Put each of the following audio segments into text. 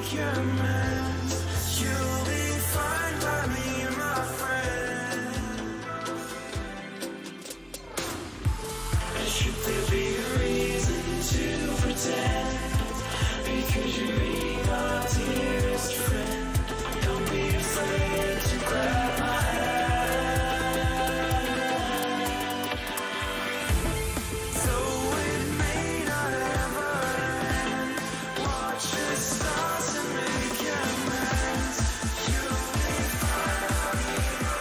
make amends. You'll be fine by me, my friend. Should there be a reason to pretend? Because you're really my dearest friend. Don't be afraid to grab my hand. Though it may not ever end, watch the stars and make amends. You'll be fine by me, my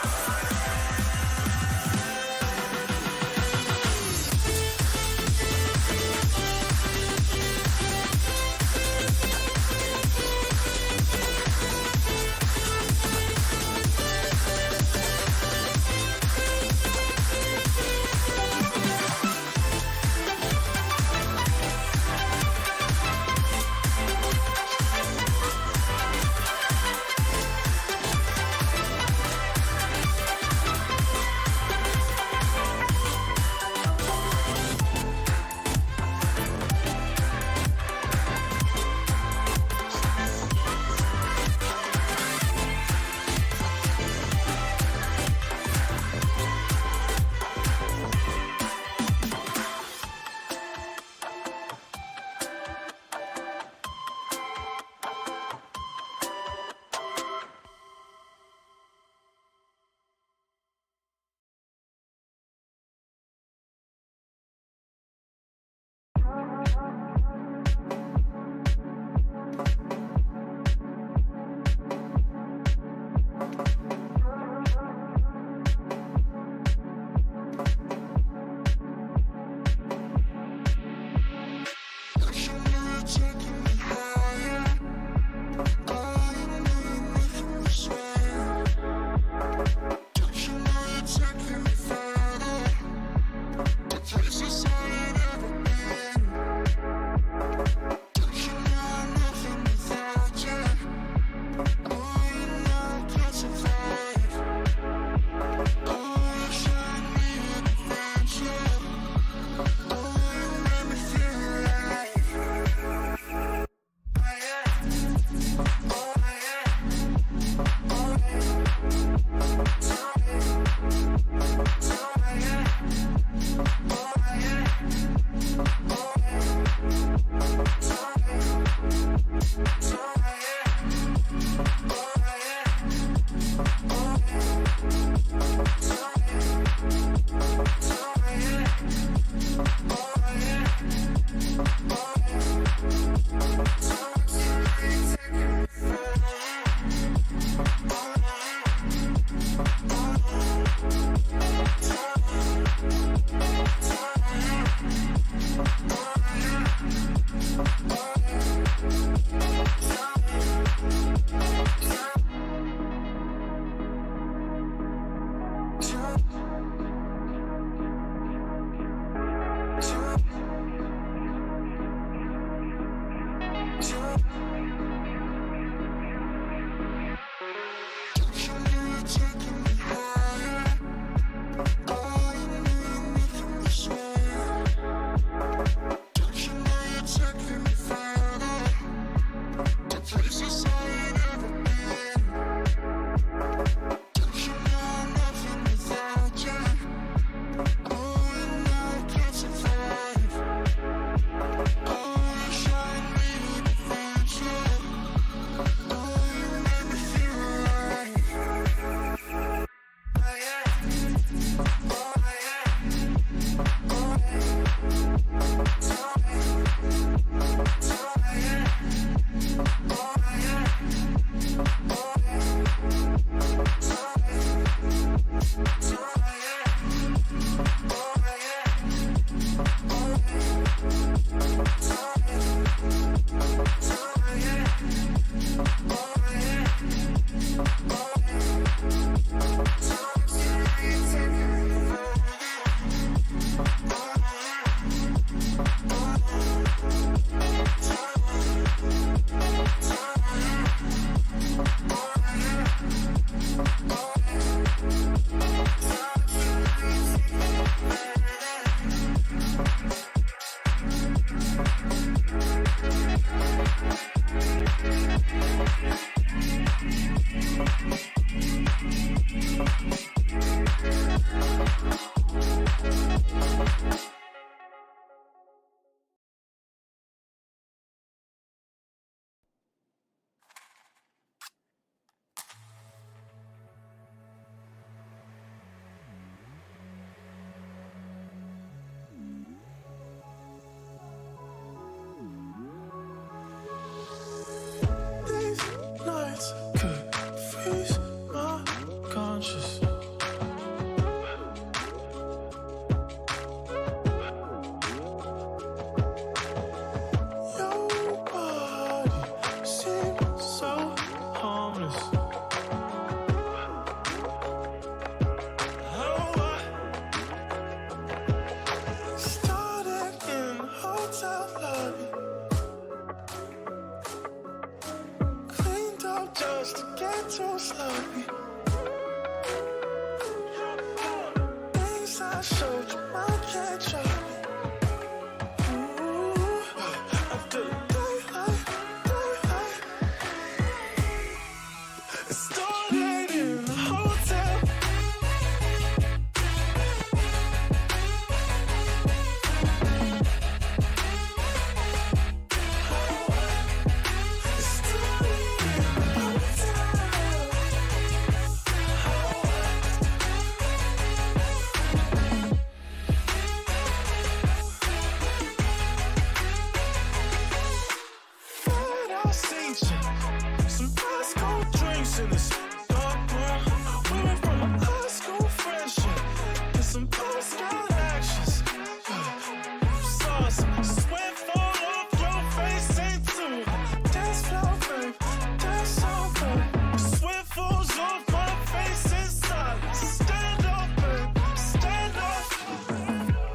Sweat fall off your face into dance floor, babe. Dance on, babe. Sweat falls off my face inside. Stand up, babe. Stand up. Stand up.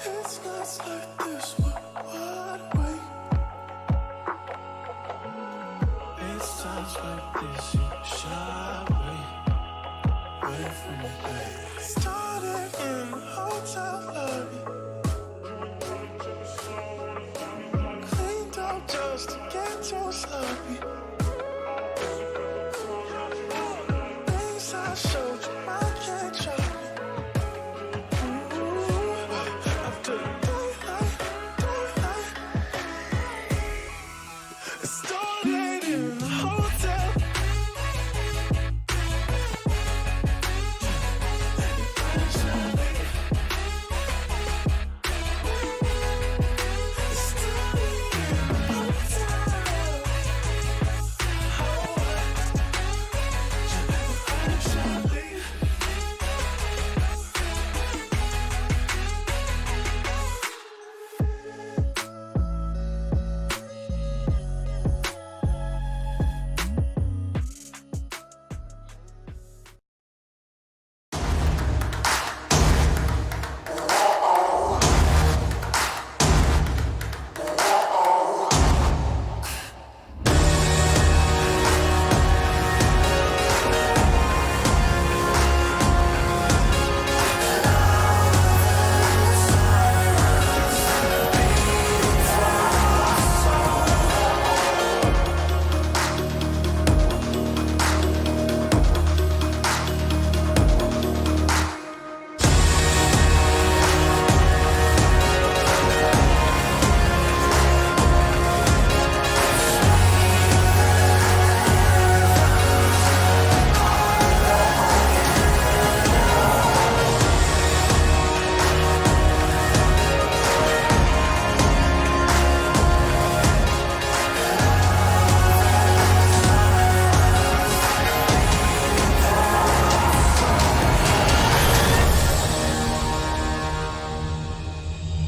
It's nights like this with wide awake. It's times like this you shy away from me, babe. Started in a hotel lobby, cleaned up just to get too sloppy. Things I showed you, I can't show you. After daylight, it started in a hotel. It started in a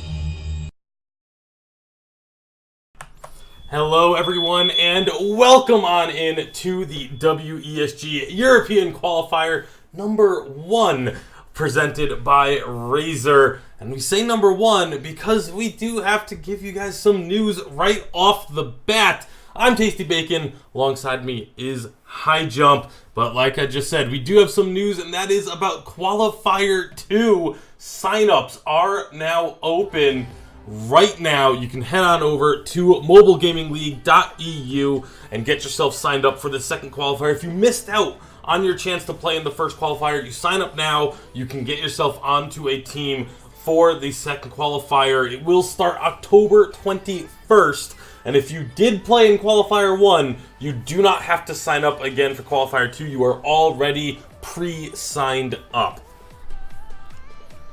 Hello everyone and welcome on in to the WESG European Qualifier number 1 presented by Razer. And we say number 1 because we do have to give you guys some news right off the bat. I'm Tasty Bacon, alongside me is High Jump. But like I just said, we do have some news, and that is about Qualifier 2. Signups are now open. Right now, you can head on over to mobilegamingleague.eu and get yourself signed up for the second qualifier. If you missed out on your chance to play in the first qualifier, you sign up now. You can get yourself onto a team for the second qualifier. It will start October 21st. And if you did play in qualifier 1, you do not have to sign up again for qualifier 2. You are already pre-signed up.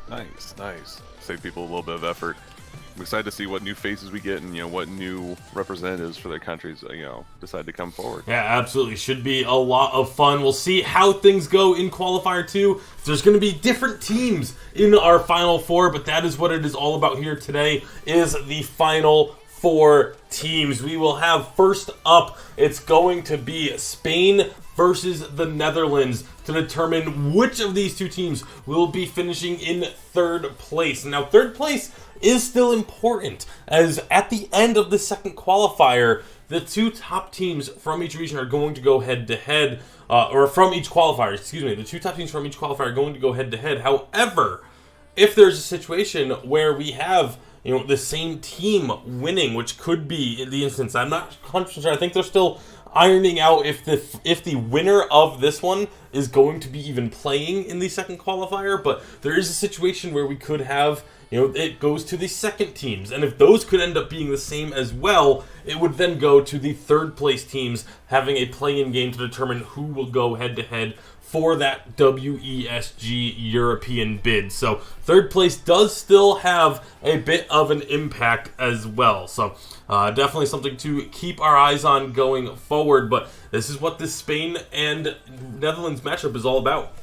Nice. Save people a little bit of effort. I'm excited to see what new faces we get and, what new representatives for their countries, decide to come forward. Yeah, absolutely. Should be a lot of fun. We'll see how things go in Qualifier 2. There's going to be different teams in our Final Four, but that is what it is all about here today, is the Final Four teams. We will have first up, it's going to be Spain versus the Netherlands to determine which of these two teams will be finishing in third place. Now, third place is still important, as at the end of the second qualifier, the two top teams from each region are going to go head-to-head, or from each qualifier, excuse me, the two top teams from each qualifier are going to go head-to-head. However, if there's a situation where we have, the same team winning, which could be the instance, I'm not 100% sure, I think they're still ironing out if the winner of this one is going to be even playing in the second qualifier, but there is a situation where we could have it goes to the second teams. And if those could end up being the same as well, it would then go to the third place teams having a play-in game to determine who will go head-to-head for that WESG European bid. So third place does still have a bit of an impact as well. So definitely something to keep our eyes on going forward. But this is what this Spain and Netherlands matchup is all about.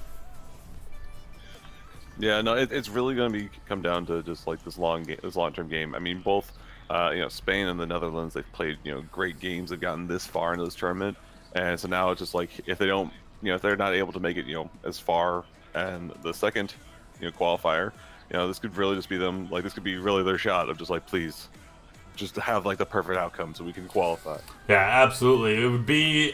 Yeah, no, it's really going to come down to just like this long-term game. I mean, both Spain and the Netherlands, they've played great games. They've gotten this far into this tournament, and so now it's just like if they don't, if they're not able to make it, as far, and the second, qualifier, this could really just be them. Like this could be really their shot of just like please, just to have like the perfect outcome so we can qualify. Yeah, absolutely. It would be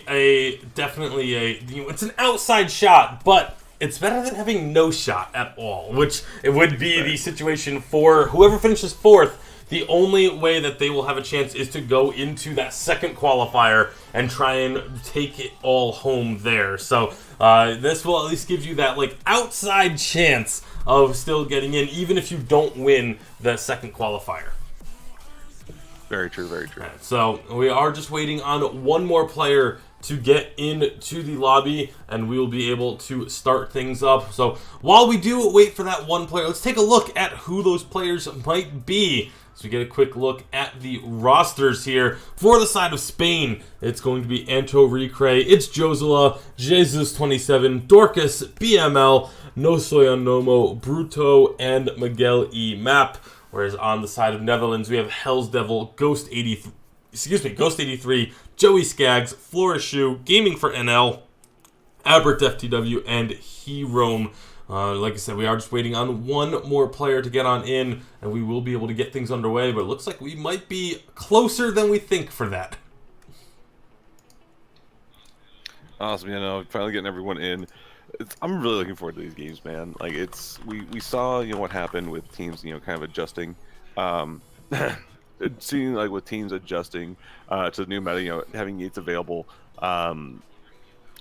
definitely it's an outside shot, but it's better than having no shot at all, which it would be the situation for whoever finishes fourth. The only way that they will have a chance is to go into that second qualifier and try and take it all home there. So this will at least give you that like outside chance of still getting in, even if you don't win the second qualifier. Very true, very true. So we are just waiting on one more player to get into the lobby, and we will be able to start things up. So while we do wait for that one player, let's take a look at who those players might be. So we get a quick look at the rosters here. For the side of Spain, it's going to be Anto Recre, it's Josela, Jesus27, Dorcas, BML, No Soy Nomo, Bruto, and Miguel E. Map. Whereas on the side of Netherlands, we have Hell's Devil, Ghost 83, Joey Skaggs, Florishu, Gaming for NL, Albert FTW, and Herome. Like I said, we are just waiting on one more player to get on in, and we will be able to get things underway, but it looks like we might be closer than we think for that. Awesome, finally getting everyone in. I'm really looking forward to these games, man. Like we saw what happened with teams, kind of adjusting. It seemed like with teams adjusting to the new meta, having Yates available. I'm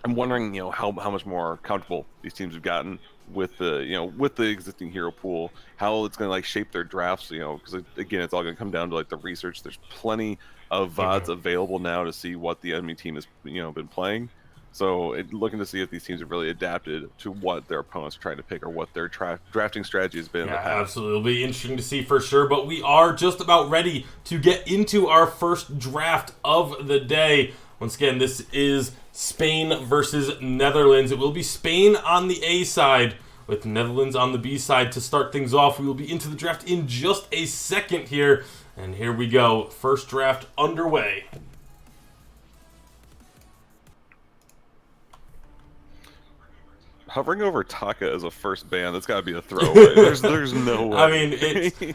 wondering, how much more comfortable these teams have gotten with the existing hero pool, how it's going to like shape their drafts, because again, it's all going to come down to like the research. There's plenty of VODs available now to see what the enemy team has been playing. So looking to see if these teams have really adapted to what their opponents are trying to pick or what their drafting strategy has been in the past. Absolutely. It'll be interesting to see for sure, but we are just about ready to get into our first draft of the day. Once again, this is Spain versus Netherlands. It will be Spain on the A side with Netherlands on the B side to start things off. We will be into the draft in just a second here. And here we go. First draft underway. Hovering over Taka as a first ban, that's got to be a throwaway. There's no way. I mean,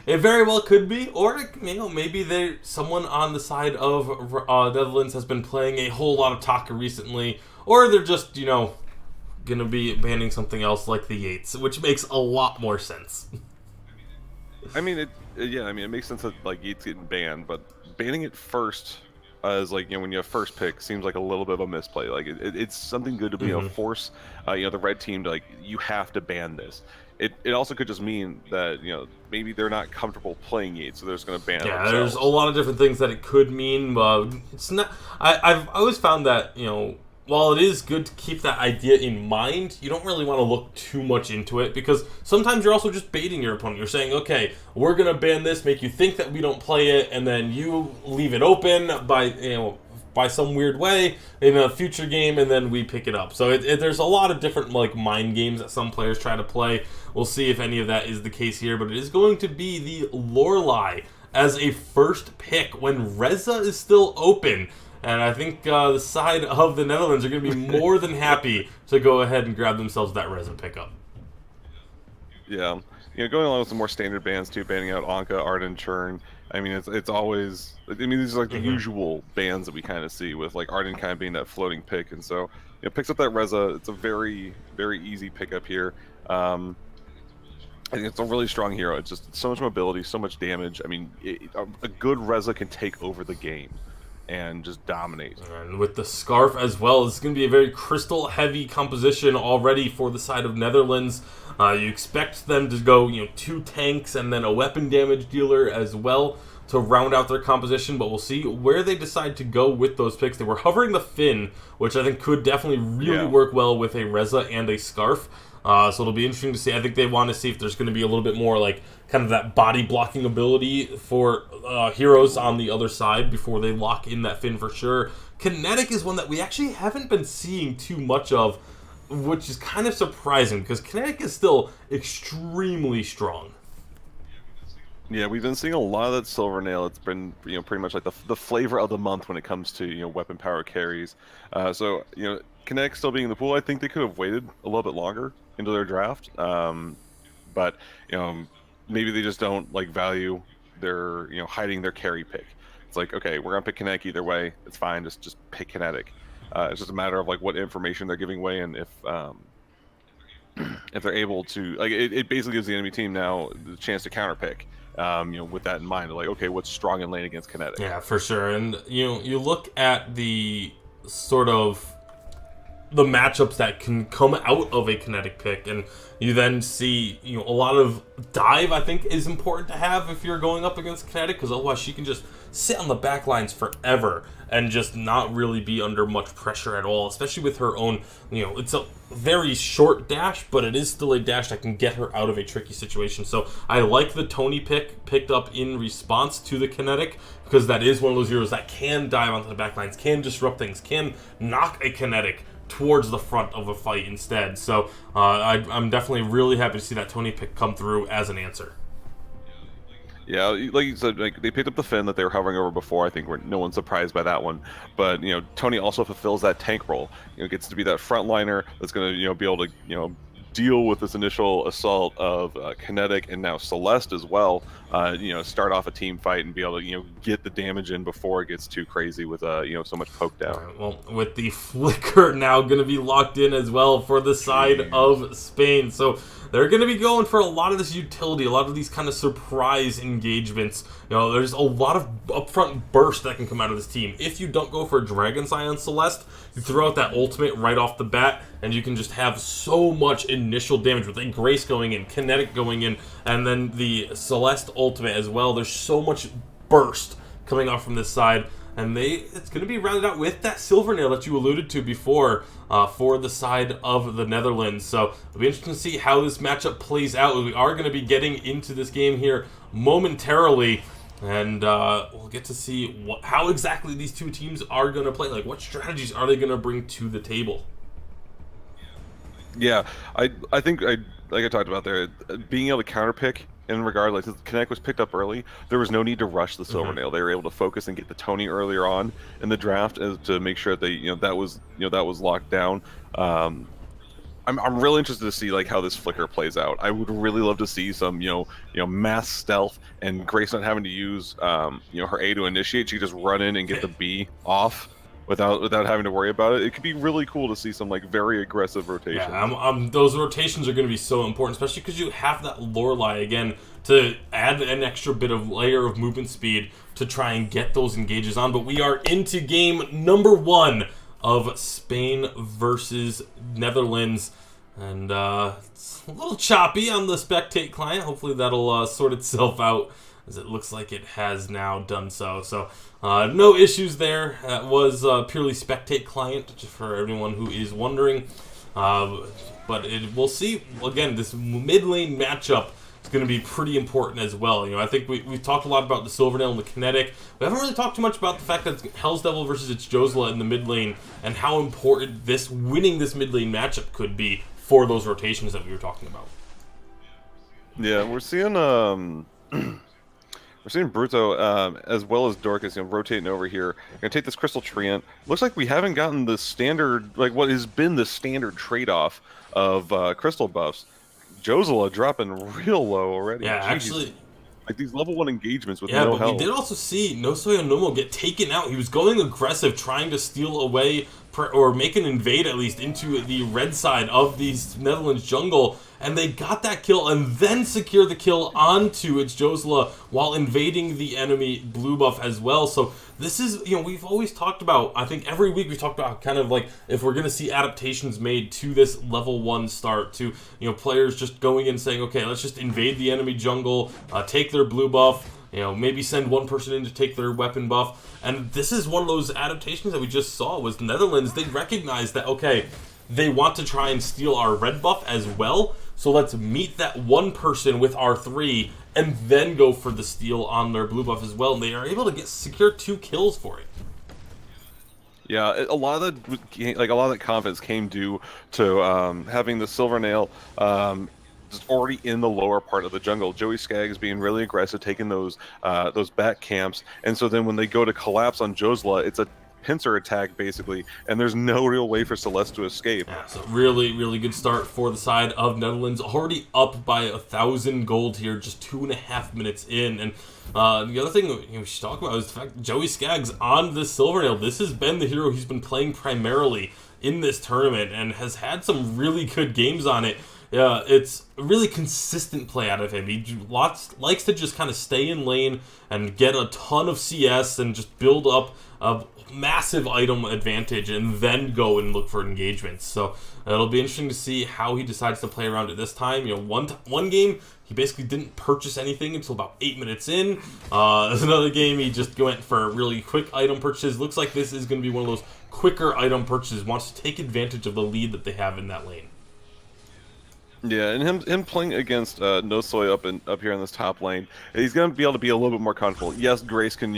it very well could be, or maybe someone on the side of Netherlands has been playing a whole lot of Taka recently, or they're just gonna be banning something else like the Yates, which makes a lot more sense. I mean, it makes sense that like Yates getting banned, but banning it first. As like when you have first pick seems like a little bit of a misplay. Like it's something good to be force the red team to you have to ban this. It also could just mean that maybe they're not comfortable playing Yates, so they're just going to ban it. Yeah, there's a lot of different things that it could mean. It's not. I've always found that while it is good to keep that idea in mind, you don't really want to look too much into it, because sometimes you're also just baiting your opponent. You're saying, okay, we're going to ban this, make you think that we don't play it, and then you leave it open by some weird way in a future game, and then we pick it up. So there's a lot of different mind games that some players try to play. We'll see if any of that is the case here, but it is going to be the Lorelei as a first pick when Reza is still open. And I think the side of the Netherlands are going to be more than happy to go ahead and grab themselves that Reza pickup. Yeah. Going along with some more standard bans too, banning out Anka, Arden, Churn. I mean, it's always. I mean, these are like the usual bans that we kind of see, with like Arden kind of being that floating pick, and so picks up that Reza. It's a very, very easy pickup here. I think it's a really strong hero. It's just so much mobility, so much damage. I mean, a good Reza can take over the game. and just dominate. And with the Scarf as well, it's going to be a very crystal-heavy composition already for the side of Netherlands. You expect them to go, 2 tanks and then a weapon damage dealer as well to round out their composition, but we'll see where they decide to go with those picks. They were hovering the Finn, which I think could definitely really work well with a Reza and a Scarf. So it'll be interesting to see. I think they want to see if there's going to be a little bit more like kind of that body blocking ability for heroes on the other side before they lock in that Finn for sure. Kinetic is one that we actually haven't been seeing too much of, which is kind of surprising because Kinetic is still extremely strong. Yeah, we've been seeing a lot of that Silvernail. It's been pretty much like the flavor of the month when it comes to weapon power carries. So Kinetic still being in the pool, I think they could have waited a little bit longer into their draft. But maybe they just don't value their hiding their carry pick. It's like, okay, we're gonna pick Kinetic either way. It's fine. Just pick Kinetic. It's just a matter of what information they're giving away and if they're able to it basically gives the enemy team now the chance to counter pick. With that in mind, okay, what's strong in lane against Kinetic? Yeah, for sure. And you look at the sort of the matchups that can come out of a Kinetic pick, and you then see a lot of dive. I think is important to have if you're going up against Kinetic, because otherwise she can just sit on the back lines forever and just not really be under much pressure at all, especially with her own, it's a very short dash, but it is still a dash that can get her out of a tricky situation. So I like the Tony picked up in response to the Kinetic, because that is one of those heroes that can dive onto the back lines, can disrupt things, can knock a Kinetic towards the front of a fight instead. So I'm definitely really happy to see that Tony pick come through as an answer. Yeah, like you said, they picked up the Finn that they were hovering over before. I think no one's surprised by that one. But Tony also fulfills that tank role. Gets to be that frontliner that's going to be able to deal with this initial assault of Kinetic and now Celeste as well. Start off a team fight and be able to get the damage in before it gets too crazy with so much poke down. Right, well, with the Flicker now going to be locked in as well for the side of Spain, so they're going to be going for a lot of this utility, a lot of these kind of surprise engagements. There's a lot of upfront burst that can come out of this team. If you don't go for a Dragon's Eye on Celeste, you throw out that ultimate right off the bat, and you can just have so much initial damage with a Grace going in, Kinetic going in, and then the Celeste ultimate as well. There's so much burst coming off from this side, and it's going to be rounded out with that Silvernail that you alluded to before for the side of the Netherlands. So it'll be interesting to see how this matchup plays out. We are going to be getting into this game here momentarily, and we'll get to see how exactly these two teams are going to play. What strategies are they going to bring to the table? Yeah, I think like I talked about there, being able to counterpick in regard, since Kinetic was picked up early, there was no need to rush the Silvernail. They were able to focus and get the Tony earlier on in the draft to make sure that that was locked down. I'm really interested to see how this Flicker plays out. I would really love to see some mass stealth and Grace not having to use her A to initiate. She could just run in and get the B off without having to worry about it. It could be really cool to see some very aggressive rotations. Yeah, those rotations are going to be so important, especially because you have that Lorelei again to add an extra bit of layer of movement speed to try and get those engages on. But we are into game number 1 of Spain versus Netherlands, and it's a little choppy on the spectate client. Hopefully that'll sort itself out, as it looks like it has now done so. So no issues there. That was purely spectate client, just for everyone who is wondering. But we'll see. Again, this mid lane matchup is going to be pretty important as well. I think we've talked a lot about the Silvernail and the Kinetic. We haven't really talked too much about the fact that it's Hell's Devil versus its Josla in the mid lane, and how important winning this mid lane matchup could be for those rotations that we were talking about. Yeah, we're seeing we're seeing Bruto as well as Dorcas rotating over here. Gonna take this Crystal Treant. Looks like we haven't gotten the standard, what has been the standard trade-off of crystal buffs. Josla dropping real low already. Yeah, Jeez. actually, these level 1 engagements with no help. We did also see Nosoyo Nomo get taken out. He was going aggressive, trying to steal away or make an invade at least into the red side of the Netherlands jungle, and they got that kill and then secure the kill onto its Josla while invading the enemy blue buff as well. So this is, we've always talked about, I think every week we talked about kind of like if we're going to see adaptations made to this level 1 start, to, players just going in and saying, okay, let's just invade the enemy jungle, take their blue buff, maybe send one person in to take their weapon buff. And this is one of those adaptations that we just saw was the Netherlands. They recognized that, okay, they want to try and steal our red buff as well, so let's meet that one person with our 3 and then go for the steal on their blue buff as well. And they are able to secure 2 kills for it. Yeah, a lot of that confidence came due to having the Silver Nail just already in the lower part of the jungle. Joey Skaggs being really aggressive, taking those back camps, and so then when they go to collapse on Josla, it's a pincer attack basically, and there's no real way for Celeste to escape. Yeah, so really, really good start for the side of Netherlands. Already up by 1,000 gold here, just 2.5 minutes in. And the other thing we should talk about is the fact that Joey Skaggs on this Silvernail. This has been the hero he's been playing primarily in this tournament and has had some really good games on it. Yeah, it's a really consistent play out of him. He likes to just kind of stay in lane and get a ton of CS and just build up a massive item advantage and then go and look for engagements. So it'll be interesting to see how he decides to play around it this time. One game he basically didn't purchase anything until about 8 minutes in. Another game he just went for really quick item purchases. Looks like this is going to be one of those quicker item purchases. Wants to take advantage of the lead that they have in that lane. Yeah, and him playing against Nosoy up here in this top lane, he's going to be able to be a little bit more comfortable. Yes, Grace can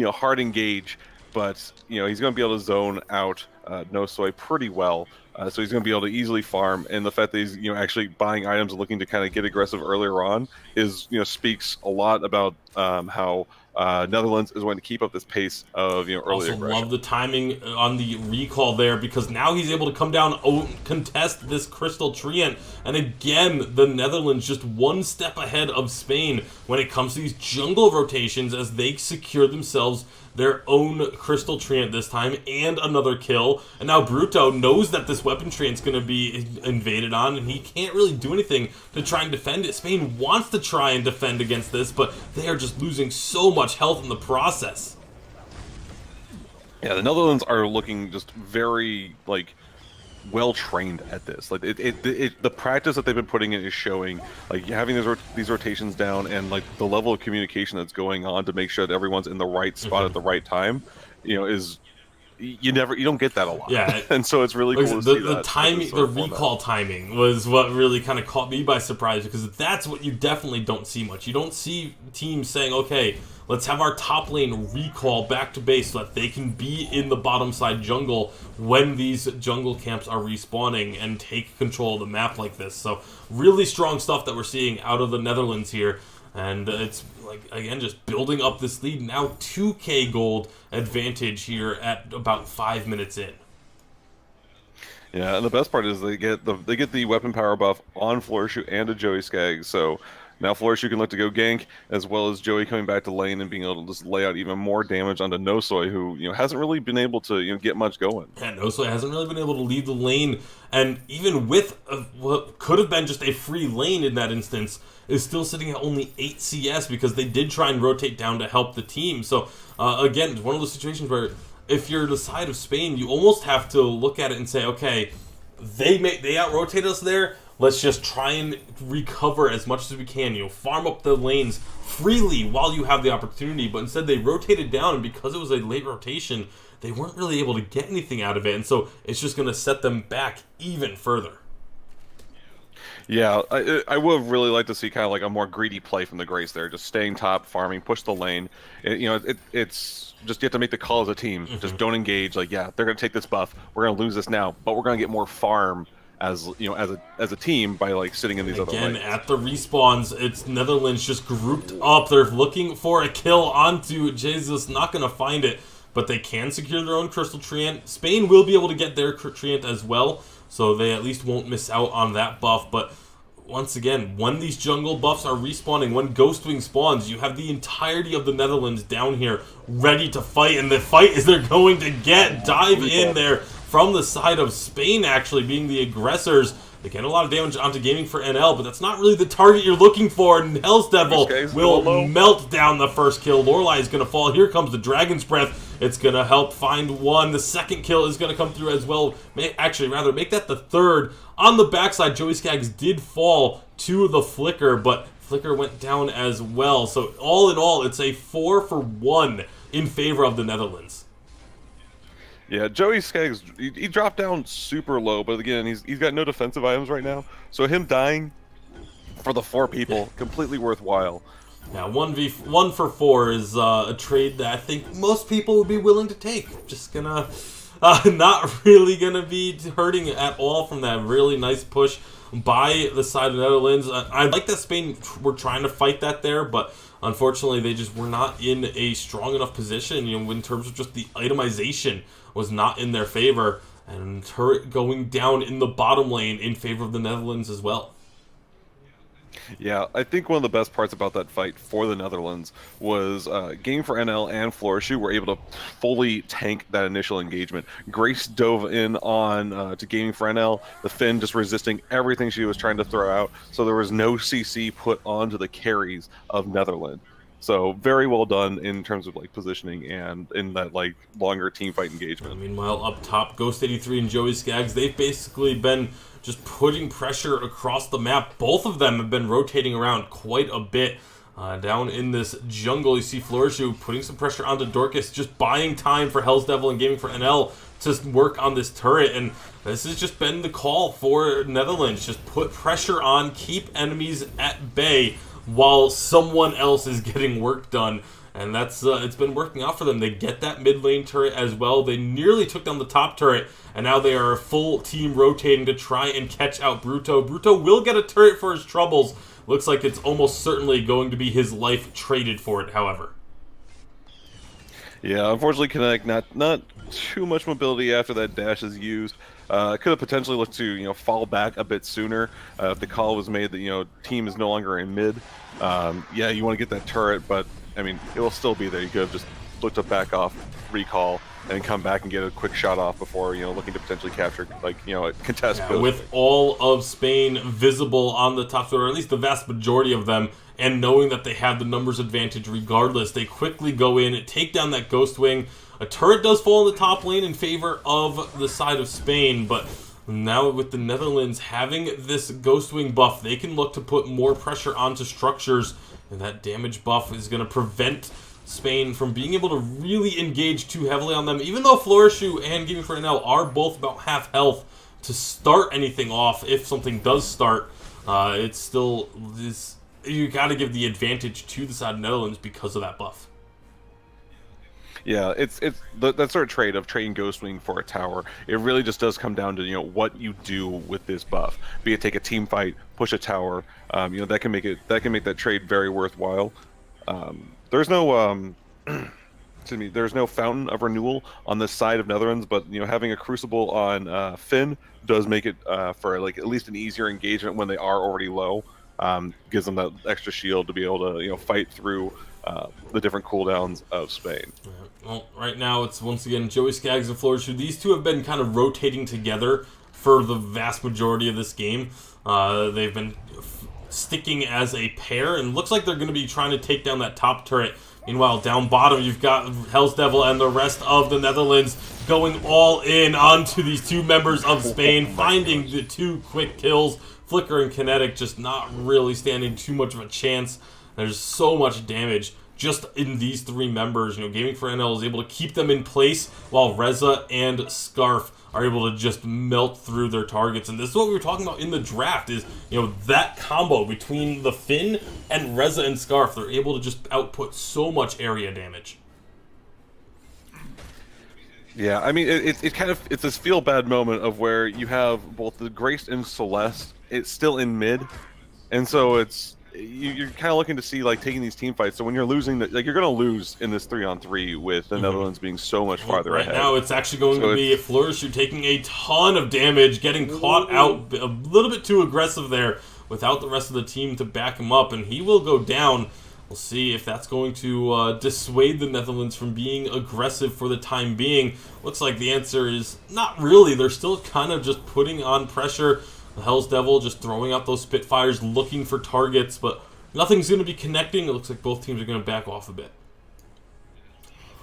hard engage, but he's going to be able to zone out Nosoy pretty well. So he's going to be able to easily farm, and the fact that he's actually buying items and looking to kind of get aggressive earlier on is speaks a lot about how Netherlands is going to keep up this pace of early also aggression. Love the timing on the recall there, because now he's able to come down, contest this Crystal Treant, and again the Netherlands just one step ahead of Spain when it comes to these jungle rotations as they secure themselves their own Crystal Treant this time and another kill. And now Bruto knows that this weapon Treant's going to be invaded on, and he can't really do anything to try and defend it. Spain wants to try and defend against this, but they are just losing so much health in the process. Yeah, the Netherlands are looking just very well trained at this. The practice that they've been putting in is showing. Having these rotations down and the level of communication that's going on to make sure that everyone's in the right spot at the right time, is you don't get that a lot. Yeah, and so it's really cool to see the timing, the recall timing was what really kind of caught me by surprise, because that's what you definitely don't see much. You don't see teams saying, okay, let's have our top lane recall back to base so that they can be in the bottom side jungle when these jungle camps are respawning and take control of the map like this. So really strong stuff that we're seeing out of the Netherlands here. And it's again, just building up this lead. Now 2k gold advantage here at about 5 minutes in. Yeah, and the best part is they get the weapon power buff on Flourishu and a Joey Skaggs. So now Flourishu can look to go gank, as well as Joey coming back to lane and being able to just lay out even more damage onto Nosoy, who hasn't really been able to get much going. Yeah, Nosoy hasn't really been able to lead the lane, and even with what could have been just a free lane in that instance, is still sitting at only 8 CS because they did try and rotate down to help the team. So again, it's one of those situations where if you're the side of Spain, you almost have to look at it and say, okay, they out-rotate us there. Let's just try and recover as much as we can, farm up the lanes freely while you have the opportunity. But instead they rotated down, and because it was a late rotation, they weren't really able to get anything out of it. And so it's just going to set them back even further. Yeah, I would have really liked to see kind of a more greedy play from the Grace there, just staying top, farming, push the lane. It's just you have to make the call as a team. Just don't engage. Yeah, they're going to take this buff. We're going to lose this now, but we're going to get more farm as a team by sitting in these other lanes. Again, at the respawns, it's Netherlands just grouped up. They're looking for a kill onto Jesus, not going to find it, but they can secure their own Crystal Treant. Spain will be able to get their Treant as well, so they at least won't miss out on that buff. But once again, when these jungle buffs are respawning, when Ghostwing spawns, you have the entirety of the Netherlands down here ready to fight, and the fight is they're going to dive in there from the side of Spain, actually being the aggressors. They get a lot of damage onto Gaming for NL, but that's not really the target you're looking for. And Hell's Devil will melt down the first kill. Lorelei is going to fall. Here comes the Dragon's Breath. It's going to help find one. The second kill is going to come through as well. Actually, rather, make that the third. On the backside, Joey Skaggs did fall to the Flicker, but Flicker went down as well. So all in all, it's a 4-for-1 in favor of the Netherlands. Yeah, Joey Skaggs, he dropped down super low, but again, he's got no defensive items right now. So him dying for the 4 people, completely worthwhile. Yeah, 1 for 4 is a trade that I think most people would be willing to take. Just gonna, not really gonna be hurting at all from that really nice push by the side of the Netherlands. I like that Spain were trying to fight that there, but unfortunately they just were not in a strong enough position, in terms of just the itemization was not in their favor, and turret going down in the bottom lane in favor of the Netherlands as well. Yeah, I think one of the best parts about that fight for the Netherlands was Game for NL and Florishu were able to fully tank that initial engagement. Grace dove in on to Gaming for NL, the Finn just resisting everything she was trying to throw out, so there was no CC put onto the carries of Netherlands. So very well done in terms of positioning and in that longer team fight engagement. Meanwhile, up top, Ghost 83 and Joey Skaggs, they've basically been just putting pressure across the map. Both of them have been rotating around quite a bit. Down in this jungle, you see Flourishu putting some pressure onto Dorcas, just buying time for Hell's Devil and Gaming for NL to work on this turret. And this has just been the call for Netherlands. Just put pressure on, keep enemies at bay while someone else is getting work done. And that's it's been working out for them. They get that mid lane turret as well. They nearly took down the top turret, and now they are a full team rotating to try and catch out Bruto. Bruto will get a turret for his troubles. Looks like it's almost certainly going to be his life traded for it, however. Yeah, unfortunately, Kinetic not too much mobility after that dash is used. Could have potentially looked to fall back a bit sooner if the call was made that team is no longer in mid. Yeah, you want to get that turret, but I mean it will still be there. You could have just looked to back off, recall, and come back and get a quick shot off before looking to potentially capture a contest. Yeah, with all of Spain visible on the top side, or at least the vast majority of them, and knowing that they have the numbers advantage regardless, they quickly go in and take down that Ghost Wing. A turret does fall in the top lane in favor of the side of Spain, but now with the Netherlands having this Ghost Wing buff, they can look to put more pressure onto structures, and that damage buff is going to prevent Spain from being able to really engage too heavily on them. Even though Flourishu and Gaming for NL are both about half health to start anything off, if something does start, it's still this. You got to give the advantage to the side of Netherlands because of that buff. Yeah, it's that sort of trade of trading Ghostwing for a tower. It really just does come down to what you do with this buff. Be it take a team fight, push a tower. That can make that trade very worthwhile. There's no excuse me. There's no Fountain of Renewal on this side of Netherlands, but having a Crucible on Finn does make it for at least an easier engagement when they are already low. Gives them that extra shield to be able to fight through the different cooldowns of Spain. Well, right now it's once again Joey Skaggs and Flourishu. These two have been kind of rotating together for the vast majority of this game. They've been sticking as a pair, and looks like they're going to be trying to take down that top turret. Meanwhile, down bottom, you've got Hell's Devil and the rest of the Netherlands going all in onto these two members of Spain, finding the two quick kills. Flicker and Kinetic just not really standing too much of a chance. There's so much damage just in these three members. Gaming for NL is able to keep them in place, while Reza and Scarf are able to just melt through their targets. And this is what we were talking about in the draft, is that combo between the Finn and Reza and Scarf. They're able to just output so much area damage. Yeah, I mean it's this feel bad moment of where you have both the Grace and Celeste. It's still in mid, and so you're kind of looking to see taking these team fights. So when you're losing, you're going to lose in this 3-on-3 with the Netherlands being so much farther ahead. Right now, it's actually going to be Flourishu taking a ton of damage, getting caught out a little bit too aggressive there without the rest of the team to back him up, and he will go down. We'll see if that's going to dissuade the Netherlands from being aggressive for the time being. Looks like the answer is not really. They're still kind of just putting on pressure. The Hell's Devil just throwing out those Spitfires, looking for targets, but nothing's going to be connecting. It looks like both teams are going to back off a bit.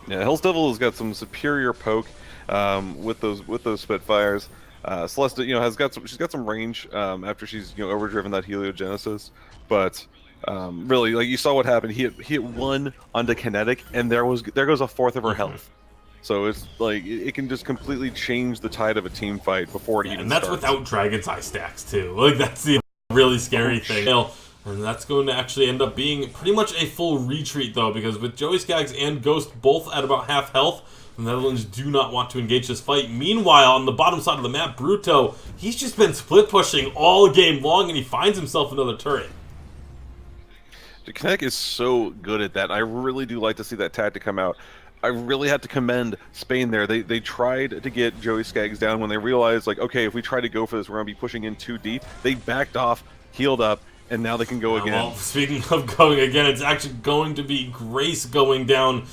Yeah, Hell's Devil has got some superior poke with those Spitfires. Celeste, she's got some range after she's overdriven that heliogenesis, but really, like you saw what happened. He hit one onto kinetic, and there goes a fourth of her health. So it's like it can just completely change the tide of a team fight before it even and that's starts. without Dragon's Eye stacks too. Like that's the really scary thing. And that's going to actually end up being pretty much a full retreat though, because with Joey Skaggs and Ghost both at about half health, the Netherlands do not want to engage this fight. Meanwhile, on the bottom side of the map, Bruto, he's just been split pushing all game long, and he finds himself another turret. Kinetic is so good at that. I really do like to see that tactic come out. I really have to commend Spain there. They tried to get Joey Skaggs down when they realized, like, okay, if we try to go for this, we're going to be pushing in too deep. They backed off, healed up, and now they can go again. Well, speaking of going again, it's actually going to be Grace going down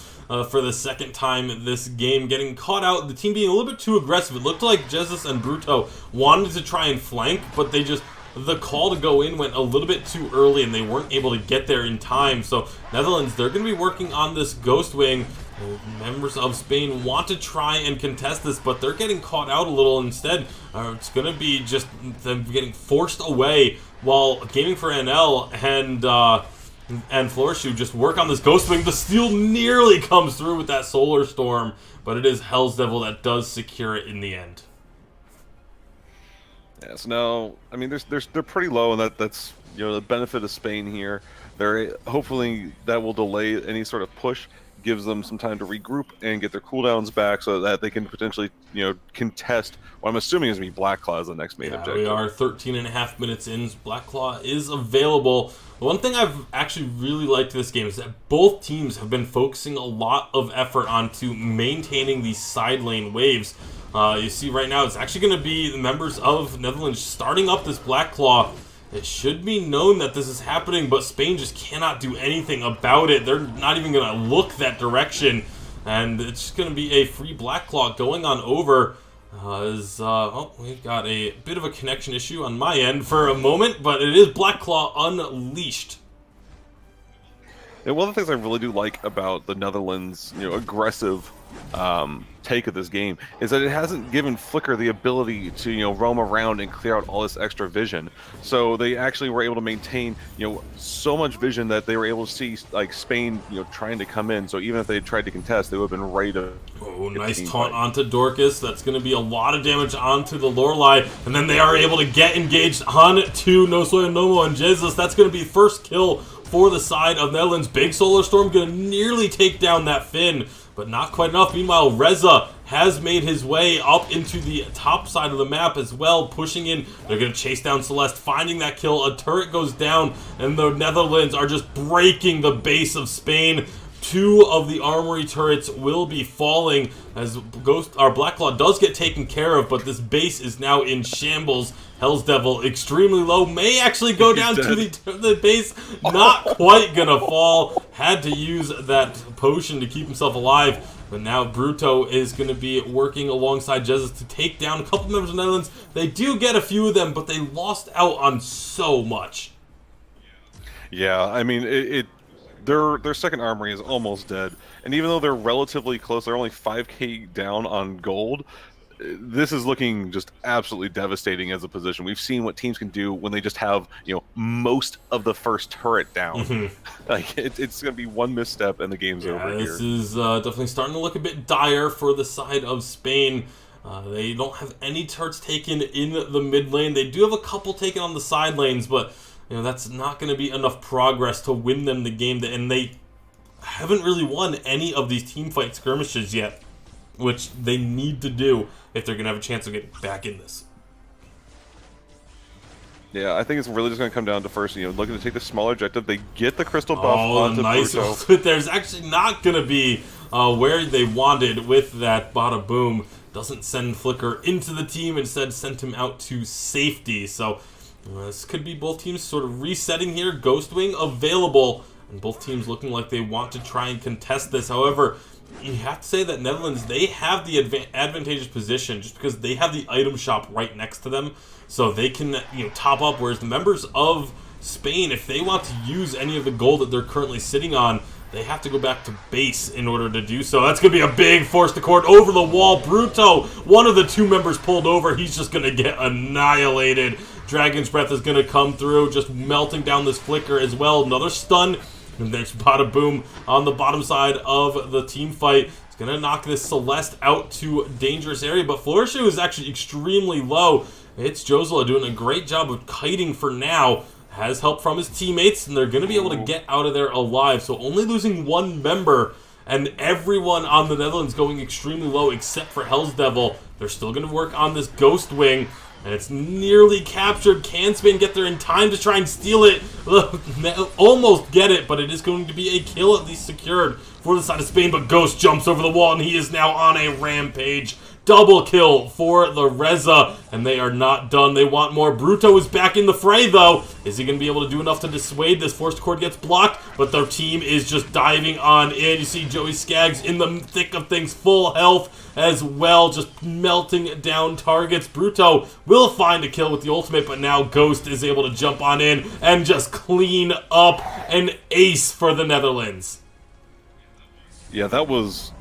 for the second time this game, getting caught out. The team being a little bit too aggressive. It looked like Jesus and Bruto wanted to try and flank, but the call to go in went a little bit too early, and they weren't able to get there in time. So Netherlands, they're going to be working on this Ghost Wing. Members of Spain want to try and contest this, but they're getting caught out a little instead. It's going to be just them getting forced away while Gaming for NL and Florishu just work on this Ghost Wing. The steal nearly comes through with that Solar Storm, but it is Hell's Devil that does secure it in the end. Yeah, so now, I mean, they're pretty low, and that's the benefit of Spain here. Hopefully that will delay any sort of push, gives them some time to regroup and get their cooldowns back so that they can potentially, contest what I'm assuming is going to be Black Claw as the next main objective. We are 13.5 minutes in. Black Claw is available. The one thing I've actually really liked this game is that both teams have been focusing a lot of effort onto maintaining these side lane waves. You see right now it's actually going to be the members of Netherlands starting up this Black Claw. It should be known that this is happening, but Spain just cannot do anything about it. They're not even going to look that direction, and it's just going to be a free Black Claw going on over. We've got a bit of a connection issue on my end for a moment, but it is Black Claw unleashed. And one of the things I really do like about the Netherlands, aggressive take of this game is that it hasn't given Flicker the ability to roam around and clear out all this extra vision. So they actually were able to maintain so much vision that they were able to see like Spain trying to come in. So even if they had tried to contest, they would have been ready to. Oh, nice taunt onto Dorcas. That's going to be a lot of damage onto the Lorelei, and then they are able to get engaged onto No Soy Nomo and Jesus. That's going to be first kill for the side of Netherlands. Big Solar Storm going to nearly take down that Finn, but not quite enough. Meanwhile, Reza has made his way up into the top side of the map as well, pushing in. They're going to chase down Celeste, finding that kill. A turret goes down, and the Netherlands are just breaking the base of Spain. 2 of the armory turrets will be falling as Black Claw does get taken care of, but this base is now in shambles. Hell's Devil extremely low, may actually go down to the base, not quite gonna fall. Had to use that potion to keep himself alive, but now Bruto is gonna be working alongside Jesus to take down a couple members of the Netherlands. They do get a few of them, but they lost out on so much. Yeah, I mean, their second armory is almost dead, and even though they're relatively close, they're only 5k down on gold. This is looking just absolutely devastating as a position. We've seen what teams can do when they just have most of the first turret down. Like it's going to be one misstep and the game's over here. This is definitely starting to look a bit dire for the side of Spain. They don't have any turrets taken in the mid lane. They do have a couple taken on the side lanes, but that's not going to be enough progress to win them the game. And they haven't really won any of these team fight skirmishes yet, which they need to do if they're going to have a chance of getting back in this. Yeah, I think it's really just going to come down to first, looking to take the smaller objective. They get the crystal buff onto nice. Bruto. There's actually not going to be where they wanted with that bada boom. Doesn't send Flicker into the team, instead sent him out to safety. So this could be both teams sort of resetting here. Ghost Wing available, and both teams looking like they want to try and contest this. However, you have to say that Netherlands, they have the advantageous position just because they have the item shop right next to them, so they can top up. Whereas the members of Spain, if they want to use any of the gold that they're currently sitting on, they have to go back to base in order to do so. That's going to be a big forced accord over the wall. Bruto, one of the two members pulled over. He's just going to get annihilated. Dragon's Breath is going to come through, just melting down this flicker as well. Another stun. And there's bada boom on the bottom side of the team fight. It's going to knock this Celeste out to dangerous area. But Florishu is actually extremely low. It's Josela doing a great job of kiting for now. Has help from his teammates, and they're going to be able to get out of there alive. So only losing one member, and everyone on the Netherlands going extremely low except for Hell's Devil. They're still going to work on this Ghost Wing, and it's nearly captured. Can Spain get there in time to try and steal it? Almost get it, but it is going to be a kill at least secured for the side of Spain. But Ghost jumps over the wall, and he is now on a rampage. Double kill for the Razer, and they are not done. They want more. Bruto is back in the fray, though. Is he going to be able to do enough to dissuade this? Forced Accord gets blocked, but their team is just diving on in. You see Joey Skaggs in the thick of things, full health as well, just melting down targets. Bruto will find a kill with the ultimate, but now Ghost is able to jump on in and just clean up an ace for the Netherlands. Yeah, that was...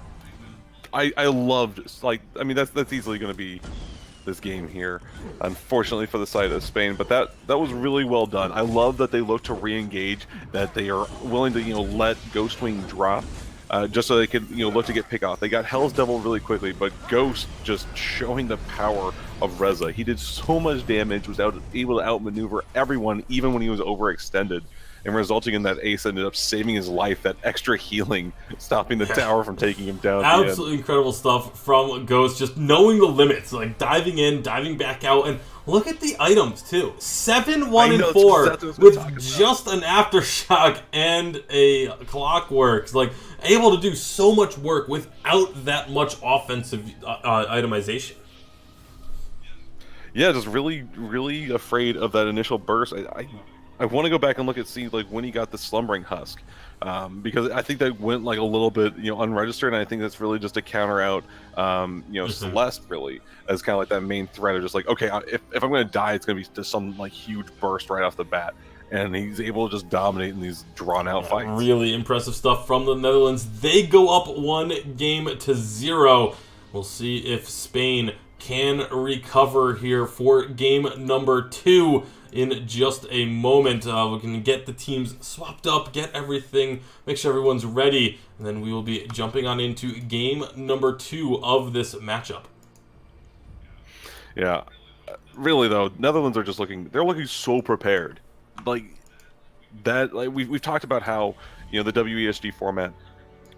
I loved, like, I mean, that's easily going to be this game here, unfortunately for the side of Spain, but that was really well done. I love that they look to re-engage, that they are willing to, let Ghostwing drop, just so they could, look to get pick off. They got Hell's Devil really quickly, but Ghost just showing the power of Razer. He did so much damage, was able to outmaneuver everyone, even when he was overextended. And resulting in that ace ended up saving his life, that extra healing, stopping the tower from taking him down. Absolutely incredible stuff from Ghost, just knowing the limits, like diving in, diving back out, and look at the items too. 7, 1, and 4 with just an Aftershock and a Clockworks. Like, able to do so much work without that much offensive itemization. Yeah, just really, really afraid of that initial burst. I want to go back and look at see like when he got the Slumbering Husk, because I think that went like a little bit unregistered, and I think that's really just to counter out Celeste really as kind of like that main threat of just like, okay, if I'm going to die, it's going to be just some like huge burst right off the bat, and he's able to just dominate in these drawn out fights. Really impressive stuff from the Netherlands. They go up 1-0. We'll see if Spain can recover here for game number 2. In just a moment, we can get the teams swapped up, get everything, make sure everyone's ready, and then we will be jumping on into game number 2 of this matchup. Yeah, really though, Netherlands are just they're looking so prepared. Like that, like we've talked about how the WESG format,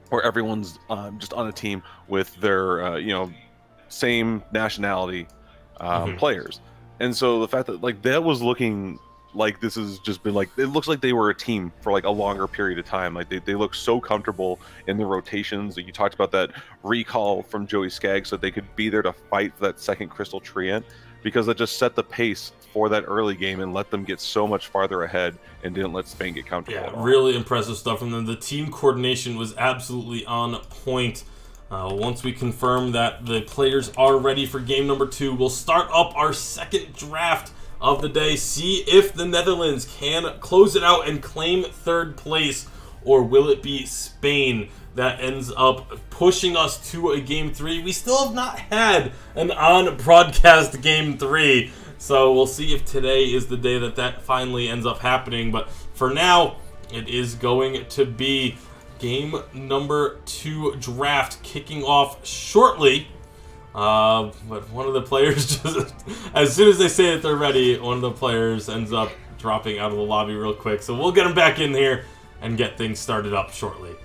where everyone's just on a team with their same nationality players. And so the fact that like that was looking like this has just been like, it looks like they were a team for like a longer period of time. Like they look so comfortable in the rotations. Like you talked about that recall from Joey Skaggs, so they could be there to fight for that second Crystal Treant, because that just set the pace for that early game and let them get so much farther ahead and didn't let Spain get comfortable. Yeah, really impressive stuff from them. The team coordination was absolutely on point. Once we confirm that the players are ready for game number 2, we'll start up our second draft of the day. See if the Netherlands can close it out and claim 3rd place, or will it be Spain that ends up pushing us to a game 3? We still have not had an on-broadcast game 3, so we'll see if today is the day that finally ends up happening. But for now, it is going to be game number 2 draft kicking off shortly. But one of the players just, as soon as they say that they're ready, one of the players ends up dropping out of the lobby real quick. So we'll get them back in here and get things started up shortly.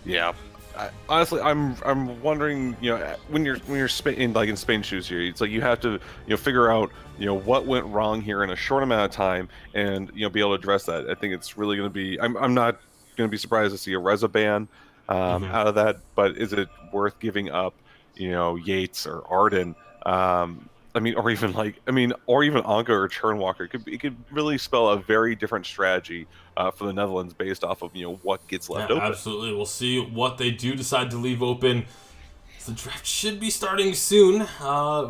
Yeah, honestly, I'm wondering, when you're in Spain's shoes here, it's like you have to figure out what went wrong here in a short amount of time and be able to address that. I think it's really going to be. I'm not going to be surprised to see a Razer ban out of that, but is it worth giving up Yates or Arden I mean, or even or even Anka or Churnwalker. It could really spell a very different strategy for the Netherlands based off of what gets left Yeah, open. absolutely. We'll see what they do decide to leave open. The draft should be starting soon.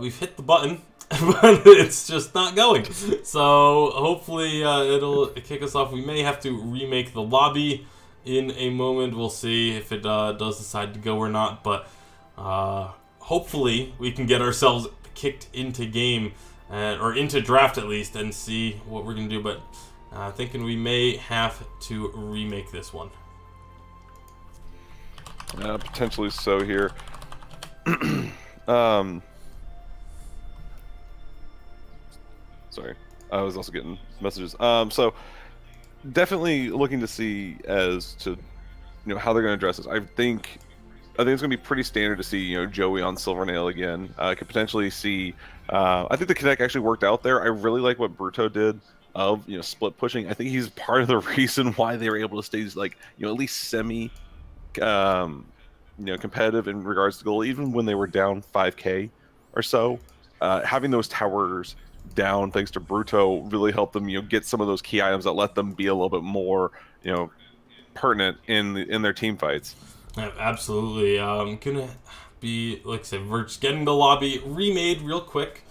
We've hit the button, but it's just not going. So hopefully it'll kick us off. We may have to remake the lobby in a moment. We'll see if it does decide to go or not. But hopefully we can get ourselves kicked into game, or into draft at least, and see what we're going to do. But thinking we may have to remake this one. Potentially so here. Sorry, I was also getting messages. So definitely looking to see as to how they're going to address this. I think it's going to be pretty standard to see Joey on Silvernail again. I could potentially see. I think the Connect actually worked out there. I really like what Bruto did of split pushing. I think he's part of the reason why they were able to stay like at least semi competitive in regards to goal, even when they were down 5k or so. Having those towers down thanks to Bruto really helped them get some of those key items that let them be a little bit more pertinent in their team fights. Absolutely. Gonna be, like I said, we're just getting the lobby remade real quick,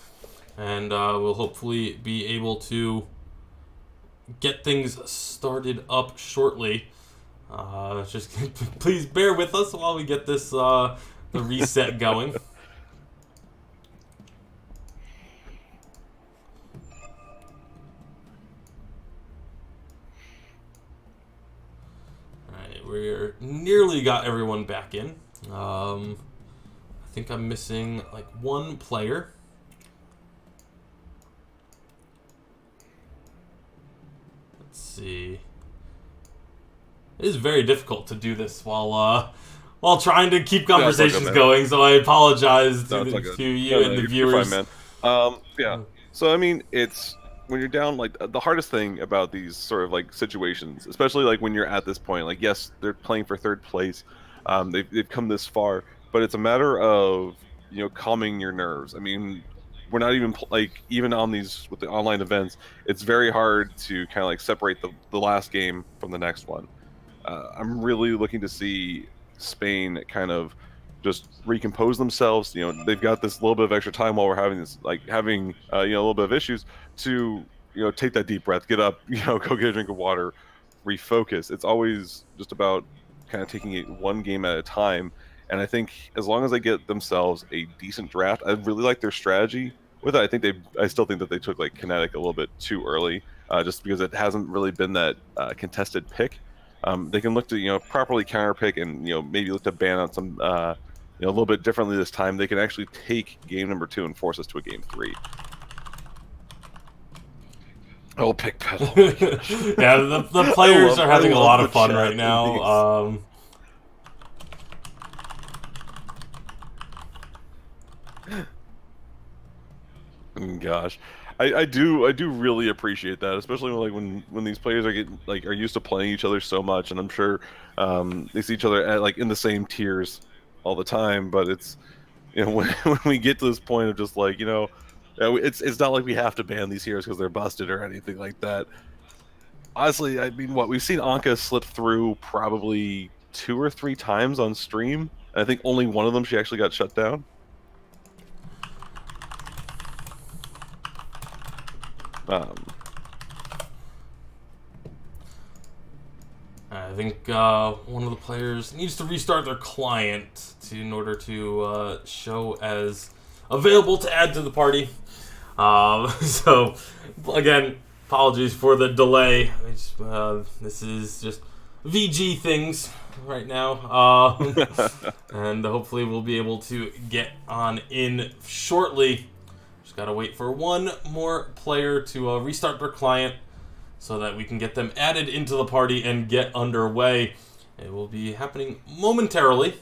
and we'll hopefully be able to get things started up shortly. Just please bear with us while we get this the reset going. Alright, we're nearly got everyone back in. I think I'm missing like one player. Let's see. It is very difficult to do this while trying to keep conversations going, so I apologize to you and the viewers. You're fine, man. Yeah. So I mean, it's when you're down, like the hardest thing about these sort of like situations, especially like when you're at this point, like yes, they're playing for third place, they've come this far, but it's a matter of calming your nerves. I mean, we're not even even on these with the online events, it's very hard to kind of like separate the last game from the next one. I'm really looking to see Spain kind of just recompose themselves. They've got this little bit of extra time while we're having this, having a little bit of issues to, take that deep breath, get up, go get a drink of water, refocus. It's always just about kind of taking it one game at a time. And I think as long as they get themselves a decent draft, I really like their strategy with it. I still think that they took like Kinetic a little bit too early, just because it hasn't really been that contested pick. They can look to properly counterpick and maybe look to ban on some a little bit differently this time. They can actually take game number 2 and force us to a game 3. Oh, pick pedal! Yeah, the players are having a lot of fun right now. Gosh. I do really appreciate that, especially when these players are used to playing each other so much, and I'm sure they see each other at in the same tiers all the time. But it's when we get to this point of just it's not like we have to ban these heroes because they're busted or anything like that. Honestly, I mean, we've seen Anka slip through probably 2 or 3 times on stream, and I think only one of them she actually got shut down. I think one of the players needs to restart their client in order to show as available to add to the party. So, again, apologies for the delay. This is just VG things right now. And hopefully we'll be able to get on in shortly. Just gotta wait for one more player to restart their client so that we can get them added into the party and get underway. It will be happening momentarily,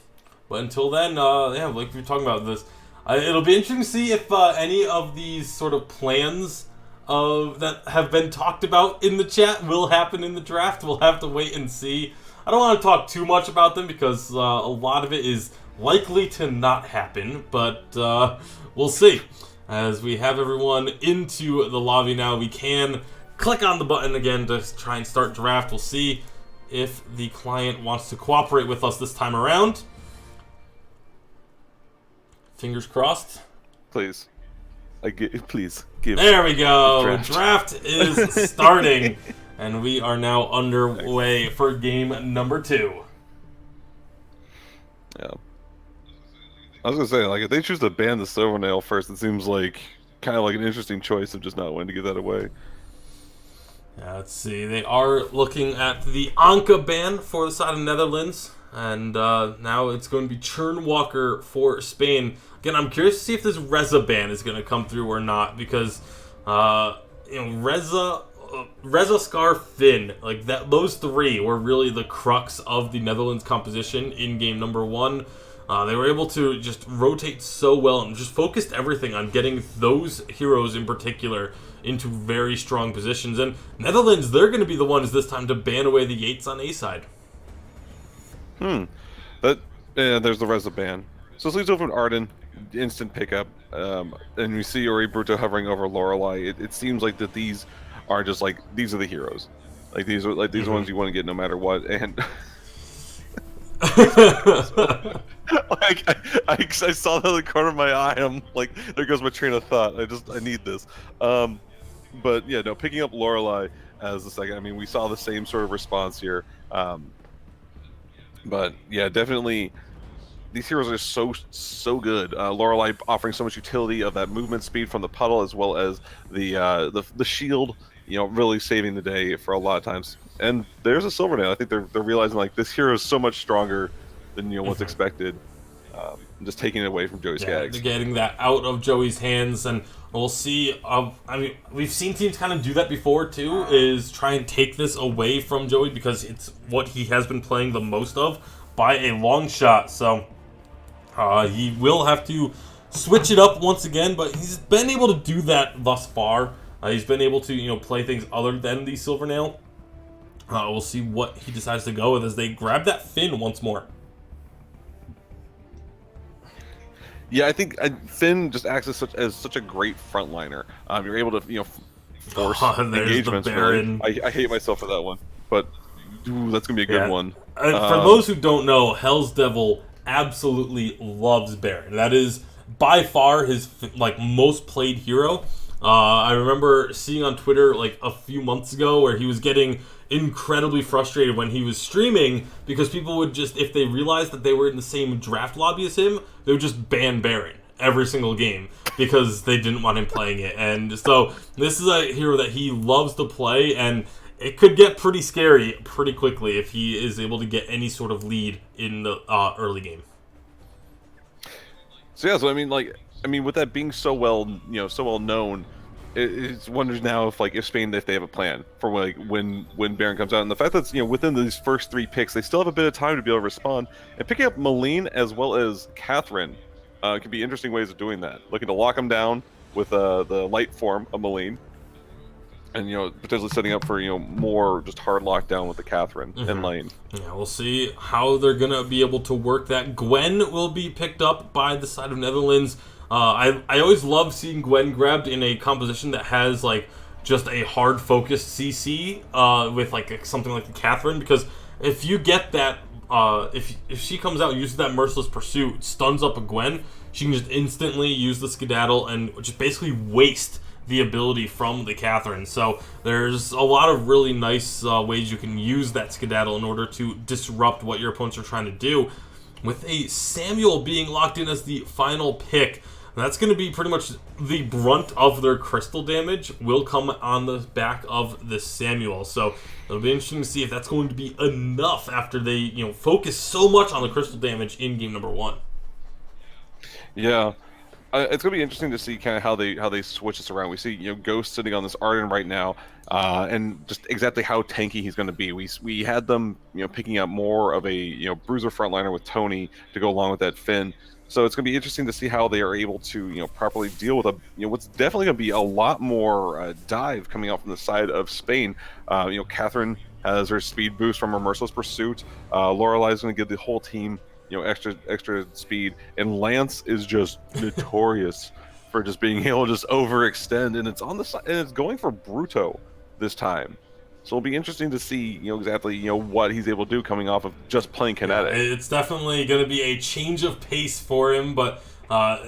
but until then, yeah, like we were talking about this, it'll be interesting to see if any of these sort of plans that have been talked about in the chat will happen in the draft. We'll have to wait and see. I don't want to talk too much about them because a lot of it is likely to not happen, but we'll see. As we have everyone into the lobby now, we can click on the button again to try and start draft. We'll see if the client wants to cooperate with us this time around. Fingers crossed. Please. Please give. There we go. Draft is starting, and we are now underway for game number 2. Yeah. I was gonna say, like, if they choose to ban the Silvernail first, it seems like kind of like an interesting choice of just not wanting to give that away. Yeah, let's see. They are looking at the Anka ban for the side of Netherlands, and now it's going to be Churnwalker for Spain. Again, I'm curious to see if this Razer ban is going to come through or not, because Razer, Scar, Finn, like that, those three were really the crux of the Netherlands composition in game number 1. They were able to just rotate so well and just focused everything on getting those heroes in particular into very strong positions. And Netherlands, they're going to be the ones this time to ban away the Yates on A side. There's the Reza ban. So this leads over to Arden, instant pickup, and we see Ori Bruto hovering over Lorelei. It seems like that these are just like, these are the heroes. Like these are ones you want to get no matter what. And like I saw that in the corner of my eye. I'm like, there goes my train of thought. I need this. But yeah, no, picking up Lorelei as the second. I mean, we saw the same sort of response here. But yeah, definitely these heroes are so good. Lorelei offering so much utility of that movement speed from the puddle, as well as the shield. You know, really saving the day for a lot of times. And there's a Silvernail. I think they're realizing like this hero is so much stronger than what's expected. Just taking it away from Joey Skaggs. They're getting that out of Joey's hands, and we'll see. I mean, we've seen teams kind of do that before too. Is try and take this away from Joey because it's what he has been playing the most of by a long shot. So he will have to switch it up once again, but he's been able to do that thus far. He's been able to play things other than the Silvernail. We'll see what he decides to go with as they grab that Finn once more. Yeah, I think Finn just acts as such a great frontliner. You're able to force engagements. Really. I hate myself for that one, but that's gonna be a good one. For those who don't know, Hell's Devil absolutely loves Baron. That is by far his most played hero. I remember seeing on Twitter like a few months ago where he was getting incredibly frustrated when he was streaming because people would just, if they realized that they were in the same draft lobby as him, they would just ban Baron every single game because they didn't want him playing it. And so this is a hero that he loves to play, and it could get pretty scary pretty quickly if he is able to get any sort of lead in the early game. So yeah, I mean, with that being so well known, it wonders now if Spain, if they have a plan for when Baron comes out, and the fact that within these first 3 picks they still have a bit of time to be able to respond, and picking up Malene as well as Catherine could be interesting ways of doing that. Looking to lock them down with the light form of Malene, and potentially setting up for more just hard lockdown with the Catherine in lane. Yeah, we'll see how they're gonna be able to work that. Gwen will be picked up by the side of Netherlands. I always love seeing Gwen grabbed in a composition that has just a hard focused CC with something like the Catherine, because if you get that if she comes out and uses that Merciless Pursuit, stuns up a Gwen, she can just instantly use the Skedaddle and just basically waste the ability from the Catherine. So there's a lot of really nice ways you can use that Skedaddle in order to disrupt what your opponents are trying to do. With a Samuel being locked in as the final pick, that's going to be pretty much the brunt of their crystal damage will come on the back of the Samuel. So it'll be interesting to see if that's going to be enough after they focus so much on the crystal damage in game number 1. Yeah, it's gonna be interesting to see kind of how they switch this around. We see Ghost sitting on this Arden right now, and just exactly how tanky he's going to be. We had them picking up more of a bruiser frontliner with Tony to go along with that Finn. So it's going to be interesting to see how they are able to properly deal with what's definitely going to be a lot more dive coming out from the side of Spain. Catherine has her speed boost from her Merciless Pursuit. Lorelei is going to give the whole team extra speed, and Lance is just notorious for just being able to just overextend, and it's on the side, and it's going for Bruto this time. So it'll be interesting to see, exactly, what he's able to do coming off of just playing kinetic. It's definitely going to be a change of pace for him, but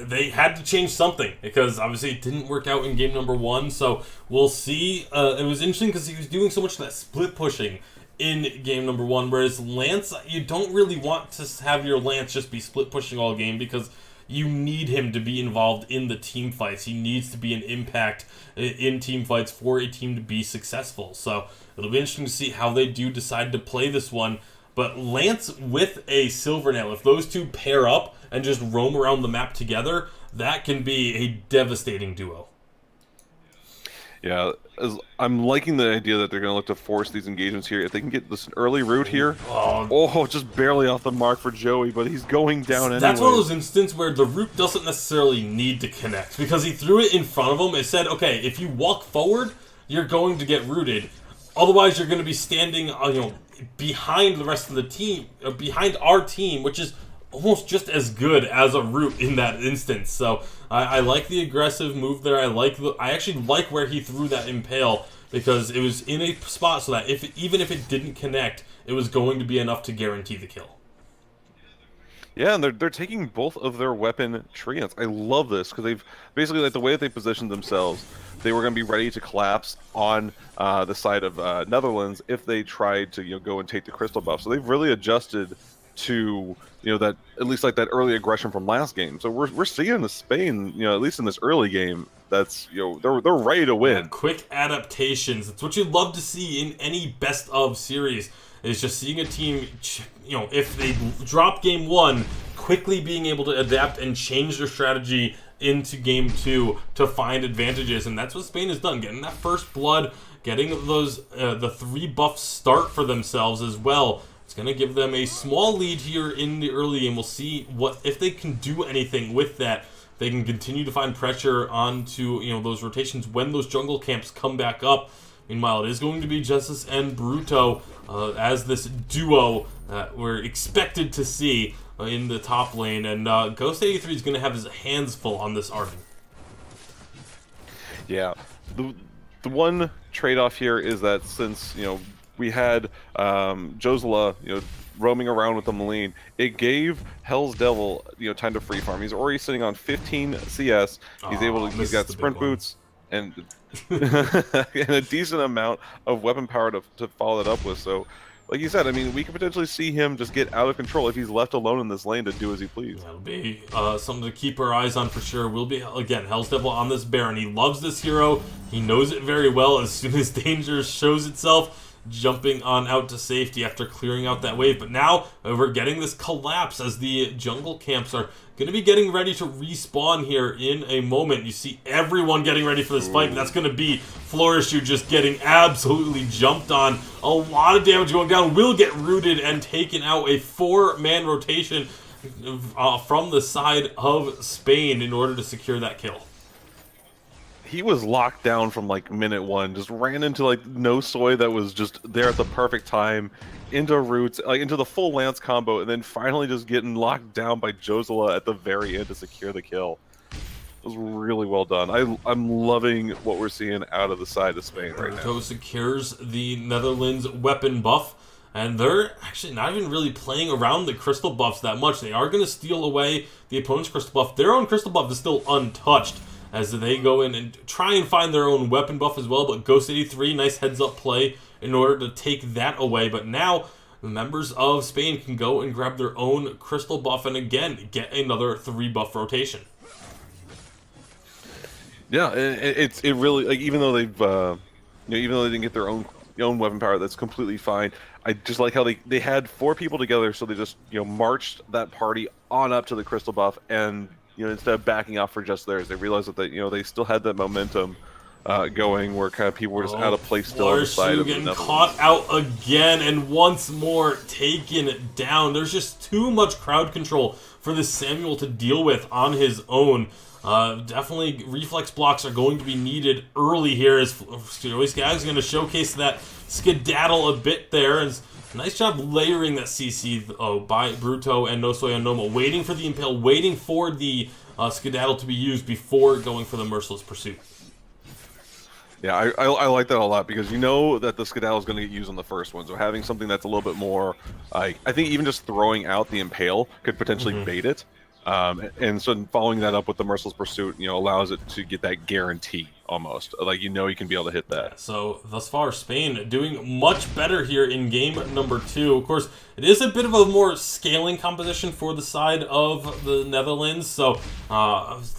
they had to change something because obviously it didn't work out in game number 1. So we'll see. It was interesting because he was doing so much of that split pushing in game number 1, whereas Lance, you don't really want to have your Lance just be split pushing all game because you need him to be involved in the team fights. He needs to be an impact in team fights for a team to be successful. So it'll be interesting to see how they do decide to play this one. But Lance with a Silvernail, if those two pair up and just roam around the map together, that can be a devastating duo. Yeah, I'm liking the idea that they're going to look to force these engagements here. If they can get this early root here, just barely off the mark for Joey, but he's going down anyway. That's one of those instances where the root doesn't necessarily need to connect because he threw it in front of him. It said, okay, if you walk forward, you're going to get rooted. Otherwise, you're going to be standing, behind the rest of the team, behind our team, which is almost just as good as a root in that instance. So I like the aggressive move there. I actually like where he threw that impale because it was in a spot so that even if it didn't connect, it was going to be enough to guarantee the kill. Yeah, and they're taking both of their weapon treants. I love this because they've basically, like, the way that they positioned themselves, they were going to be ready to collapse on the side of Netherlands if they tried to go and take the crystal buff. So they've really adjusted to that, at least like that early aggression from last game. So we're seeing the Spain, at least in this early game, that's they're ready to win. Yeah, quick adaptations. It's what you'd love to see in any best of series. Is just seeing a team, if they drop game 1, quickly being able to adapt and change their strategy into game 2 to find advantages, and that's what Spain has done. Getting that first blood, getting those the 3 buffs start for themselves as well. It's going to give them a small lead here in the early game. We'll see if they can do anything with that. They can continue to find pressure onto those rotations when those jungle camps come back up. Meanwhile, it is going to be Justice and Bruto as this duo that we're expected to see in the top lane. And Ghost 83 is going to have his hands full on this Arden. Yeah. The one trade-off here is that since, we had Josela, roaming around with the Maline, it gave Hell's Devil, time to free farm. He's already sitting on 15 CS. He's got sprint boots and and a decent amount of weapon power to follow that up with. So, like you said, I mean, we could potentially see him just get out of control if he's left alone in this lane to do as he please. That'll be something to keep our eyes on for sure. Will be, again, Hell's Devil on this Baron. He loves this hero. He knows it very well. As soon as danger shows itself, jumping on out to safety after clearing out that wave. But now we're getting this collapse as the jungle camps are going to be getting ready to respawn here in a moment. You see everyone getting ready for this fight, and that's going to be Flourishu just getting absolutely jumped on. A lot of damage going down. Will get rooted and taken out. A 4-man rotation from the side of Spain in order to secure that kill. He was locked down from like minute 1, just ran into like no soy that was just there at the perfect time, into roots, like into the full lance combo, and then finally just getting locked down by Josela at the very end to secure the kill. It was really well done. I'm loving what we're seeing out of the side of Spain right now. Bruto secures the Netherlands weapon buff, and they're actually not even really playing around the crystal buffs that much. They are going to steal away the opponent's crystal buff. Their own crystal buff is still untouched, as they go in and try and find their own weapon buff as well. But Ghost 83, nice heads-up play in order to take that away. But now the members of Spain can go and grab their own crystal buff and again get another 3-buff rotation. Yeah, it really, like, even though they've even though they didn't get their own weapon power, that's completely fine. I just like how they had 4 people together, so they just marched that party on up to the crystal buff, and instead of backing off for just theirs, they realized that they still had that momentum going, where kind of people were just out of place still on the side of the getting caught out again, and once more taken down. There's just too much crowd control for this Samuel to deal with on his own. Definitely reflex blocks are going to be needed early here, as Joey Skaggs is going to showcase that skedaddle a bit there. And nice job layering that CC by Bruto and Nosoy and Noma, waiting for the impale, waiting for the skedaddle to be used before going for the merciless pursuit. Yeah, I like that a lot because you know that the skedaddle is going to get used on the first one. So having something that's a little bit more, I think even just throwing out the impale could potentially bait it. And so following that up with the merciless pursuit, allows it to get that guarantee almost. Like you can be able to hit that. So thus far, Spain doing much better here in game number 2. Of course, it is a bit of a more scaling composition for the side of the Netherlands, so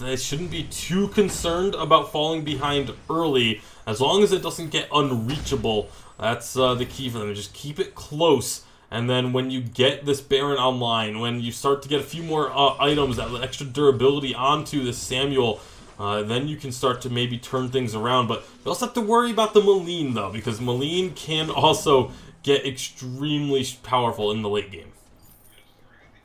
they shouldn't be too concerned about falling behind early, as long as it doesn't get unreachable. That's the key for them. Just keep it close. And then when you get this Baron online, when you start to get a few more items, that extra durability onto this Samuel, then you can start to maybe turn things around. But you also have to worry about the Malene, though, because Malene can also get extremely powerful in the late game.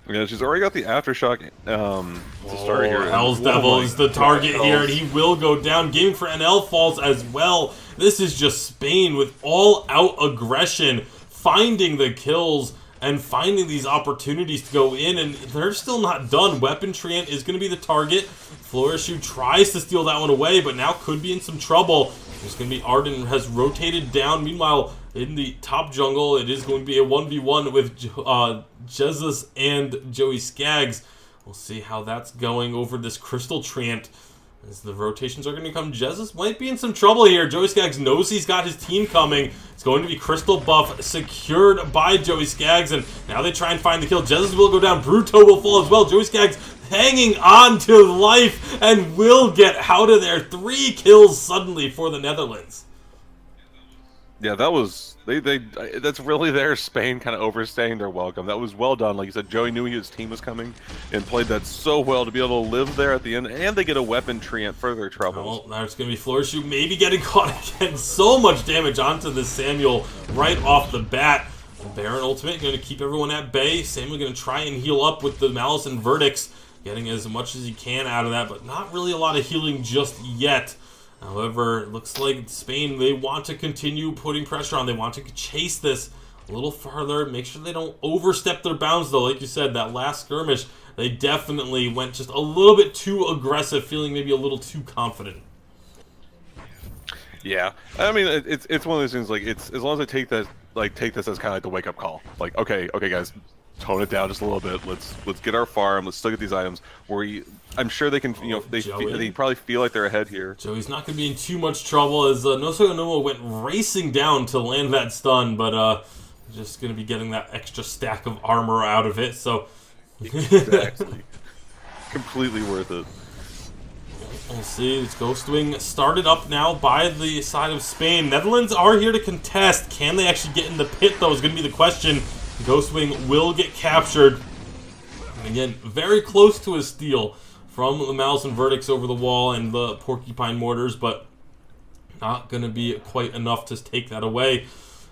Yeah, she's already got the Aftershock to start here. Hell's Devil is the target here, and he will go down. Gaming for NL falls as well. This is just Spain with all-out aggression, finding the kills and finding these opportunities to go in, and they're still not done. Weapon Treant is going to be the target. Florishu tries to steal that one away, but now could be in some trouble. There's going to be Arden has rotated down. Meanwhile, in the top jungle, it is going to be a 1v1 with Jesus and Joey Skaggs. We'll see how that's going over this Crystal Treant. As the rotations are going to come, Jesus might be in some trouble here. Joey Skaggs knows he's got his team coming. It's going to be Crystal buff secured by Joey Skaggs, and now they try and find the kill. Jesus will go down. Bruto will fall as well. Joey Skaggs hanging on to life and will get out of there. 3 kills suddenly for the Netherlands. Yeah, that was that's really their Spain kind of overstaying their welcome. That was well done. Like you said, Joey knew his team was coming and played that so well to be able to live there at the end, and they get a weapon treant for their troubles. Well, there's going to be Florishu maybe getting caught again. So much damage onto the Samuel right off the bat. Baron ultimate going to keep everyone at bay. Samuel going to try and heal up with the Malice and Verdicts, getting as much as he can out of that, but not really a lot of healing just yet. However, it looks like Spain, they want to continue putting pressure on. They want to chase this a little farther. Make sure they don't overstep their bounds, though. Like you said, that last skirmish, they definitely went just a little bit too aggressive, feeling maybe a little too confident. Yeah, I mean, it's one of those things. Like, it's as long as they take this as kind of like the wake up call. Like, okay, guys, tone it down just a little bit. Let's get our farm. Let's still get these items. I'm sure they can. They probably feel like they're ahead here. Joey's not going to be in too much trouble as Nosoyonomo went racing down to land that stun, but just going to be getting that extra stack of armor out of it. So exactly, completely worth it. We'll see. It's Ghostwing started up now by the side of Spain. Netherlands are here to contest. Can they actually get in the pit, though, is going to be the question. Ghostwing will get captured. And again, very close to a steal from the Malice and Verdicts over the wall and the Porcupine Mortars, but not going to be quite enough to take that away.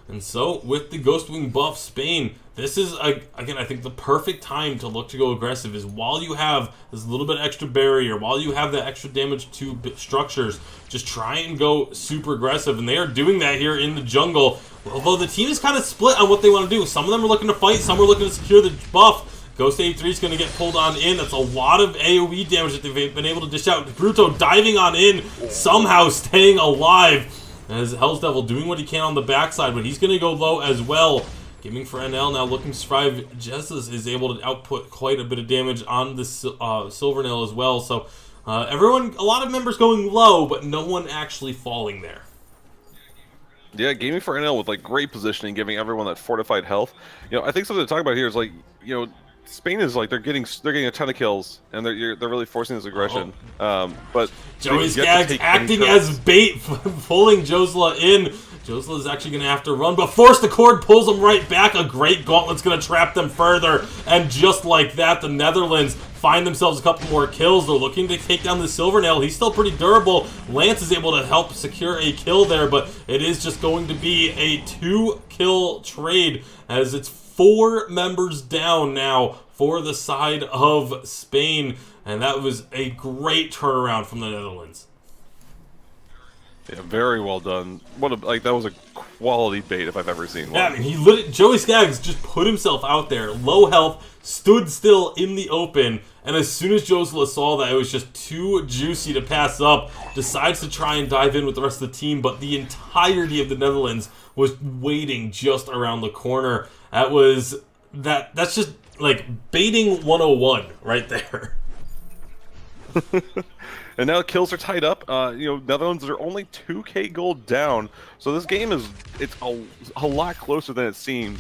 And so, with the Ghostwing buff, Spain, this is, again, I think the perfect time to look to go aggressive is while you have this little bit extra barrier, while you have that extra damage to structures, just try and go super aggressive. And they are doing that here in the jungle. Although the team is kind of split on what they want to do. Some of them are looking to fight, some are looking to secure the buff. Ghost 83 is going to get pulled on in. That's a lot of AoE damage that they've been able to dish out. Bruto diving on in, somehow staying alive. As Hell's Devil doing what he can on the backside, but he's going to go low as well. Gaming for NL now looking to survive. Jesus is able to output quite a bit of damage on the Silvernail as well. So everyone, a lot of members going low, but no one actually falling there. Yeah, Gaming for NL with like great positioning, giving everyone that fortified health. I think something to talk about here is like, Spain is like they're getting a ton of kills, and they're really forcing this aggression. But Joey Skaggs acting as bait, pulling Josla in. Josla is actually going to have to run, but Force the Cord pulls him right back. A great gauntlet's going to trap them further, and just like that, the Netherlands find themselves a couple more kills. They're looking to take down the Silvernail. He's still pretty durable. Lance is able to help secure a kill there, but it is just going to be a 2-kill trade as it's 4 members down now for the side of Spain, and that was a great turnaround from the Netherlands. Yeah, very well done. That was a quality bait if I've ever seen one. Yeah, I mean, Joey Skaggs just put himself out there, low health, stood still in the open, And as soon as Josela saw that it was just too juicy to pass up, decides to try and dive in with the rest of the team, but the entirety of the Netherlands was waiting just around the corner. That's just like baiting 101 right there. And now kills are tied up. Netherlands are only 2k gold down, so this game it's a lot closer than it seemed.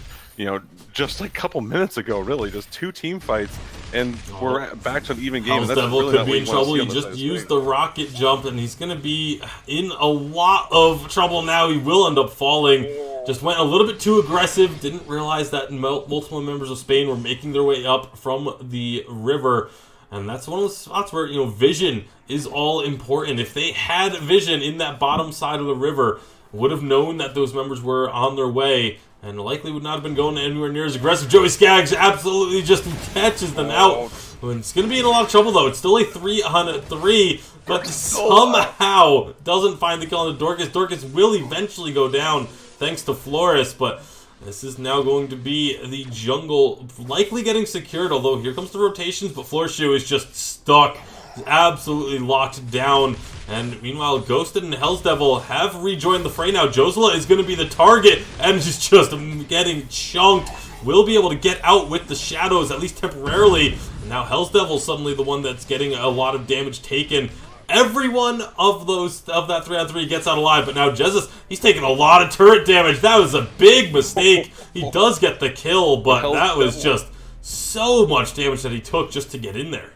Just like a couple minutes ago, really, just 2 team fights, and we're back to an even game. House Devil could be in trouble. He just used the rocket jump, and he's going to be in a lot of trouble now. He will end up falling. Just went a little bit too aggressive. Didn't realize that multiple members of Spain were making their way up from the river. And that's one of the spots where, vision is all important. If they had vision in that bottom side of the river, would have known that those members were on their way, and likely would not have been going anywhere near as aggressive. Joey Skaggs absolutely just catches them out. It's going to be in a lot of trouble, though. It's still a 3-on-3, but somehow doesn't find the kill on the Dorcas. Dorcas will eventually go down, thanks to Flores, but this is now going to be the jungle likely getting secured, although here comes the rotations, but Florshoe is just stuck, absolutely locked down. And meanwhile, Ghosted and Hell's Devil have rejoined the fray now. Josela is going to be the target and is just getting chunked. Will be able to get out with the shadows, at least temporarily. And now Hell's Devil suddenly the one that's getting a lot of damage taken. Every one of that 3-on-3 gets out alive, but now Jesus, he's taking a lot of turret damage. That was a big mistake. He does get the kill, but that was just so much damage that he took just to get in there.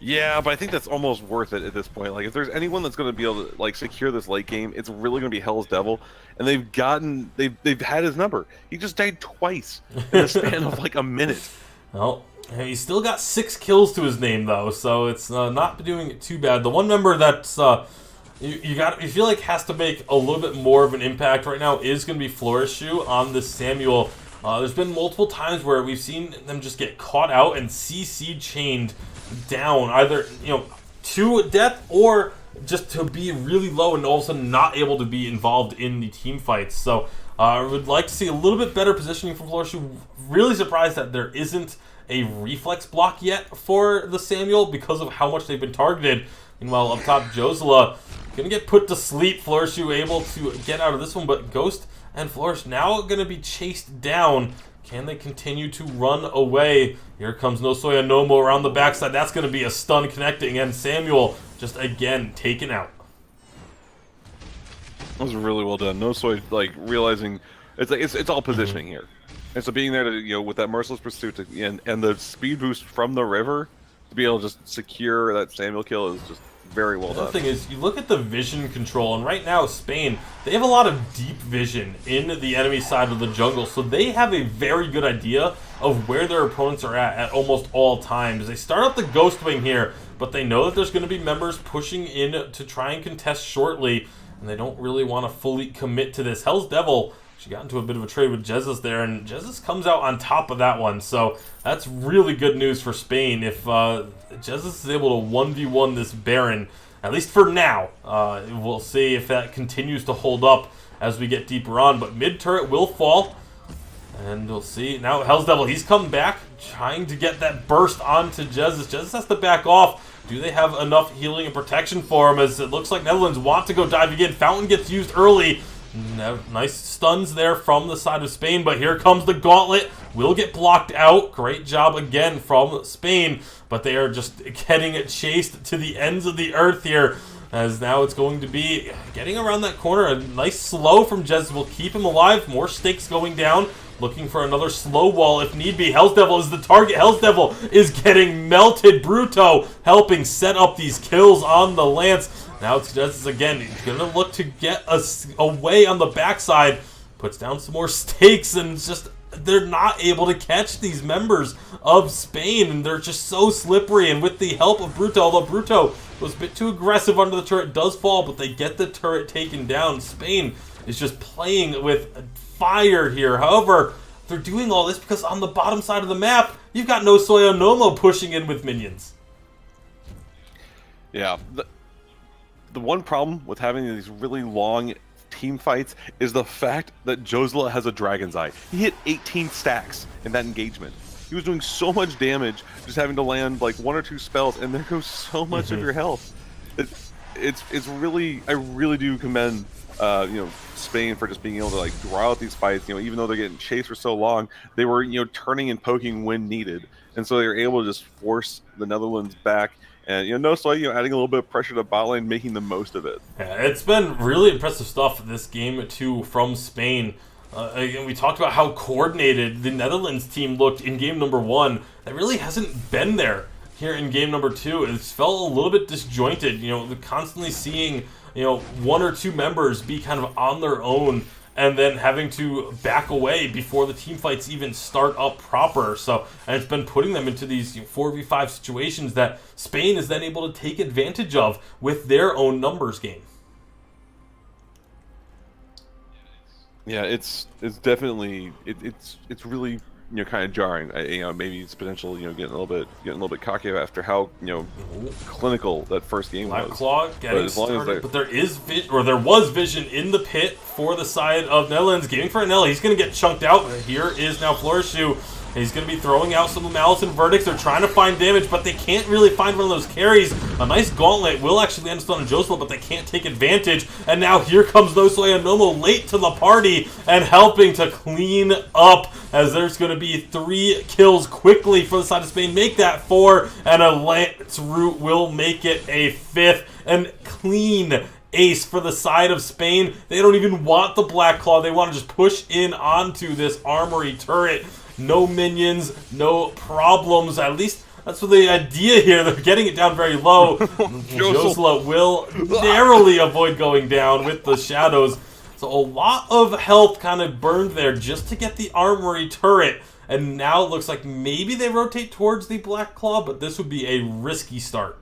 Yeah, but I think that's almost worth it at this point. Like, if there's anyone that's going to be able to secure this late game, it's really going to be Hell's Devil, and they've had his number. He just died twice in the span of a minute. Well, he's still got 6 kills to his name, though, so it's not doing it too bad. The one member that's you feel like has to make a little bit more of an impact right now is going to be Florishoe on this Samuel. There's been multiple times where we've seen them just get caught out and CC chained down, either to death or just to be really low and all of a sudden not able to be involved in the team fights. So I would like to see a little bit better positioning from Florishoe. Really surprised that there isn't a reflex block yet for the Samuel because of how much they've been targeted. Meanwhile, up top, Josela gonna get put to sleep. Florishoe able to get out of this one, but Ghost and Flourish now gonna be chased down. Can they continue to run away? Here comes No Soya Nomo around the backside. That's gonna be a stun connecting, and Samuel just again taken out. That was really well done. No Soy realizing it's all positioning here. And so being there to, with that merciless pursuit and the speed boost from the river to be able to just secure that Samuel kill is just very well done. The thing is, you look at the vision control, and right now Spain, they have a lot of deep vision in the enemy side of the jungle, so they have a very good idea of where their opponents are at almost all times. They start up the Ghost Wing here, but they know that there's going to be members pushing in to try and contest shortly, and they don't really want to fully commit to this. Hell's Devil, she got into a bit of a trade with Jesus there, and Jesus comes out on top of that one. So that's really good news for Spain. If Jesus is able to 1v1 this Baron, at least for now, we'll see if that continues to hold up as we get deeper on. But mid-turret will fall, and we'll see. Now Hell's Devil, he's come back, trying to get that burst onto Jesus. Jesus has to back off. Do they have enough healing and protection for him, as it looks like Netherlands want to go dive again. Fountain gets used early. Nice stuns there from the side of Spain, but here comes the gauntlet. Will get blocked out. Great job again from Spain, but they are just getting chased to the ends of the earth here, as now it's going to be getting around that corner. A nice slow from Jez will keep him alive. More stakes going down. Looking for another slow wall if need be. Hell's Devil is the target. Hell's Devil is getting melted. Bruto helping set up these kills on the Lance. Now it's just again, he's going to look to get us away on the backside. Puts down some more stakes, and just they're not able to catch these members of Spain, and they're just so slippery. And with the help of Bruto, although Bruto was a bit too aggressive under the turret, does fall, but they get the turret taken down. Spain is just playing with fire here. However, they're doing all this because on the bottom side of the map, you've got No Soya Nomo pushing in with minions. Yeah. The one problem with having these really long team fights is the fact that Josela has a Dragon's Eye. He hit 18 stacks in that engagement. He was doing so much damage, just having to land like 1 or 2 spells, and there goes so much of your health. It's really, I really do commend Spain for just being able to like draw out these fights. Even though they're getting chased for so long, they were turning and poking when needed, and so they were able to just force the Netherlands back. And no slight, adding a little bit of pressure to bot lane, making the most of it. Yeah, it's been really impressive stuff this game too from Spain. Again, we talked about how coordinated the Netherlands team looked in game number 1. That really hasn't been there here in game number 2. It's felt a little bit disjointed. Constantly seeing 1 or 2 members be kind of on their own, and then having to back away before the team fights even start up proper. And it's been putting them into these 4v5 situations that Spain is then able to take advantage of with their own numbers game. Yeah, it's definitely it's really kind of jarring. Maybe it's potential getting a little bit cocky after how clinical that first game was. Claw getting started, but there was vision in the pit for the side of Netherlands. Gaming for Anel, he's going to get chunked out. Here is now Florishu. He's going to be throwing out some Malice and Verdicts. They're trying to find damage, but they can't really find one of those carries. A nice gauntlet will actually end on Joseph, but they can't take advantage. And now here comes Nosoi Anomo late to the party and helping to clean up, as there's going to be 3 kills quickly for the side of Spain. Make that 4, and a Lance Root will make it a 5th. And clean ace for the side of Spain. They don't even want the Black Claw. They want to just push in onto this armory turret. No minions, no problems. At least that's what the idea here. They're getting it down very low. Josla will narrowly avoid going down with the shadows. So a lot of health kind of burned there just to get the armory turret. And now it looks like maybe they rotate towards the Black Claw, but this would be a risky start.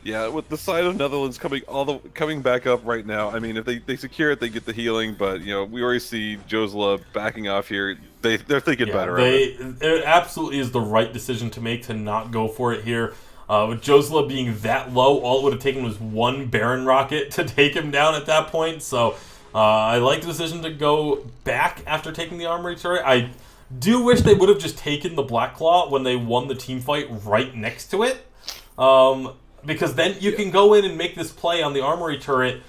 Yeah, with the side of Netherlands coming back up right now. I mean, if they secure it, they get the healing. But we already see Josla backing off here. They're thinking better. It absolutely is the right decision to make to not go for it here. With Josla being that low, all it would have taken was 1 Baron rocket to take him down at that point. So I like the decision to go back after taking the armory turret. I do wish they would have just taken the Black Claw when they won the team fight right next to it. Because then you can go in and make this play on the armory turret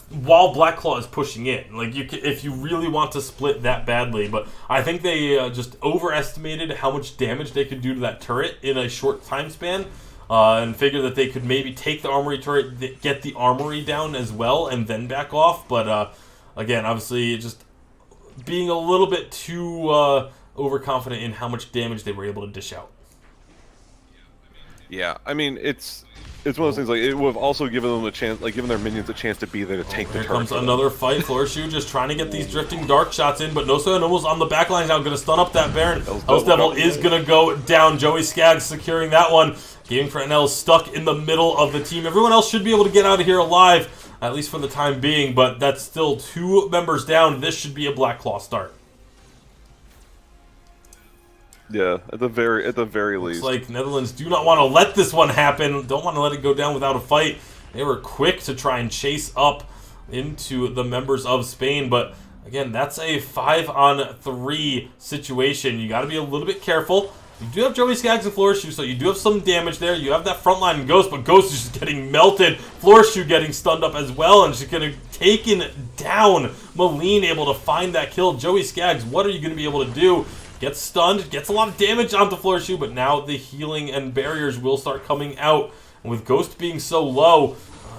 while Black Claw is pushing in. Like if you really want to split that badly. But I think they just overestimated how much damage they could do to that turret in a short time span, and figured that they could maybe take the armory turret, get the armory down as well, and then back off. But again, obviously, just being a little bit too overconfident in how much damage they were able to dish out. Yeah, I mean, it's one of those things, like, it would have also given them a chance, like, given their minions a chance to be there to take the turret. Here comes another fight. Florishu just trying to get these drifting dark shots in, but Nosoi Anomo's on the back line now, going to stun up that Baron. Hell's Devil is going to go down. Joey Skaggs securing that one. Gaming for NL stuck in the middle of the team. Everyone else should be able to get out of here alive, at least for the time being, but that's still 2 members down. This should be a Black Claw start. Yeah, at the very least. It's like Netherlands do not want to let this one happen. Don't want to let it go down without a fight. They were quick to try and chase up into the members of Spain, but again, that's a 5-on-3 situation. You got to be a little bit careful. You do have Joey Skaggs and Florishu, so you do have some damage there. You have that frontline Ghost, but Ghost is just getting melted. Florishu getting stunned up as well, and she's getting taken down. Moline able to find that kill. Joey Skaggs, what are you going to be able to do? Gets stunned, gets a lot of damage onto Florishu, but now the healing and barriers will start coming out. And with Ghost being so low,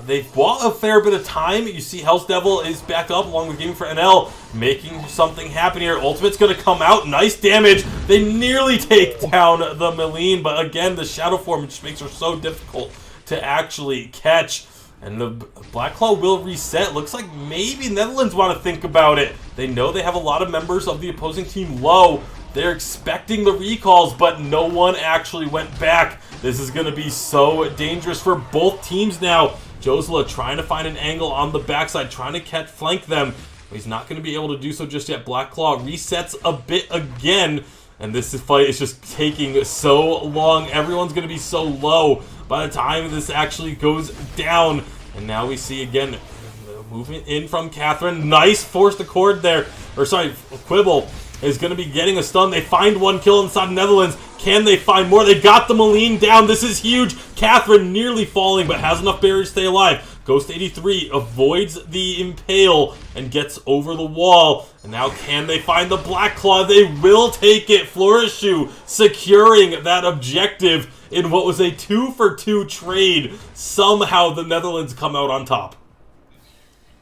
they've bought a fair bit of time. You see Hell's Devil is backed up along with Gaming for NL, making something happen here. Ultimate's going to come out. Nice damage. They nearly take down the Meline, but again, the Shadow Form just makes her so difficult to actually catch. And the Black Claw will reset. Looks like maybe Netherlands want to think about it. They know they have a lot of members of the opposing team low. They're expecting the recalls, but no one actually went back. This is going to be so dangerous for both teams now. Josla trying to find an angle on the backside, trying to flank them. He's not going to be able to do so just yet. Black Claw resets a bit again, and this fight is just taking so long. Everyone's going to be so low by the time this actually goes down. And now we see again the movement in from Catherine. Nice force the cord there. Or sorry, Quibble. is going to be getting a stun. They find one kill inside Netherlands. Can they find more? They got the Maline down. This is huge. Catherine nearly falling, but has enough barriers to stay alive. Ghost 83 avoids the impale and gets over the wall. And now can they find the Black Claw? They will take it. Flourishu securing that objective in what was a 2-for-2 trade. Somehow the Netherlands come out on top.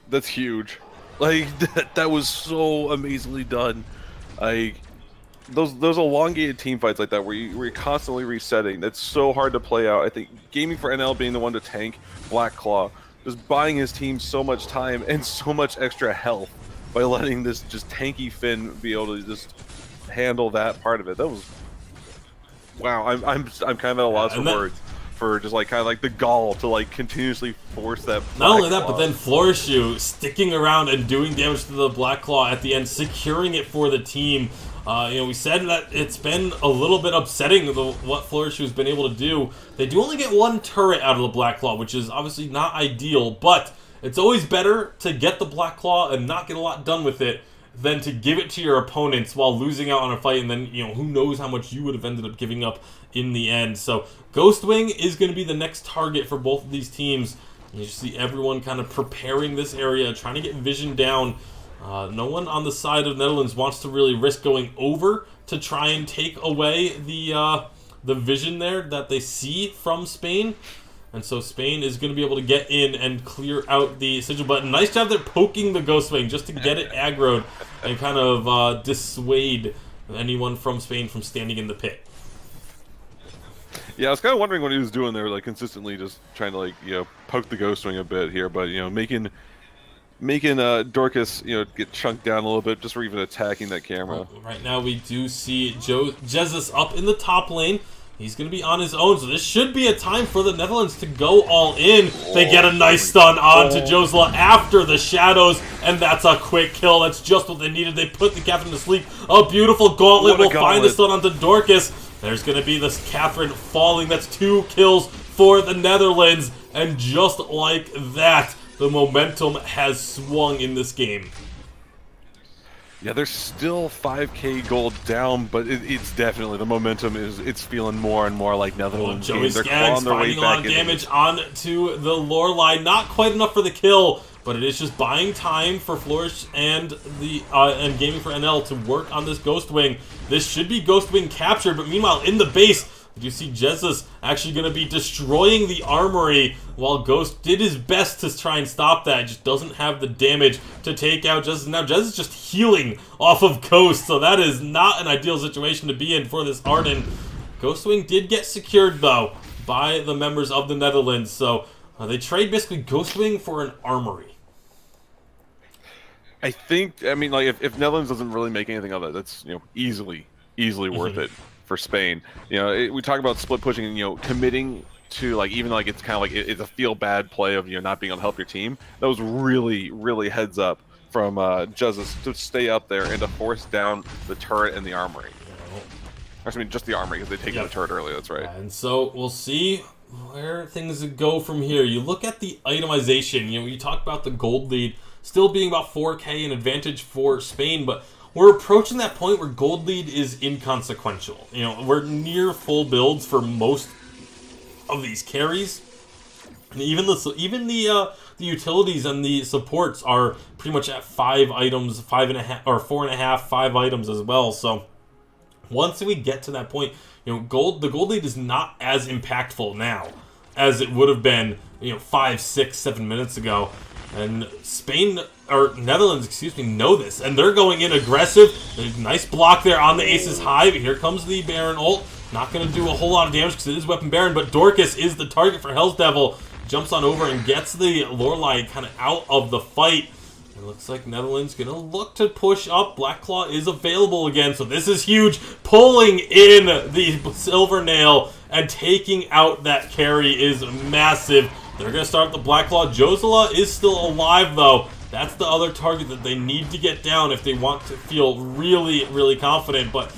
That's huge. Like, that was so amazingly done. Like, those elongated team fights like that where you're constantly resetting, that's so hard to play out. I think Gaming for NL being the one to tank Black Claw, just buying his team so much time and so much extra health by letting this just tanky Finn be able to just handle that part of it. That was, wow. I'm kind of at a loss for words for just like kind of like the gall to like continuously force that. Not only that, but then Flourishu sticking around and doing damage to the Black Claw at the end, securing it for the team. We said that it's been a little bit upsetting what Flourishu has been able to do. They do only get one turret out of the Black Claw, which is obviously not ideal, but it's always better to get the Black Claw and not get a lot done with it than to give it to your opponents while losing out on a fight, and then, who knows how much you would have ended up giving up in the end. So Ghostwing is going to be the next target for both of these teams. And you see everyone kind of preparing this area, trying to get vision down. No one on the side of Netherlands wants to really risk going over to try and take away the vision there that they see from Spain. And so Spain is going to be able to get in and clear out the sigil button. Nice job there poking the Ghostwing just to get it aggroed and kind of dissuade anyone from Spain from standing in the pit. Yeah, I was kind of wondering what he was doing there, like consistently just trying to poke the Ghostwing a bit here, but making Dorcas get chunked down a little bit just for even attacking that camera. Right now we do see Jesus up in the top lane. He's going to be on his own, so this should be a time for the Netherlands to go all in. They get a nice stun onto Josla after the shadows, and that's a quick kill. That's just what they needed. They put the Catherine to sleep. A beautiful gauntlet will find the stun onto Dorcas. There's going to be this Catherine falling. That's 2 kills for the Netherlands, and just like that, the momentum has swung in this game. Yeah, there's still 5k gold down, but it's definitely, the momentum it's feeling more and more like Netherlands. Joey Skaggs finding a lot of damage onto the Lorelei. Not quite enough for the kill, but it is just buying time for Flourish and and Gaming for NL to work on this Ghostwing. This should be Ghostwing captured, but meanwhile in the base, you see Jesus actually going to be destroying the armory while Ghost did his best to try and stop that. Just doesn't have the damage to take out Jesus. Now Jesus is just healing off of Ghost, so that is not an ideal situation to be in for this Arden. Ghostwing did get secured, though, by the members of the Netherlands, so they trade basically Ghostwing for an armory. I think, like if Netherlands doesn't really make anything of it, that's easily worth it for Spain. We talk about split pushing and committing to even it's kind of like it's a feel bad play of not being able to help your team. That was really heads up from Jesus to stay up there and to force down the turret and the armory. Just the armory, because they take the turret earlier. That's right. And so we'll see where things go from here. You look at the itemization. You talk about the gold lead still being about 4k an advantage for Spain, but we're approaching that point where gold lead is inconsequential. We're near full builds for most of these carries, and even the utilities and the supports are pretty much at 5 items, 5.5 or 4.5, 5 items as well. So once we get to that point, the gold lead is not as impactful now as it would have been 5, 6, 7 minutes ago. And Spain, or Netherlands, excuse me, know this. And they're going in aggressive. Nice block there on the Ace's Hive. Here comes the Baron ult. Not going to do a whole lot of damage because it is Weapon Baron, but Dorcas is the target for Hell's Devil. Jumps on over and gets the Lorelei kind of out of the fight. It looks like Netherlands going to look to push up. Black Claw is available again, so this is huge. Pulling in the Silver Nail and taking out that carry is massive. They're going to start the Black Claw. Josela is still alive, though. That's the other target that they need to get down if they want to feel really confident. But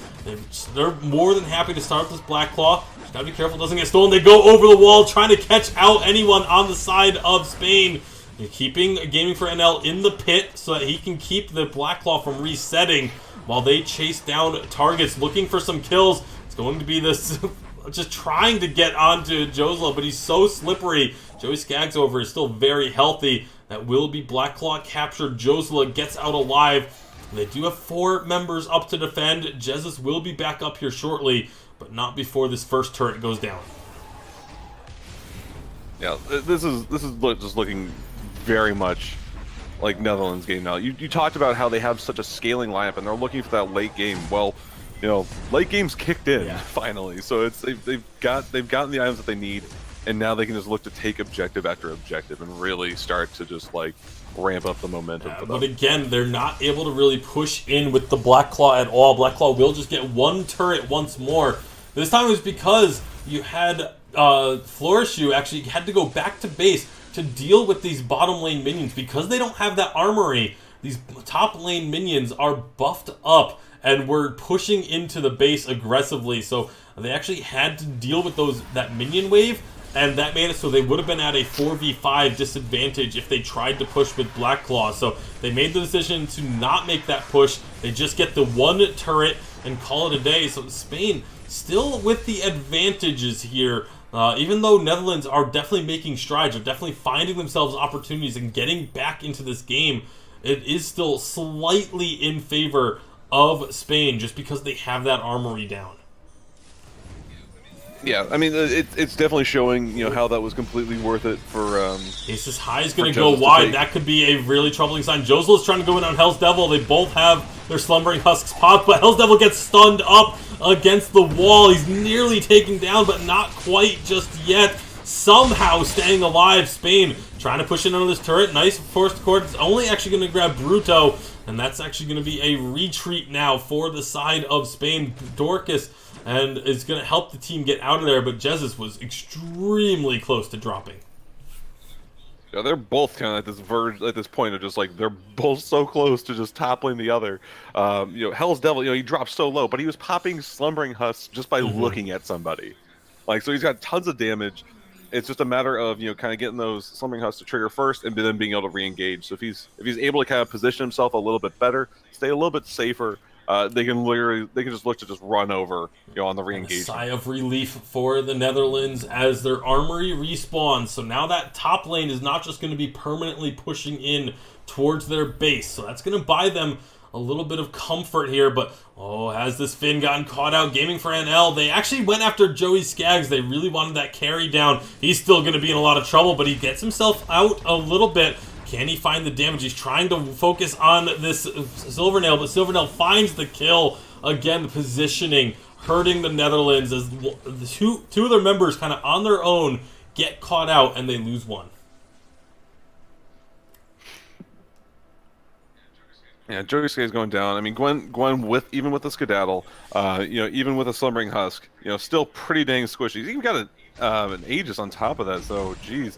they're more than happy to start this Black Claw. Just got to be careful it doesn't get stolen. They go over the wall trying to catch out anyone on the side of Spain. You're keeping Gaming for NL in the pit so that he can keep the Black Claw from resetting. while they chase down targets, looking for some kills. It's going to be this just trying to get onto Josla, but he's so slippery. Joey Skaggs over is still very healthy. That will be Black Claw captured. Josla gets out alive. They do have 4 members up to defend. Jesus will be back up here shortly, but not before this first turret goes down. Yeah, this is just looking very much like Netherlands game now. You talked about how they have such a scaling lineup and they're looking for that late game. Well, you know, late game's kicked in finally. So it's they've gotten the items that they need, and now they can just look to take objective after objective and really start to just like ramp up the momentum for them. But again, they're not able to really push in with the Black Claw at all. Black Claw will just get 1 turret once more. This time it was because you had Flourish, you actually had to go back to base to deal with these bottom lane minions. Because they don't have that armory, these top lane minions are buffed up and were pushing into the base aggressively. So they actually had to deal with that minion wave, and that made it so they would have been at a 4v5 disadvantage if they tried to push with Black Claw. So they made the decision to not make that push. They just get the 1 turret and call it a day. So Spain still with the advantages here. Even though Netherlands are definitely making strides, are definitely finding themselves opportunities and getting back into this game, it is still slightly in favor of Spain just because they have that armory down. Yeah, I mean, it's definitely showing, you know, how that was completely worth it for... Aces High is going to go wide. That could be a really troubling sign. Josel is trying to go in on Hell's Devil. They both have their Slumbering Husks popped, but Hell's Devil gets stunned up against the wall. He's nearly taken down, but not quite just yet. Somehow staying alive. Spain trying to push in on this turret. Nice forced cord. It's only actually going to grab Bruto, and that's actually going to be a retreat now for the side of Spain. Dorcas, and it's going to help the team get out of there, but Jesus was extremely close to dropping. Yeah, they're both kind of at this verge, at this point of just like, they're both so close to just toppling the other. You know, Hell's Devil, you know, he dropped so low, but he was popping Slumbering Husks just by looking at somebody. Like, so he's got tons of damage. It's just a matter of, you know, kind of getting those Slumbering Husks to trigger first and then being able to re-engage. So if he's able to kind of position himself a little bit better, stay a little bit safer, they can just look to just run over, you know, on the re-engagement. Sigh of relief for the Netherlands as their armory respawns. So now that top lane is not just going to be permanently pushing in towards their base. So that's going to buy them a little bit of comfort here. But, oh, has this Finn gotten caught out? Gaming for NL. They actually went after Joey Skaggs. They really wanted that carry down. He's still going to be in a lot of trouble, but he gets himself out a little bit. Can he find the damage? He's trying to focus on this Silvernail, but Silvernail finds the kill. Again, the positioning hurting the Netherlands as the two of their members kind of on their own get caught out and they lose 1. Yeah, Joey Skaggs going down. I mean, Gwen even with the skedaddle, you know, even with a Slumbering Husk, you know, still pretty dang squishy. He's even got an Aegis on top of that, so geez.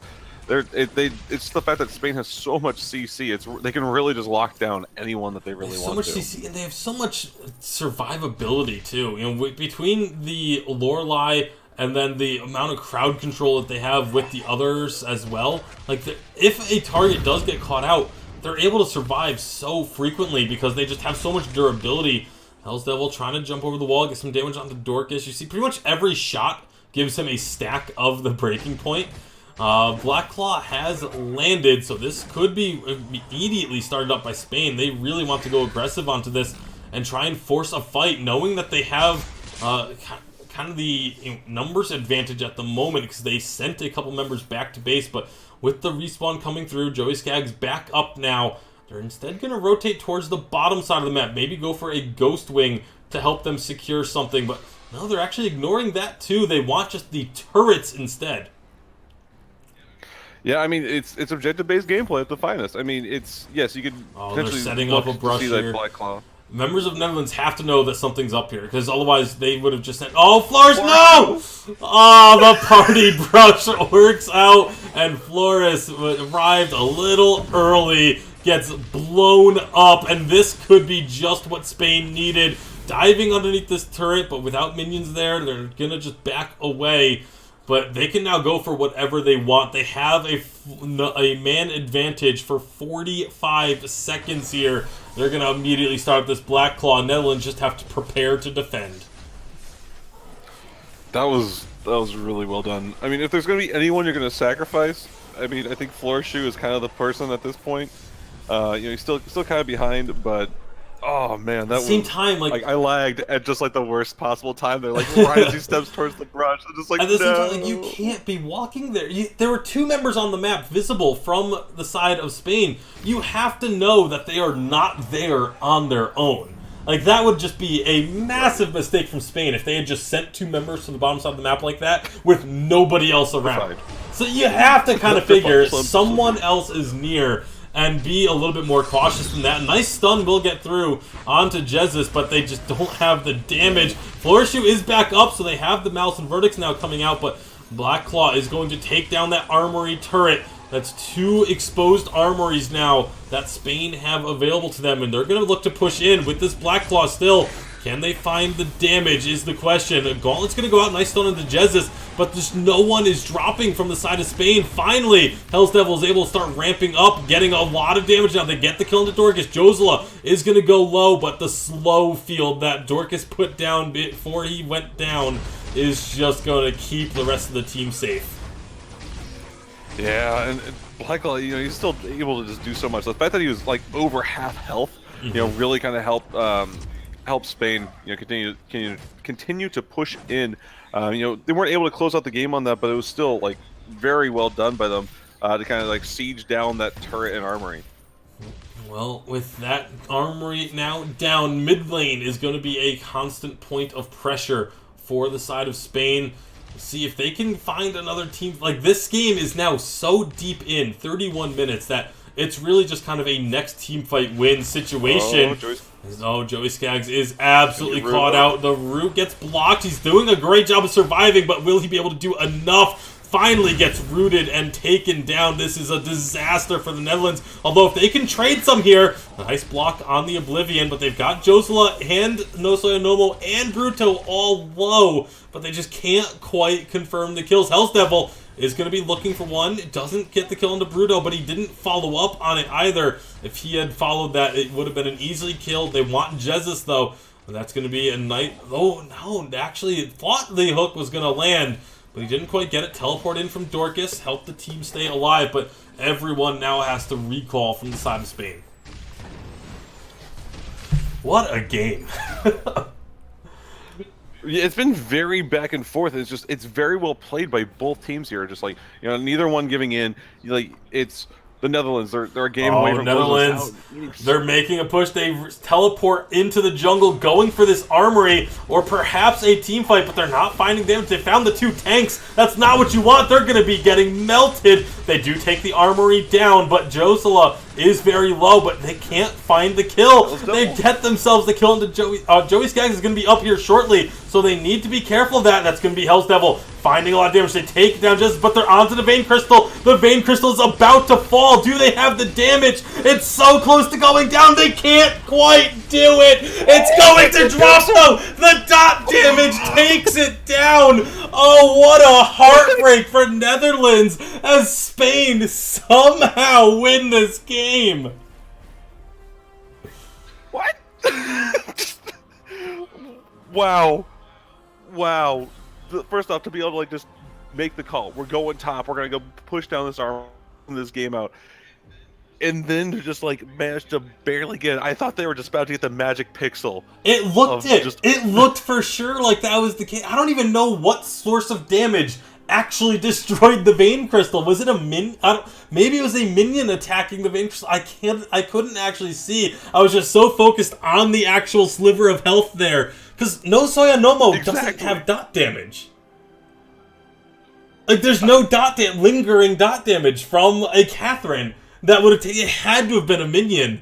It's the fact that Spain has so much CC. They can really just lock down anyone that they really want to. So much CC, and they have so much survivability too. You know, between the Lorelei and then the amount of crowd control that they have with the others as well. Like, if a target does get caught out, they're able to survive so frequently because they just have so much durability. Hell's Devil trying to jump over the wall, get some damage onto Dorcas. You see, pretty much every shot gives him a stack of the breaking point. Black Claw has landed, so this could be immediately started up by Spain. They really want to go aggressive onto this and try and force a fight, knowing that they have kind of the numbers advantage at the moment because they sent a couple members back to base. But with the respawn coming through, Joey Skaggs back up now. They're instead going to rotate towards the bottom side of the map, maybe go for a Ghost Wing to help them secure something. But no, they're actually ignoring that too. They want just the turrets instead. Yeah, I mean, it's objective-based gameplay at the finest. I mean, yes, you could potentially setting up a brush see here. that Black Claw. Members of Netherlands have to know that something's up here, because otherwise they would have just said, "Oh, Flores, no!" Oh, the party brush works out, and Flores arrived a little early, gets blown up, and this could be just what Spain needed. Diving underneath this turret, but without minions there, they're gonna just back away. but they can now go for whatever they want. They have a man advantage for 45 seconds here. They're going to immediately start this Black Claw. Netherlands just have to prepare to defend. That was really well done. I mean, if there's going to be anyone you're going to sacrifice, I mean, I think Florishu is kind of the person at this point. He's still kind of behind, but oh man, that same time, like I lagged at just like the worst possible time. They're like right as he steps towards the brush, I'm just like, at the same no. time, like, you can't be walking there. There were 2 members on the map visible from the side of Spain. You have to know that they are not there on their own. Like, that would just be a massive mistake from Spain if they had just sent 2 members to the bottom side of the map like that with nobody else around. So you have to kind of figure someone else is near and be a little bit more cautious than that. Nice stun will get through onto Jesus, but they just don't have the damage. Florishu is back up, so they have the Malice and Verdicts now coming out, but Black Claw is going to take down that armory turret. That's 2 exposed armories now that Spain have available to them, and they're going to look to push in with this Black Claw still. Can they find the damage is the question. Gauntlet's going to go out, nice stun into Jesus, but just no one is dropping from the side of Spain. Finally, Hell's Devil is able to start ramping up, getting a lot of damage now. They get the kill into Dorcas. Josela is going to go low, but the slow field that Dorcas put down before he went down is just going to keep the rest of the team safe. Yeah, and Black Claw, he's still able to just do so much. The fact that he was like over half health, really kind of help Spain, continue to push in. They weren't able to close out the game on that, but it was still like very well done by them to kind of like siege down that turret and armory. Well, with that armory now down, mid lane is going to be a constant point of pressure for the side of Spain. See if they can find another team. Like, this game is now so deep in 31 minutes that it's really just kind of a next team fight win situation. Joey Skaggs is absolutely caught out. The root gets blocked. He's doing a great job of surviving, but will he be able to do enough? Finally gets rooted and taken down. This is a disaster for the Netherlands. Although if they can trade some here, nice block on the Oblivion, but they've got Josela and Nosoyonomo and Bruto all low, but they just can't quite confirm the kills. Hell's Devil is going to be looking for one. It doesn't get the kill into Bruto, but he didn't follow up on it either. If he had followed that, it would have been an easily kill. They want Jesus, though. And that's going to be a night. Oh, no. Actually, thought the hook was going to land, but he didn't quite get it. Teleport in from Dorcas, help the team stay alive, but everyone now has to recall from the side of Spain. What a game. Yeah, it's been very back and forth. It's very well played by both teams here. Just like, neither one giving in. Like, it's the Netherlands. They're a game away from Netherlands. They're making a push. They teleport into the jungle, going for this armory or perhaps a team fight, but they're not finding damage. They found the 2 tanks. That's not what you want. They're going to be getting melted. They do take the armory down, but Josela is very low, but they can't find the kill. They get themselves the kill into Joey. Joey Skaggs is going to be up here shortly, so they need to be careful of that. That's going to be Hell's Devil finding a lot of damage. They take down Justice, but they're onto the Vein Crystal. The Vein Crystal is about to fall. Do they have the damage? It's so close to going down. They can't quite do it. It's going to drop, though. The dot damage takes it down. Oh, what a heartbreak for Netherlands as Spain somehow win this game. What? Wow. First off, to be able to just make the call, we're going top, we're gonna go push down this arm, this game out, and then to just manage to barely get it. I thought they were just about to get the magic pixel. It looked it looked for sure like that was the case. I don't even know what source of damage actually destroyed the Vein Crystal. Was it a maybe it was a minion attacking the Vein Crystal. I couldn't actually see. I was just so focused on the actual sliver of health there. Because Nosoyonomo doesn't have dot damage. Like, there's no lingering dot damage from a Catherine that would have taken. It had to have been a minion.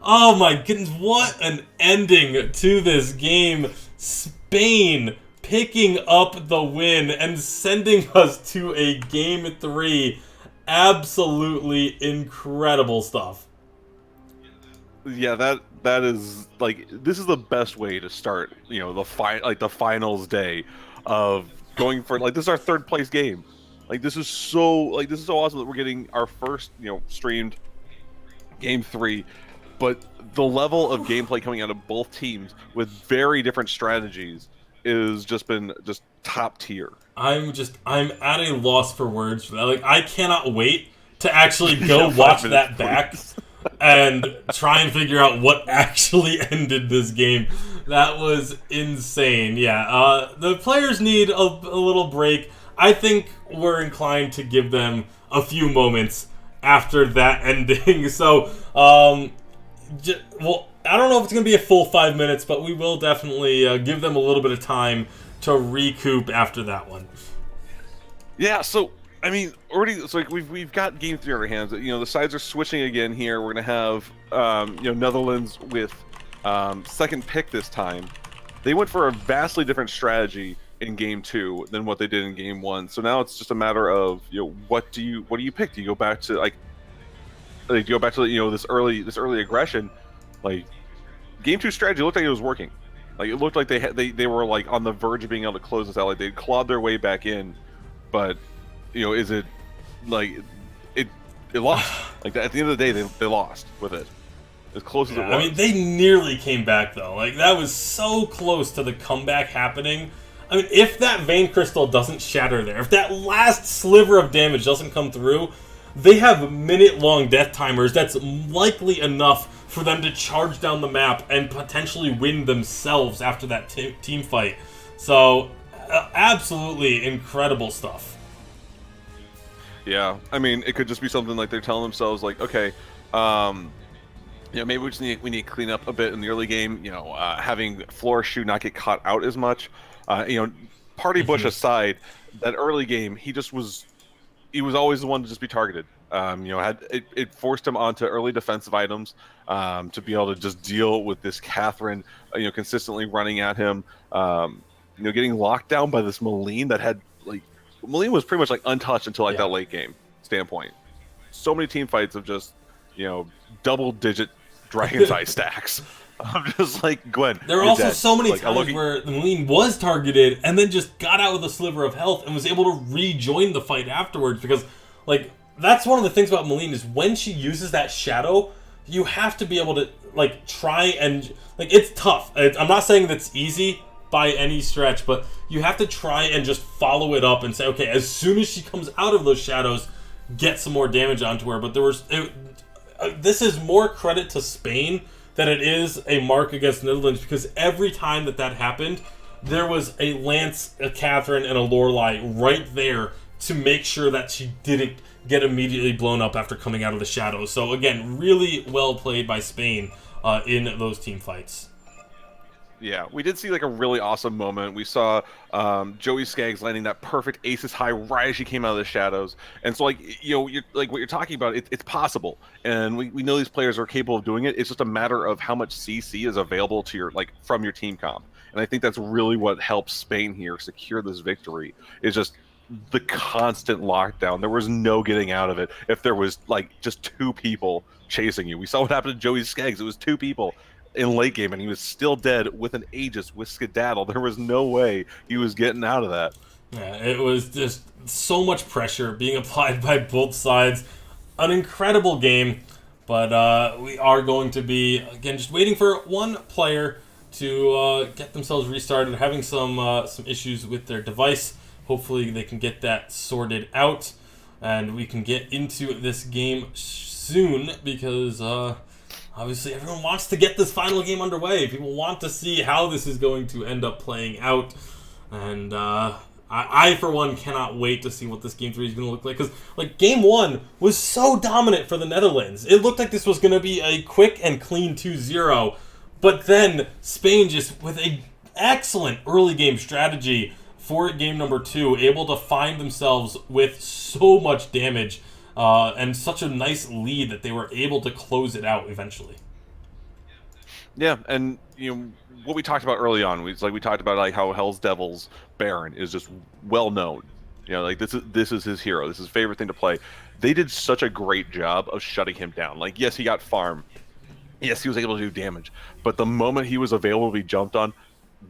Oh my goodness, what an ending to this game. Spain picking up the win and sending us to a Game 3. Absolutely incredible stuff. Yeah, that is this is the best way to start, the finals day of going for like this is our third place game. Like this is so awesome that we're getting our first streamed game 3, but the level of gameplay coming out of both teams with very different strategies is just top tier. I'm at a loss for words for that. Like, I cannot wait to actually go watch that back and try and figure out what actually ended this game. That was insane. Yeah, the players need a little break. I think we're inclined to give them a few moments after that ending. So, well, I don't know if it's going to be a full 5 minutes, but we will definitely give them a little bit of time to recoup after that one. Yeah, so I mean, already it's like we've got game 3 on our hands. The sides are switching again here. We're gonna have Netherlands with second pick this time. They went for a vastly different strategy in game 2 than what they did in game 1. So now it's just a matter of what do you pick? Do you go back to this early aggression? Like game 2 strategy looked like it was working. Like it looked like they were like on the verge of being able to close this out. Like they clawed their way back in, but is it like it lost? Like at the end of the day, they lost with it. As close as it was. I mean, they nearly came back though. Like that was so close to the comeback happening. I mean, if that vein crystal doesn't shatter there, if that last sliver of damage doesn't come through, they have minute-long death timers. That's likely enough for them to charge down the map and potentially win themselves after that team fight. So, absolutely incredible stuff. Yeah, I mean, it could just be something like they're telling themselves, like, okay, maybe we need to clean up a bit in the early game. Having Flourish Shoe not get caught out as much. Party Bush aside, that early game, he was always the one to just be targeted. It forced him onto early defensive items to be able to just deal with this Catherine, consistently running at him. Getting locked down by this Maline that had Maline was pretty much like untouched until that late game standpoint. So many team fights of just double-digit Dragon's Eye stacks. I'm just like, Gwen. There are also so many times where the Maline was targeted and then just got out with a sliver of health and was able to rejoin the fight afterwards, because that's one of the things about Maline is when she uses that shadow, you have to be able to try and it's tough. I'm not saying that's easy by any stretch, but you have to try and just follow it up and say, okay, as soon as she comes out of those shadows, get some more damage onto her. But this is more credit to Spain than it is a mark against Netherlands, because every time that happened, there was a Lance, a Catherine, and a Lorelei right there to make sure that she didn't get immediately blown up after coming out of the shadows. So again, really well played by Spain in those team fights. Yeah, we did see a really awesome moment. We saw Joey Skaggs landing that perfect aces high right as she came out of the shadows. And so you're what you're talking about, it's possible. And we know these players are capable of doing it. It's just a matter of how much CC is available to your from your team comp. And I think that's really what helps Spain here secure this victory, is just the constant lockdown. There was no getting out of it if there was just 2 people chasing you. We saw what happened to Joey Skaggs. It was 2 people in late game, and he was still dead with an Aegis, with Skedaddle. There was no way he was getting out of that. Yeah, it was just so much pressure being applied by both sides. An incredible game, but we are going to be, again, just waiting for one player to get themselves restarted, having some issues with their device. Hopefully they can get that sorted out, and we can get into this game soon, because obviously everyone wants to get this final game underway. People want to see how this is going to end up playing out, and I for one cannot wait to see what this game 3 is going to look like, because game 1 was so dominant for the Netherlands. It looked like this was going to be a quick and clean 2-0, but then Spain, just with a excellent early game strategy for game number 2, able to find themselves with so much damage and such a nice lead that they were able to close it out eventually. Yeah, and what we talked about early on, we talked about how Hell's Devil's Baron is just well known. This is his hero. This is his favorite thing to play. They did such a great job of shutting him down. Yes, he got farm. Yes, he was able to do damage. But the moment he was available to be jumped on,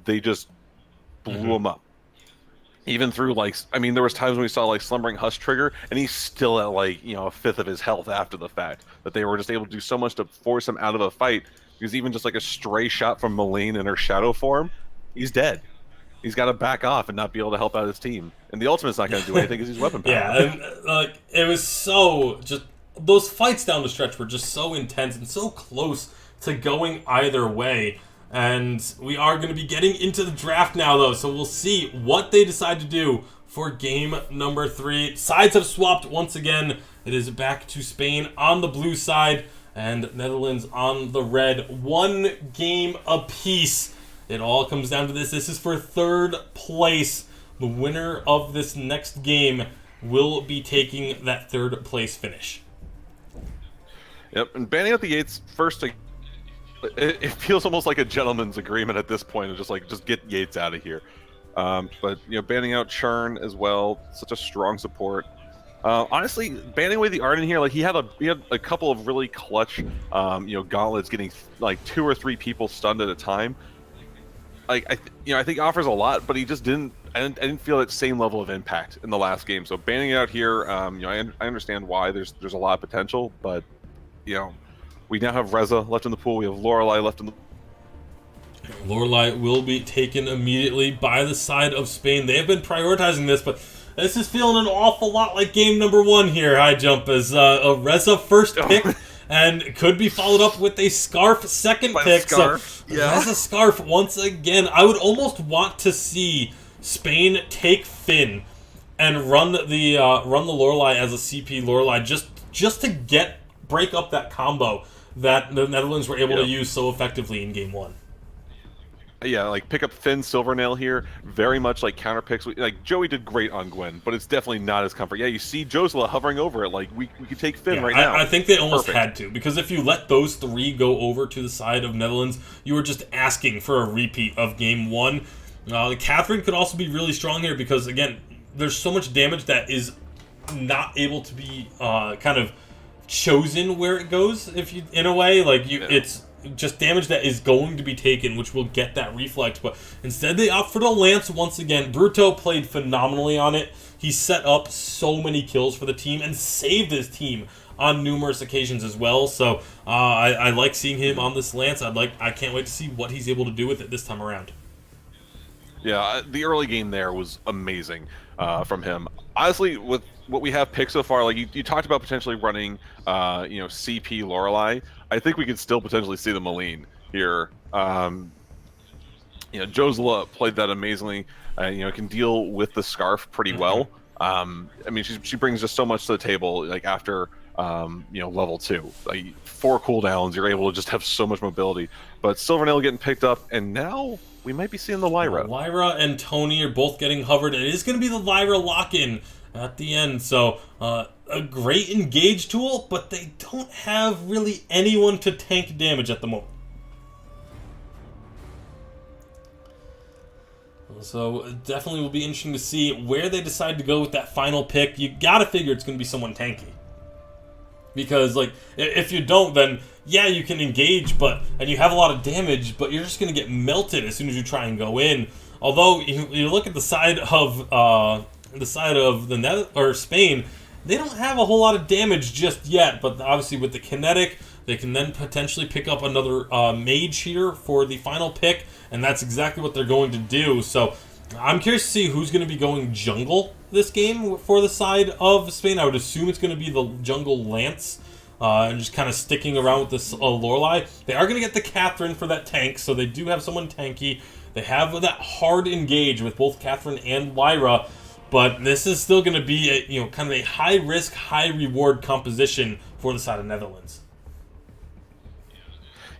they just blew him up. even through like, I mean, there was times when we saw like Slumbering Hush trigger, and he's still at like, you know, a fifth of his health after the fact. That they were just able to do so much to force him out of a fight, because even just like a stray shot from Malene in her shadow form, he's dead. He's got to back off and not be able to help out his team. And the ultimate's not going to do anything because he's weapon power. Yeah, and like it was so just those fights down the stretch were just so intense and so close to going either way. And we are going to be getting into the draft now, though, so we'll see what they decide to do for game number 3. Sides have swapped once again. It is back to Spain on the blue side and Netherlands on the red. 1 game apiece. It all comes down to this. This is for 3rd place. The winner of this next game will be taking that 3rd place finish. Yep, and banning out the Yates first, it feels almost like a gentleman's agreement at this point. Of just get Yates out of here. But you know, banning out Churn as well, such a strong support. Honestly, banning away the Arden here, like he had a couple of really clutch, you know, gauntlets, getting like 2 or 3 people stunned at a time. Like I think offers a lot, but he just didn't. I didn't feel that same level of impact in the last game. So banning it out here, you know, I understand why. There's a lot of potential, but you know, we now have Reza left in the pool. We have Lorelei left in the. Lorelei will be taken immediately by the side of Spain. They have been prioritizing this, but this is feeling an awful lot like game number 1 here. High Jump as a Reza first pick. And could be followed up with a Scarf second pick. Scarf. So Yeah. As a Scarf once again. I would almost want to see Spain take Finn and run the Lorelei as a CP Lorelei just to break up that combo that the Netherlands were able to use so effectively in game 1. Yeah, like pick up Finn Silvernail here, very much like counter picks. Like Joey did great on Gwen, but it's definitely not his comfort. Yeah, you see Josela hovering over it, like we could take Finn right now. I think they almost had to, because if you let those 3 go over to the side of Netherlands, you were just asking for a repeat of game 1. Catherine could also be really strong here because, again, there's so much damage that is not able to be kind of chosen where it goes. If you, in a way, it's just damage that is going to be taken, which will get that reflex. But instead, they opt for the Lance once again. Bruto played phenomenally on it. He set up so many kills for the team and saved his team on numerous occasions as well. So I like seeing him on this Lance. I can't wait to see what he's able to do with it this time around. Yeah, the early game there was amazing from him. Honestly, with what we have picked so far, like you talked about potentially running, you know, CP Lorelei. I think we could still potentially see the Malene here. You know, Josela played that amazingly. You know, can deal with the Scarf pretty well. I mean, she brings just so much to the table. Like after you know, level 2, like 4 cooldowns, you're able to just have so much mobility. But Silvernail getting picked up, and now we might be seeing the Lyra. Lyra and Tony are both getting hovered, and it is going to be the Lyra lock-in at the end. So a great engage tool, but they don't have really anyone to tank damage at the moment. So it definitely will be interesting to see where they decide to go with that final pick. You gotta figure it's going to be someone tanky. Because, like, if you don't, then, yeah, you can engage, and you have a lot of damage, but you're just going to get melted as soon as you try and go in. Although, you look at the side of Spain, they don't have a whole lot of damage just yet, but obviously with the kinetic, they can then potentially pick up another mage here for the final pick, and that's exactly what they're going to do. So I'm curious to see who's going to be going jungle this game for the side of Spain. I would assume it's going to be the jungle Lance, and just kind of sticking around with this Lorelei. They are going to get the Catherine for that tank, so they do have someone tanky. They have that hard engage with both Catherine and Lyra, but this is still going to be kind of a high risk, high reward composition for the side of Netherlands.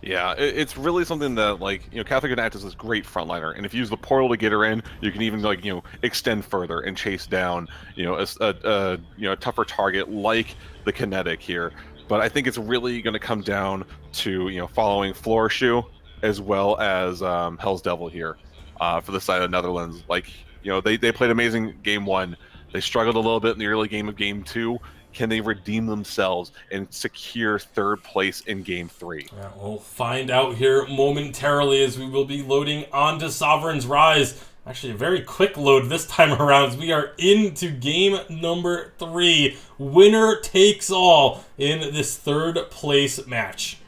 Yeah, it's really something that, like, you know, Catherine can act as this great frontliner, and if you use the portal to get her in, you can even, like, you know, extend further and chase down, you know, a tougher target like the kinetic here. But I think it's really going to come down to, you know, following Florishu as well as Hell's Devil here for the side of the Netherlands. Like, you know, they played amazing game 1. They struggled a little bit in the early game of game 2. Can they redeem themselves and secure 3rd place in game 3? Yeah, we'll find out here momentarily as we will be loading onto Sovereign's Rise. Actually, a very quick load this time around as we are into game number 3. Winner takes all in this third place match.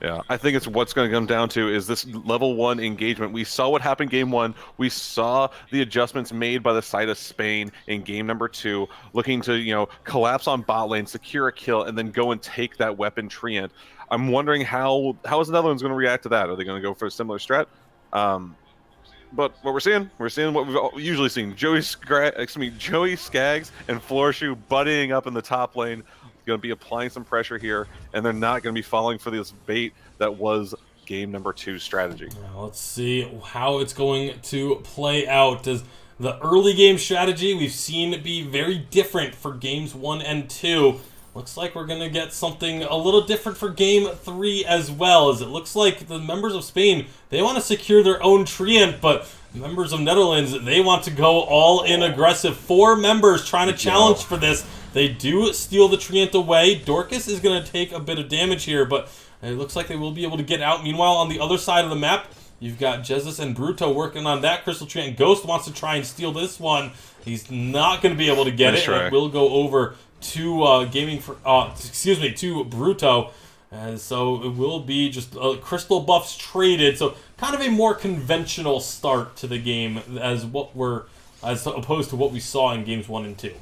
Yeah, I think it's what's going to come down to is this level 1 engagement. We saw what happened game 1. We saw the adjustments made by the side of Spain in game number 2, looking to, collapse on bot lane, secure a kill, and then go and take that weapon treant. I'm wondering how is the Netherlands going to react to that? Are they going to go for a similar strat? But what we're seeing what we've usually seen. Joey Skaggs and Florshoe buddying up in the top lane. Going to be applying some pressure here, and they're not going to be falling for this bait that was game number 2 strategy. Now let's see how it's going to play out. Does the early game strategy we've seen be very different for games 1 and 2? Looks like we're going to get something a little different for game 3 as well, as it looks like the members of Spain, they want to secure their own treant, but members of Netherlands, they want to go all in aggressive. 4 members trying to challenge for this. They do steal the treant away. Dorcas is going to take a bit of damage here, but it looks like they will be able to get out. Meanwhile, on the other side of the map, you've got Jesus and Bruto working on that crystal treant. Ghost wants to try and steal this one. He's not going to be able to get it. It will go over to to Bruto. And so it will be just crystal buffs traded. So kind of a more conventional start to the game as opposed to what we saw in games 1 and 2.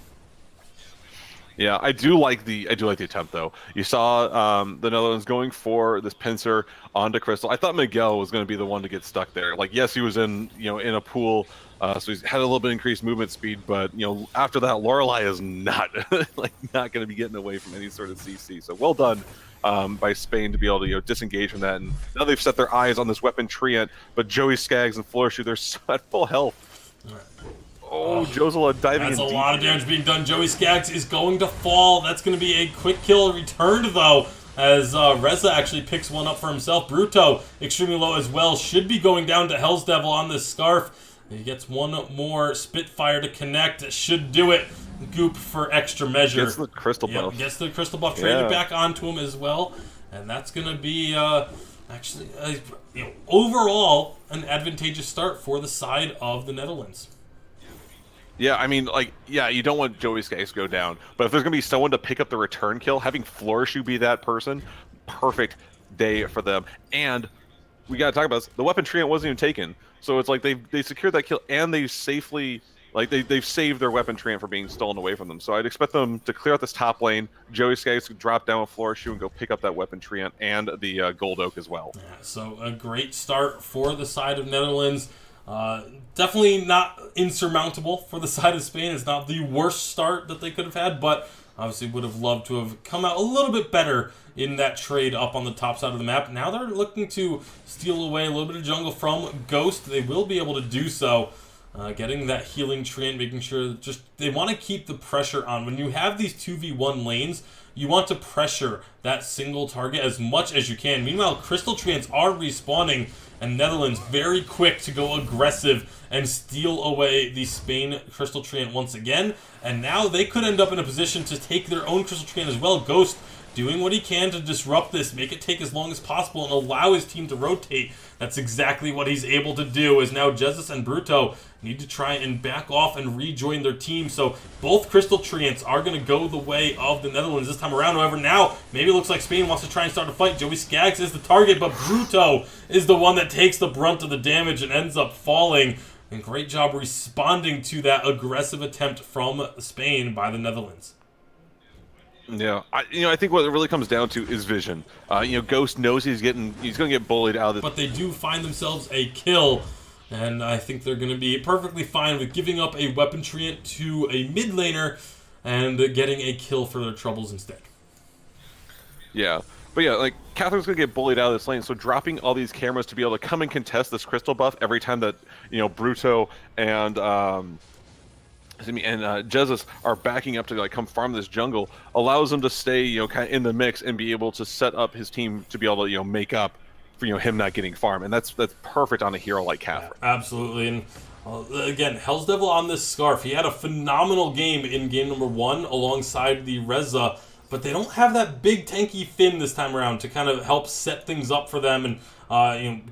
Yeah, I do like the attempt though. You saw the Netherlands going for this pincer onto Crystal. I thought Miguel was going to be the one to get stuck there. Like, yes, he was in a pool, so he's had a little bit increased movement speed. But after that, Lorelei is not not going to be getting away from any sort of CC. So well done by Spain to be able to disengage from that. And now they've set their eyes on this weapon treant. But Joey Skaggs and Florshoe, they're at full health. All right. Oh, Josela diving in That's a deep. lot of damage being done. Joey Skaggs is going to fall. That's going to be a quick kill returned, though, as Reza actually picks one up for himself. Bruto, extremely low as well, should be going down to Hell's Devil on this Scarf. He gets one more Spitfire to connect. It should do it. Goop for extra measure. Gets the crystal buff. Gets the crystal buff traded back onto him as well. And that's going to be, overall, an advantageous start for the side of the Netherlands. Yeah, I mean, you don't want Joey Skaggs to go down, but if there's going to be someone to pick up the return kill, having Florishoe be that person, perfect day for them. And we got to talk about this. The weapon treant wasn't even taken, so it's like they secured that kill and they safely, they've saved their weapon treant from being stolen away from them. So I'd expect them to clear out this top lane. Joey Skaggs to drop down with Florishoe and go pick up that weapon treant and the gold oak as well. Yeah, so a great start for the side of Netherlands. Definitely not insurmountable for the side of Spain. It's not the worst start that they could have had, but obviously would have loved to have come out a little bit better in that trade up on the top side of the map. Now they're looking to steal away a little bit of jungle from Ghost. They will be able to do so. Getting that healing treant, making sure they want to keep the pressure on. When you have these 2v1 lanes, you want to pressure that single target as much as you can. Meanwhile, crystal treants are respawning, and Netherlands very quick to go aggressive and steal away the Spain crystal treant once again. And now they could end up in a position to take their own crystal treant as well. Ghost doing what he can to disrupt this, make it take as long as possible, and allow his team to rotate. That's exactly what he's able to do, as now Jesus and Bruto need to try and back off and rejoin their team. So both crystal treants are going to go the way of the Netherlands this time around. However, now maybe it looks like Spain wants to try and start a fight. Joey Skaggs is the target, but Bruto is the one that takes the brunt of the damage and ends up falling. And great job responding to that aggressive attempt from Spain by the Netherlands. Yeah, I think what it really comes down to is vision. Ghost knows he's going to get bullied out of this. But they do find themselves a kill, and I think they're going to be perfectly fine with giving up a weapon treant to a mid laner and getting a kill for their troubles instead. Yeah, but Catherine's going to get bullied out of this lane, so dropping all these cameras to be able to come and contest this crystal buff every time that, Bruto and Jesus are backing up to come farm this jungle, allows him to stay kind of in the mix and be able to set up his team to be able to make up for him not getting farm, and that's perfect on a hero like Catherine. Yeah, absolutely. And again, Hell's Devil on this Scarf, he had a phenomenal game in game number 1 alongside the Reza, but they don't have that big tanky Finn this time around to kind of help set things up for them. And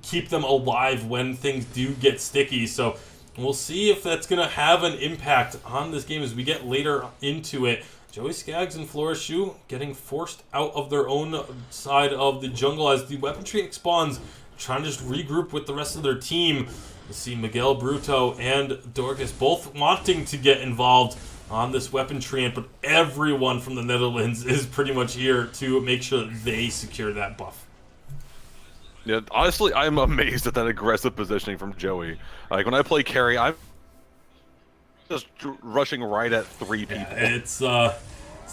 keep them alive when things do get sticky. So we'll see if that's going to have an impact on this game as we get later into it. Joey Skaggs and Florishu getting forced out of their own side of the jungle as the weapon tree spawns, trying to just regroup with the rest of their team. You see Miguel Bruto and Dorcas both wanting to get involved on this weapon tree, but everyone from the Netherlands is pretty much here to make sure that they secure that buff. Yeah, honestly, I'm amazed at that aggressive positioning from Joey. Like, when I play carry, I'm just rushing right at 3 people. Yeah, it's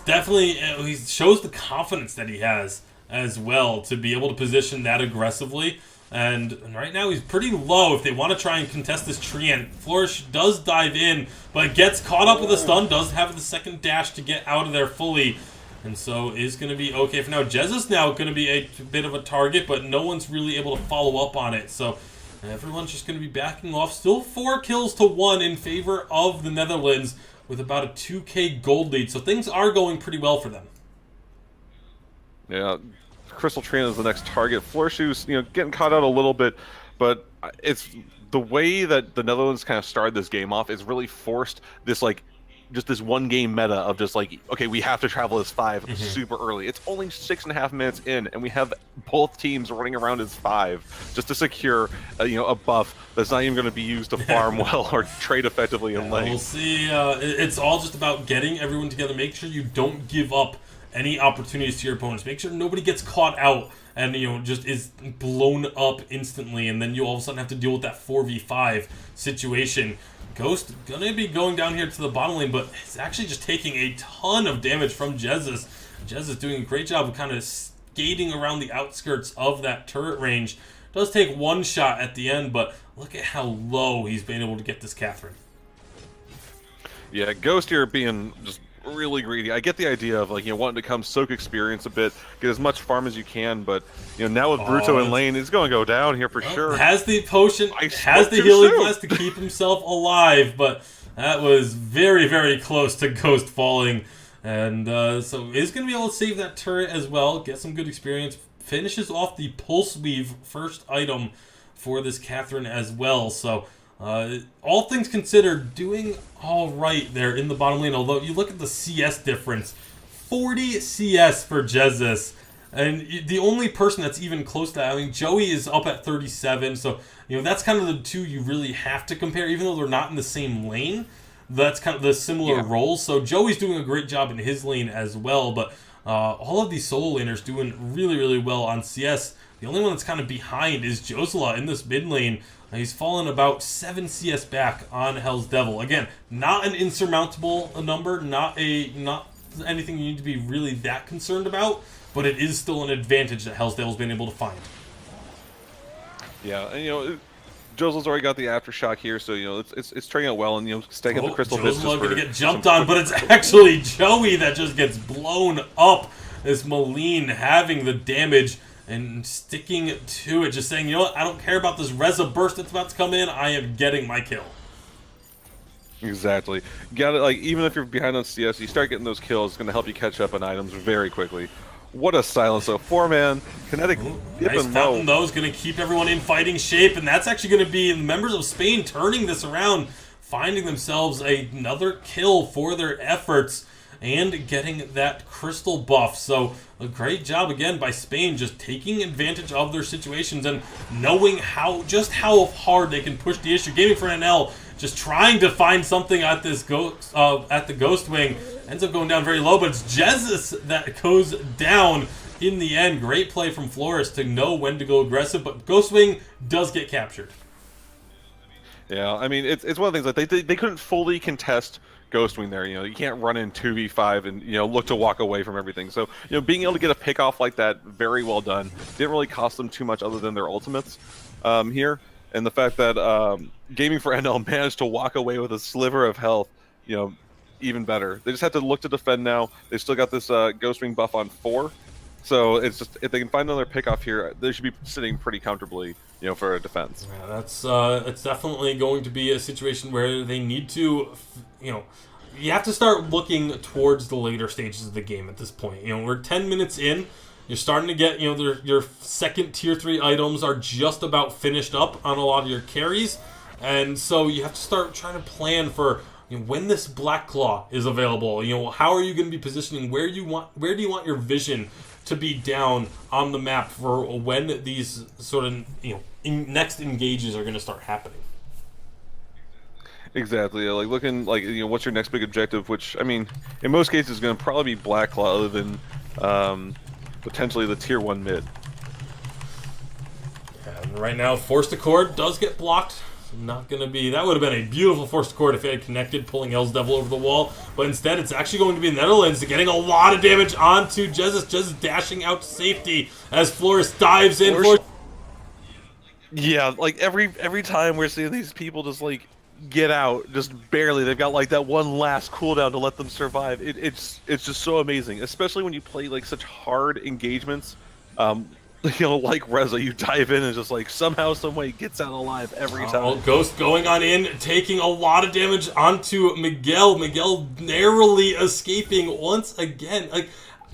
definitely, he shows the confidence that he has as well to be able to position that aggressively. And right now he's pretty low if they want to try and contest this tree. And Flourish does dive in, but gets caught up with a stun, does have the second dash to get out of there fully. And so is going to be okay for now. Jez is now going to be a bit of a target, but no one's really able to follow up on it. So everyone's just going to be backing off. Still 4 kills to 1 in favor of the Netherlands with about a 2k gold lead. So things are going pretty well for them. Yeah, Crystal Trina is the next target. Floorshoe's, getting caught out a little bit, but it's the way that the Netherlands kind of started this game off is really forced this just this one game meta of just okay, we have to travel as 5 super early. It's only 6.5 minutes in, and we have both teams running around as 5 just to secure a buff that's not even going to be used to farm well or trade effectively in lane. We'll see. It's all just about getting everyone together. Make sure you don't give up any opportunities to your opponents. Make sure nobody gets caught out and just is blown up instantly, and then you all of a sudden have to deal with that 4v5 situation. Ghost gonna be going down here to the bottom lane, but it's actually just taking a ton of damage from Jezzus. Jez is doing a great job of kind of skating around the outskirts of that turret range. Does take 1 shot at the end, but look at how low he's been able to get this Catherine. Yeah, Ghost here being just really greedy. I get the idea of wanting to come soak experience a bit, get as much farm as you can, but now with Bruto in lane, it's going to go down here for sure. Has the potion, has the healing blast to keep himself alive, but that was very, very close to Ghost falling, and so is going to be able to save that turret as well, get some good experience, finishes off the Pulse Weave first item for this Catherine as well. So all things considered, doing all right there in the bottom lane. Although you look at the CS difference, 40 CS for Jezzus, and the only person that's even close to that, I mean, Joey is up at 37. So that's kind of the two you really have to compare, even though they're not in the same lane. That's kind of the similar roles. So Joey's doing a great job in his lane as well, but all of these solo laners doing really, really well on CS. The only one that's kind of behind is Josela in this mid lane. He's fallen about 7 CS back on Hell's Devil. Again, not an insurmountable number, not anything you need to be really that concerned about, but it is still an advantage that Hell's Devil's been able to find. Yeah, and Josela's already got the aftershock here, so it's turning out well, and staying at the crystal Josela's going to get jumped on, but it's actually Joey that just gets blown up. This Maline having the damage and sticking to it, just saying, I don't care about this Reza burst that's about to come in, I am getting my kill. Exactly. Got it. Even if you're behind on CS, you start getting those kills, it's going to help you catch up on items very quickly. What a silence. So 4-man, kinetic dip nice and fountain, low. though, is going to keep everyone in fighting shape, and that's actually going to be members of Spain turning this around, finding themselves another kill for their efforts, and getting that crystal buff. So a great job again by Spain, just taking advantage of their situations and knowing how hard they can push the issue. Gaming for NL just trying to find something at this at the Ghost Wing, ends up going down very low, but it's Jezzus that goes down in the end. Great play from Flores to know when to go aggressive, but Ghost Wing does get captured. Yeah, I mean it's one of the things they couldn't fully contest Ghostwing there. You can't run in 2v5 and look to walk away from everything. So being able to get a pick off like that, very well done. Didn't really cost them too much other than their ultimates here, and the fact that Gaming for NL managed to walk away with a sliver of health, even better. They just have to look to defend now. They still got this Ghostwing buff on 4, so it's just if they can find another pick off here, they should be sitting pretty comfortably, for a defense. Yeah, that's it's definitely going to be a situation where they need to, you have to start looking towards the later stages of the game at this point. We're 10 minutes in, You're starting to get, your second tier 3 items are just about finished up on a lot of your carries. And so you have to start trying to plan for when this Black Claw is available. How are you going to be positioning? Where do you want your vision to be down on the map for when these sort of next engages are going to start happening? Exactly. Like looking like what's your next big objective? Which I mean, in most cases, is going to probably be Black Claw, other than potentially the tier 1 mid. And right now, Forced Accord does get blocked. Not going to be... That would have been a beautiful Forced Accord if it had connected, pulling Hell's Devil over the wall. But instead, it's actually going to be Netherlands getting a lot of damage onto Jesus. Just dashing out to safety as Flores dives in. Yeah, like every time we're seeing these people just like get out, just barely. They've got like that one last cooldown to let them survive. It's just so amazing, especially when you play like such hard engagements. Like Razer, you dive in and just like somehow, some way gets out alive every time. Ghost going on in, taking a lot of damage onto Miguel. Miguel narrowly escaping once again. Like,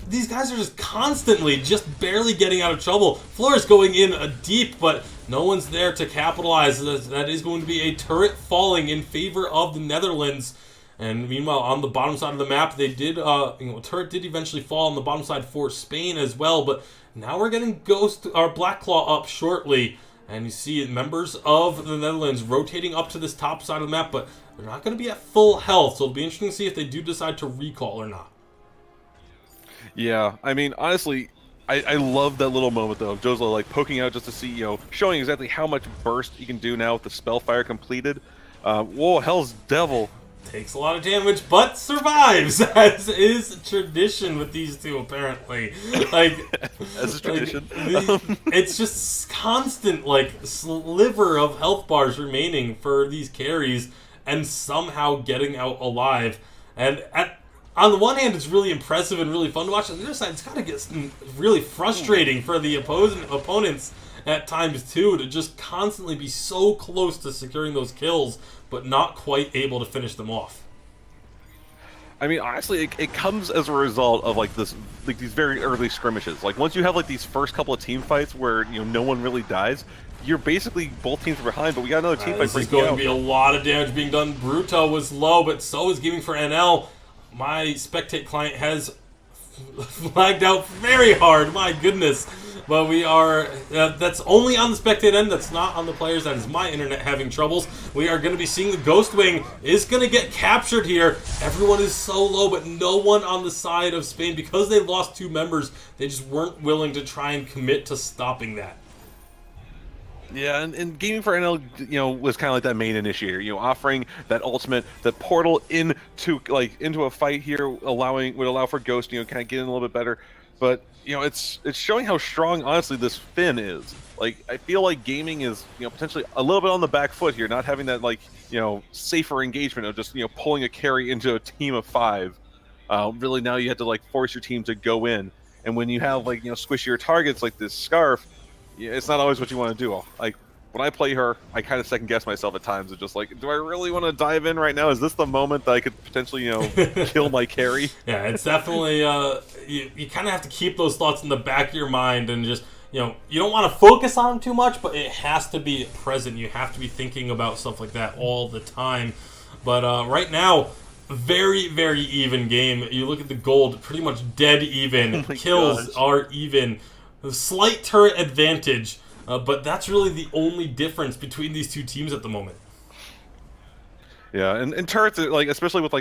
these guys are just constantly, just barely getting out of trouble. Flores going in deep, but no one's there to capitalize. That is going to be a turret falling in favor of the Netherlands. And meanwhile, on the bottom side of the map, they did, turret did eventually fall on the bottom side for Spain as well. But now we're getting Black Claw up shortly. And you see members of the Netherlands rotating up to this top side of the map, but they're not going to be at full health. So it'll be interesting to see if they do decide to recall or not. Yeah, I mean, honestly, I love that little moment, though, of Joslo, like, poking out just to see, showing exactly how much burst you can do now with the Spellfire completed. Whoa, Hell's Devil. Takes a lot of damage, but survives, as is tradition with these two, apparently. Like, as is tradition. It's just constant, sliver of health bars remaining for these carries, and somehow getting out alive. And on the one hand, it's really impressive and really fun to watch. On the other side, it's kind of gets really frustrating for the opponents at times, too, to just constantly be so close to securing those kills, but not quite able to finish them off. I mean, honestly, it comes as a result of these very early skirmishes. Like, once you have these first couple of team fights where no one really dies, you're basically both teams are behind. But we got another team fight. This is going to be a lot of damage being done. Bruto was low, but so is Gaming for NL. My Spectate client has flagged out very hard. My goodness. But we are, that's only on the Spectate end, that's not on the players. That is my internet having troubles. We are going to be seeing the Ghost Wing is going to get captured here. Everyone is so low, but no one on the side of Spain. Because they lost 2 members, they just weren't willing to try and commit to stopping that. Yeah, and Gaming for NL, was kind of like that main initiator, offering that ultimate, that portal into a fight here, would allow for Ghost, kind of get in a little bit better. But it's showing how strong, honestly, this Finn is. Like, I feel like Gaming is, potentially a little bit on the back foot here, not having that safer engagement of just pulling a carry into a team of 5. Really, now you have to force your team to go in, and when you have squishier targets like this Scarf, it's not always what you want to do. Like, when I play her, I kind of second guess myself at times of just do I really want to dive in right now? Is this the moment that I could potentially, kill my carry? Yeah, it's definitely, you kind of have to keep those thoughts in the back of your mind and just, you don't want to focus on them too much, but it has to be present. You have to be thinking about stuff like that all the time. But right now, very, very even game. You look at the gold, pretty much dead even. Kills are even. A slight turret advantage. But that's really the only difference between these two teams at the moment. Yeah, and turrets, especially with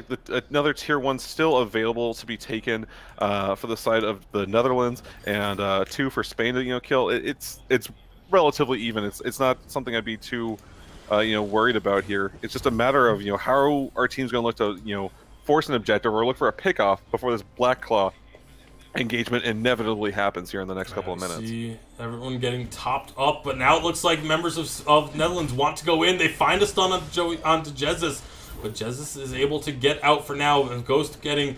another tier 1 still available to be taken for the side of the Netherlands, and 2 for Spain to kill. It's relatively even. It's not something I'd be too worried about here. It's just a matter of how our team's going to look to force an objective or look for a pickoff before this Black Claw engagement inevitably happens here in the next couple of minutes. See everyone getting topped up, but now it looks like members of Netherlands want to go in. They find a stun onto Jesus, but Jesus is able to get out for now, and Ghost getting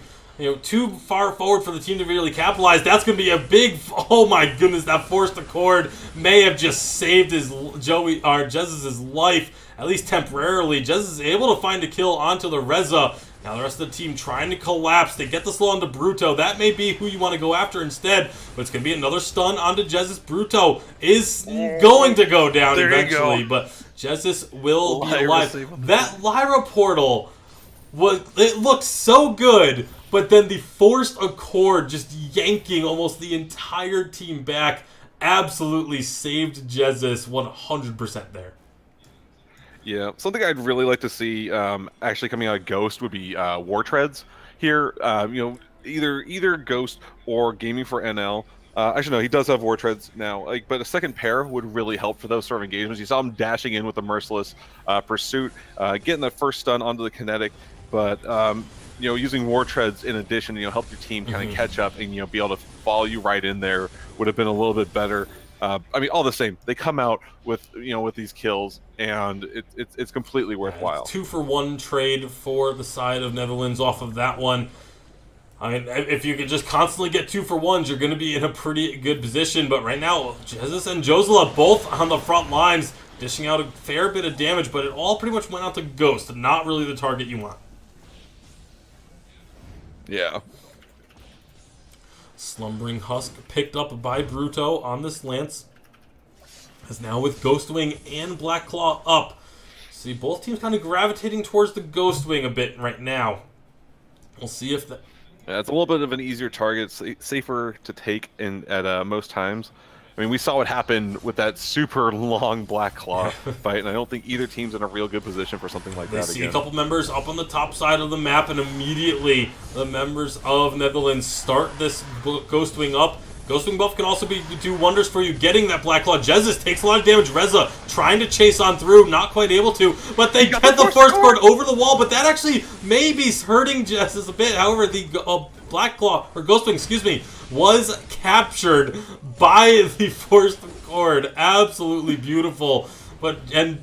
too far forward for the team to really capitalize. That's going to be a big, oh my goodness, that Forced Accord may have just saved Jesus' life, at least temporarily. Jesus is able to find a kill onto the Reza. Now the rest of the team trying to collapse. They get the slow onto Bruto. That may be who you want to go after instead. But it's going to be another stun onto Jesus. Bruto is going to go down There you eventually. go. But Jesus will be Lyra alive. saved That Lyra portal, it looked so good. But then the forced accord just yanking almost the entire team back absolutely saved Jesus 100% there. Yeah, something I'd really like to see actually coming out of Ghost would be War Treads here. Either Ghost or Gaming for NL. Actually, no, he does have War Treads now. But a second pair would really help for those sort of engagements. You saw him dashing in with the Merciless Pursuit, getting that first stun onto the Kinetic, but using War Treads in addition, help your team kind of catch up and be able to follow you right in there would have been a little bit better. All the same, they come out with with these kills, and it's completely worthwhile. 2-for-1 trade for the side of Netherlands off of that one. I mean, if you could just constantly get 2-for-1s, you're going to be in a pretty good position. But right now, Jesus and Josela both on the front lines, dishing out a fair bit of damage, but it all pretty much went out to Ghost, not really the target you want. Yeah. Slumbering Husk picked up by Bruto on this Lance. As now with Ghostwing and Black Claw up. See, both teams kind of gravitating towards the Ghostwing a bit right now. We'll see if that... Yeah, it's a little bit of an easier target, safer to take at most times. I mean, we saw what happened with that super long Black Claw fight, and I don't think either team's in a real good position for something like They that see again. a couple members up on the top side of the map, and immediately the members of Netherlands start this Ghostwing up. Ghostwing buff can also do wonders for you getting that Black Claw. Jesus takes a lot of damage. Reza trying to chase on through, not quite able to, but they get the first cord over the wall, but that actually may be hurting Jesus a bit. However, the Black Claw, or Ghostwing, excuse me, was captured by the forced cord. Absolutely beautiful. And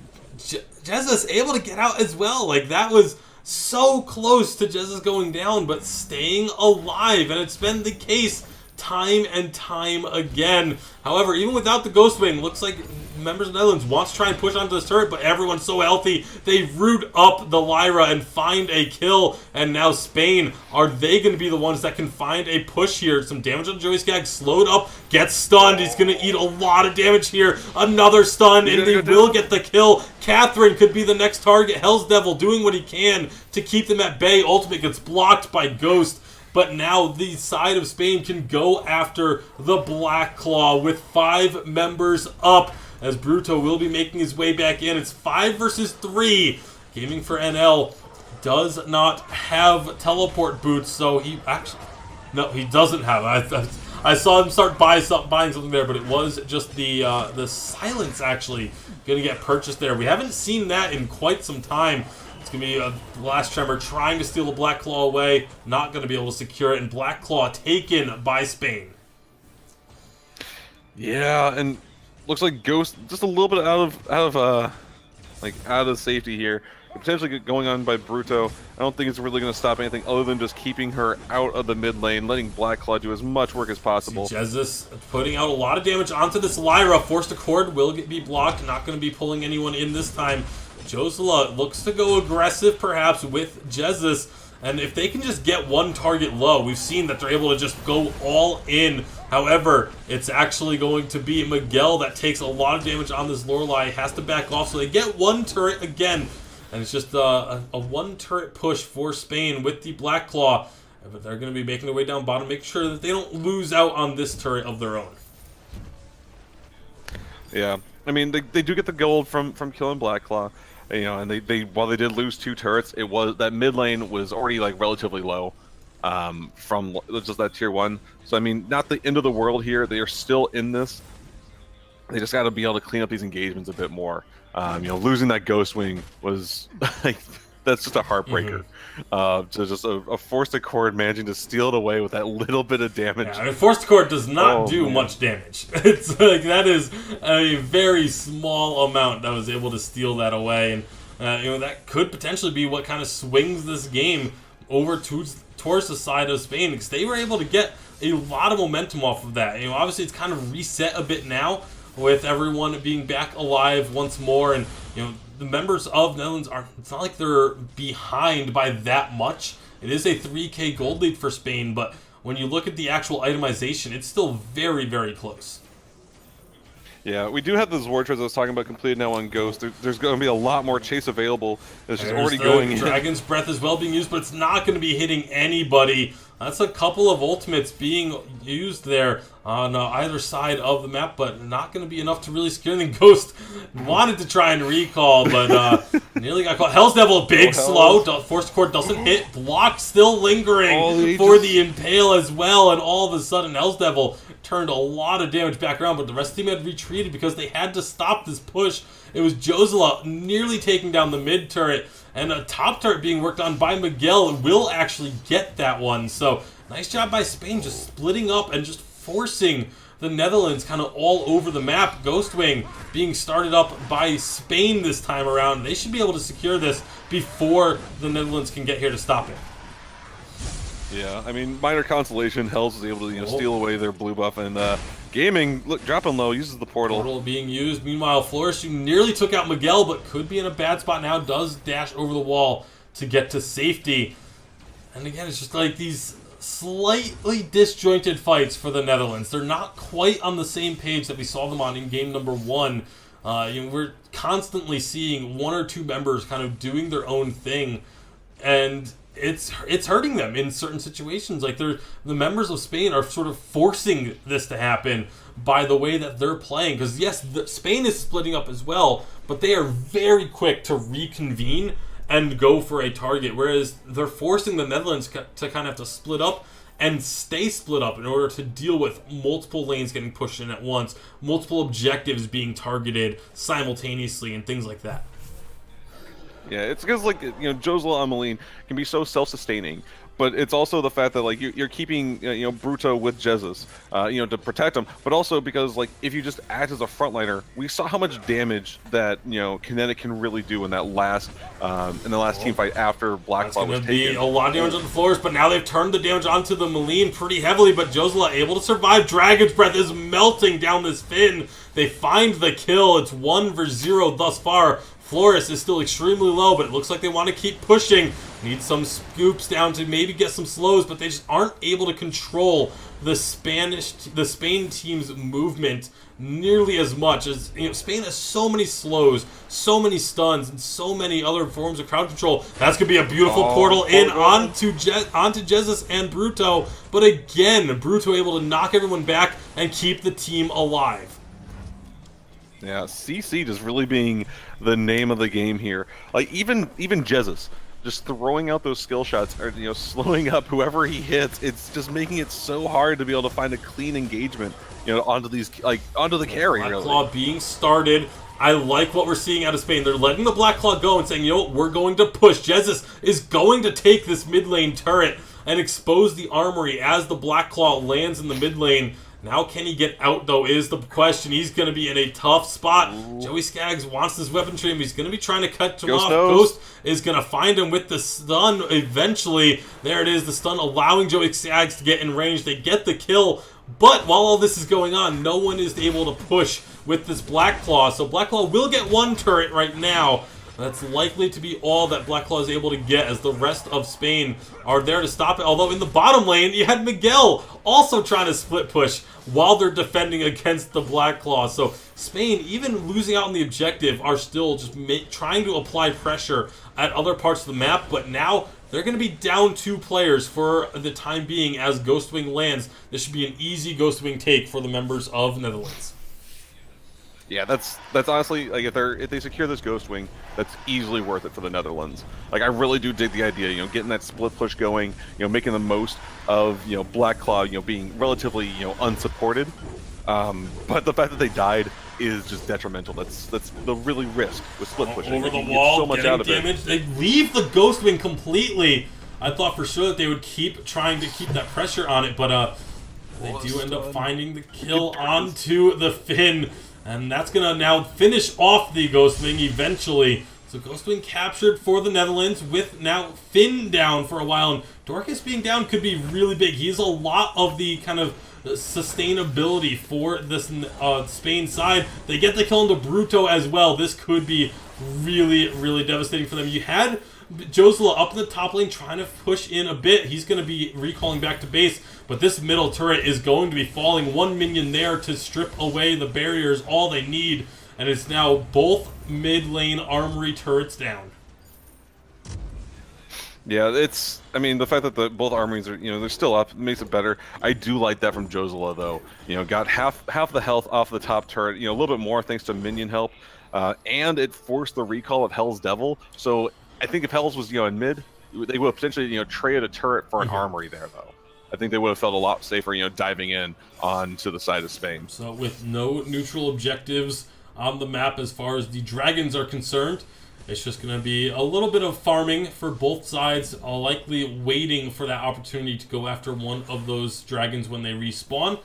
Jesus able to get out as well. Like, that was so close to Jesus going down, but staying alive. And it's been the case time and time again. However, even without the Ghostwing, looks like members of Netherlands wants to try and push onto this turret, but everyone's so healthy. They root up the Lyra and find a kill. And now Spain, are they going to be the ones that can find a push here? Some damage on Joey Skag, slowed up, gets stunned. He's going to eat a lot of damage here. Another stun, and they will get the kill. Catherine could be the next target. Hell's Devil doing what he can to keep them at bay. Ultimate gets blocked by Ghost. But now the side of Spain can go after the Black Claw with 5 members up, as Bruto will be making his way back in. It's 5 versus 3. Gaming for NL does not have teleport boots, so he actually... No, he doesn't have it. I saw him start buying something there, but it was just the silence actually going to get purchased there. We haven't seen that in quite some time. It's going to be a Blast Tremor trying to steal the Black Claw away. Not going to be able to secure it. And Black Claw taken by Spain. Yeah, and looks like Ghost just a little bit out of safety here. Potentially going on by Bruto. I don't think it's really going to stop anything other than just keeping her out of the mid lane, letting Black Claw do as much work as possible. Jesus putting out a lot of damage onto this Lyra. Forced Accord will be blocked. Not going to be pulling anyone in this time. Josela looks to go aggressive, perhaps, with Jesus. And if they can just get one target low, we've seen that they're able to just go all in. However, it's actually going to be Miguel that takes a lot of damage on this Lorelei. Has to back off, so they get one turret again. And it's just a one-turret push for Spain with the Black Claw. But they're going to be making their way down bottom, make sure that they don't lose out on this turret of their own. Yeah, I mean, they do get the gold from killing Black Claw. And they while they did lose 2 turrets, it was that mid lane was already like relatively low from just that tier 1. So I mean, not the end of the world here. They are still in this. They just got to be able to clean up these engagements a bit more. Losing that Ghostwing was like that's just a heartbreaker. So just a Forced Accord managing to steal it away with that little bit of damage. Yeah, I mean, Forced Accord does not do much damage. It's like that is a very small amount that was able to steal that away, and that could potentially be what kind of swings this game over towards the side of Spain, because they were able to get a lot of momentum off of that. Obviously it's kind of reset a bit now with everyone being back alive once more, and the members of Netherlands aren't. It's not like they're behind by that much. It is a 3K gold lead for Spain, but when you look at the actual itemization, it's still very, very close. Yeah, we do have those war trades I was talking about completed now on Ghost. There's going to be a lot more chase available. It's just already going in. Dragon's Breath is well being used, but it's not going to be hitting anybody. That's a couple of ultimates being used there on either side of the map, but not going to be enough to really scare them. Ghost wanted to try and recall, but nearly got caught. Hell's Devil, big slow. Forced Core doesn't hit. Block still lingering for the Impale as well, and all of a sudden Hell's Devil turned a lot of damage back around, but the rest of the team had retreated because they had to stop this push. It was Josela nearly taking down the mid turret, and a top turret being worked on by Miguel will actually get that one. So nice job by Spain, just splitting up and just forcing the Netherlands kind of all over the map. Ghostwing being started up by Spain this time around. They should be able to secure this before the Netherlands can get here to stop it. Yeah, I mean, minor consolation. Hells is able to steal away their blue buff, and Gaming, look, dropping low, uses the portal. Portal being used. Meanwhile, Flourish, who nearly took out Miguel, but could be in a bad spot now, does dash over the wall to get to safety. And again, it's just like these slightly disjointed fights for the Netherlands. They're not quite on the same page that we saw them on in game number 1. We're constantly seeing one or two members kind of doing their own thing, and it's hurting them in certain situations. Like the members of Spain are sort of forcing this to happen by the way that they're playing. Because yes, Spain is splitting up as well, but they are very quick to reconvene and go for a target, whereas they're forcing the Netherlands to kind of have to split up and stay split up in order to deal with multiple lanes getting pushed in at once, multiple objectives being targeted simultaneously, and things like that. Yeah, it's because, like, Josela and Maline can be so self-sustaining, but it's also the fact that, like, you're keeping, Bruto with Jesus, to protect him, but also because, like, if you just act as a frontliner, we saw how much damage that, Kinetic can really do in that last, team fight after Blackclaw was taken. Be a lot of damage on the floors, but now they've turned the damage onto the Maline pretty heavily, but Josela able to survive. Dragon's Breath is melting down this Finn. They find the kill. It's 1-0 thus far. Flores is still extremely low, but it looks like they want to keep pushing. Need some scoops down to maybe get some slows, but they just aren't able to control the Spain team's movement nearly as much as Spain has so many slows, so many stuns, and so many other forms of crowd control. That's gonna be a beautiful portal in onto Jesus and Bruto, but again, Bruto able to knock everyone back and keep the team alive. Yeah, CC just really being the name of the game here. Like, even Jesus just throwing out those skill shots, or slowing up whoever he hits. It's just making it so hard to be able to find a clean engagement, onto the carry. Blackclaw being started. I like what we're seeing out of Spain. They're letting the Blackclaw go and saying, we're going to push. Jesus is going to take this mid lane turret and expose the armory as the Blackclaw lands in the mid lane. Now, can he get out, though, is the question. He's going to be in a tough spot. Ooh. Joey Skaggs wants this weapon trim. He's going to be trying to cut him off. Ghost is going to find him with the stun eventually. There it is, the stun allowing Joey Skaggs to get in range. They get the kill, but while all this is going on, no one is able to push with this Blackclaw. So Blackclaw will get one turret right now. That's likely to be all that Blackclaw is able to get, as the rest of Spain are there to stop it. Although in the bottom lane, you had Miguel also trying to split push while they're defending against the Blackclaw. So Spain, even losing out on the objective, are still just trying to apply pressure at other parts of the map. But now they're going to be down 2 players for the time being as Ghostwing lands. This should be an easy Ghostwing take for the members of Netherlands. Yeah, that's honestly, like, if they secure this Ghostwing, that's easily worth it for the Netherlands. Like, I really do dig the idea, getting that split push going, making the most of, Blackclaw, being relatively, unsupported. But the fact that they died is just detrimental. That's the really risk with split pushing. Over the wall, so much out of damage. They leave the Ghostwing completely. I thought for sure that they would keep trying to keep that pressure on it, but they do end up finding the kill onto the Finn. And that's going to now finish off the Ghostwing eventually. So Ghost being captured for the Netherlands with now Finn down for a while. And Dorcas being down could be really big. He's a lot of the kind of sustainability for this Spain side. They get the kill into Bruto as well. This could be really, really devastating for them. You had Josela up in the top lane trying to push in a bit. He's going to be recalling back to base, but this middle turret is going to be falling. One minion there to strip away the barriers, all they need, and it's now both mid lane armory turrets down. Yeah, it's. I mean, the fact that both armories are, they're still up makes it better. I do like that from Josela though. Got half the health off the top turret. A little bit more thanks to minion help, and it forced the recall of Hell's Devil. So I think if Hell's was in mid, they would have potentially traded a turret for an armory there though. I think they would have felt a lot safer diving in onto the side of Spain. So with no neutral objectives on the map as far as the dragons are concerned, it's just going to be a little bit of farming for both sides, likely waiting for that opportunity to go after one of those dragons when they respawn.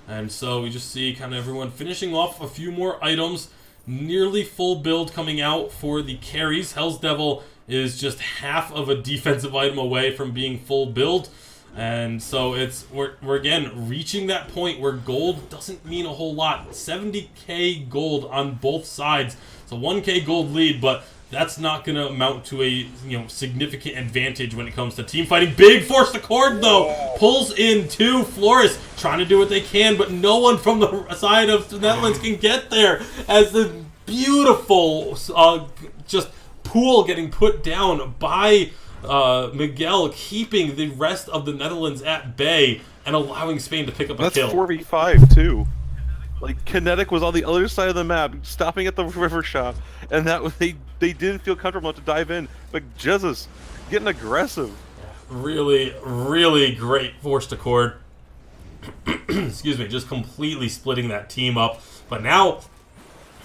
And so we just see kind of everyone finishing off a few more items. Nearly full build coming out for the carries. Hell's Devil is just half of a defensive item away from being full build. And so we're again reaching that point where gold doesn't mean a whole lot. 70k gold on both sides. It's a 1k gold lead, but that's not going to amount to a significant advantage when it comes to team fighting. Big force the cord though, pulls in two. Flores trying to do what they can, but no one from the side of the Netherlands can get there as the beautiful just pool getting put down by Miguel, keeping the rest of the Netherlands at bay and allowing Spain to pick up a kill. That's 4v5 too. Like, Kinetic was on the other side of the map, stopping at the river shop, and that was, they didn't feel comfortable enough to dive in. But Jesus, getting aggressive. Really, really great force to cord. Excuse me, just completely splitting that team up. But now,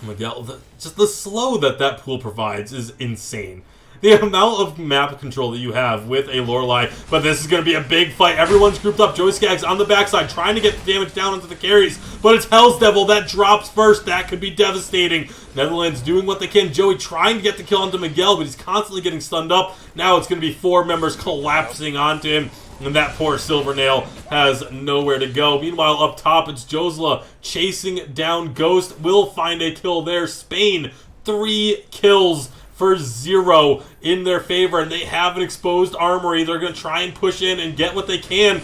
Miguel, just the slow that pool provides is insane. The amount of map control that you have with a Lorelei, but this is going to be a big fight. Everyone's grouped up. Joey Skaggs on the backside trying to get the damage down onto the carries, but it's Hell's Devil that drops first. That could be devastating. Netherlands doing what they can. Joey trying to get the kill onto Miguel, but he's constantly getting stunned up. Now it's going to be 4 members collapsing onto him, and that poor Silvernail has nowhere to go. Meanwhile, up top, it's Josela chasing down Ghost. Will find a kill there. Spain, 3 kills for 0 in their favor, and they have an exposed armory. They're going to try and push in and get what they can.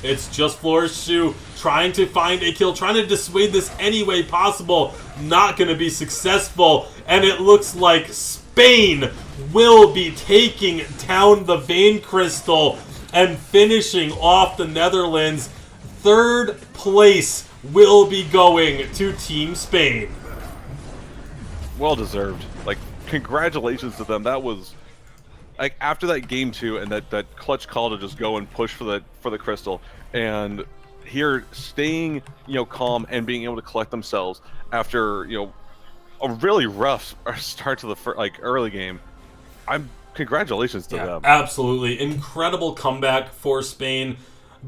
It's just Flores Shu trying to find a kill, trying to dissuade this any way possible. Not going to be successful, and it looks like Spain will be taking down the Vein Crystal and finishing off the Netherlands. 3rd place will be going to Team Spain. Well deserved. Like, congratulations to them. That was, like, after that game 2 and that clutch call to just go and push for the crystal, and here staying calm and being able to collect themselves after a really rough start to the early game. Congratulations to them. Absolutely incredible comeback for Spain,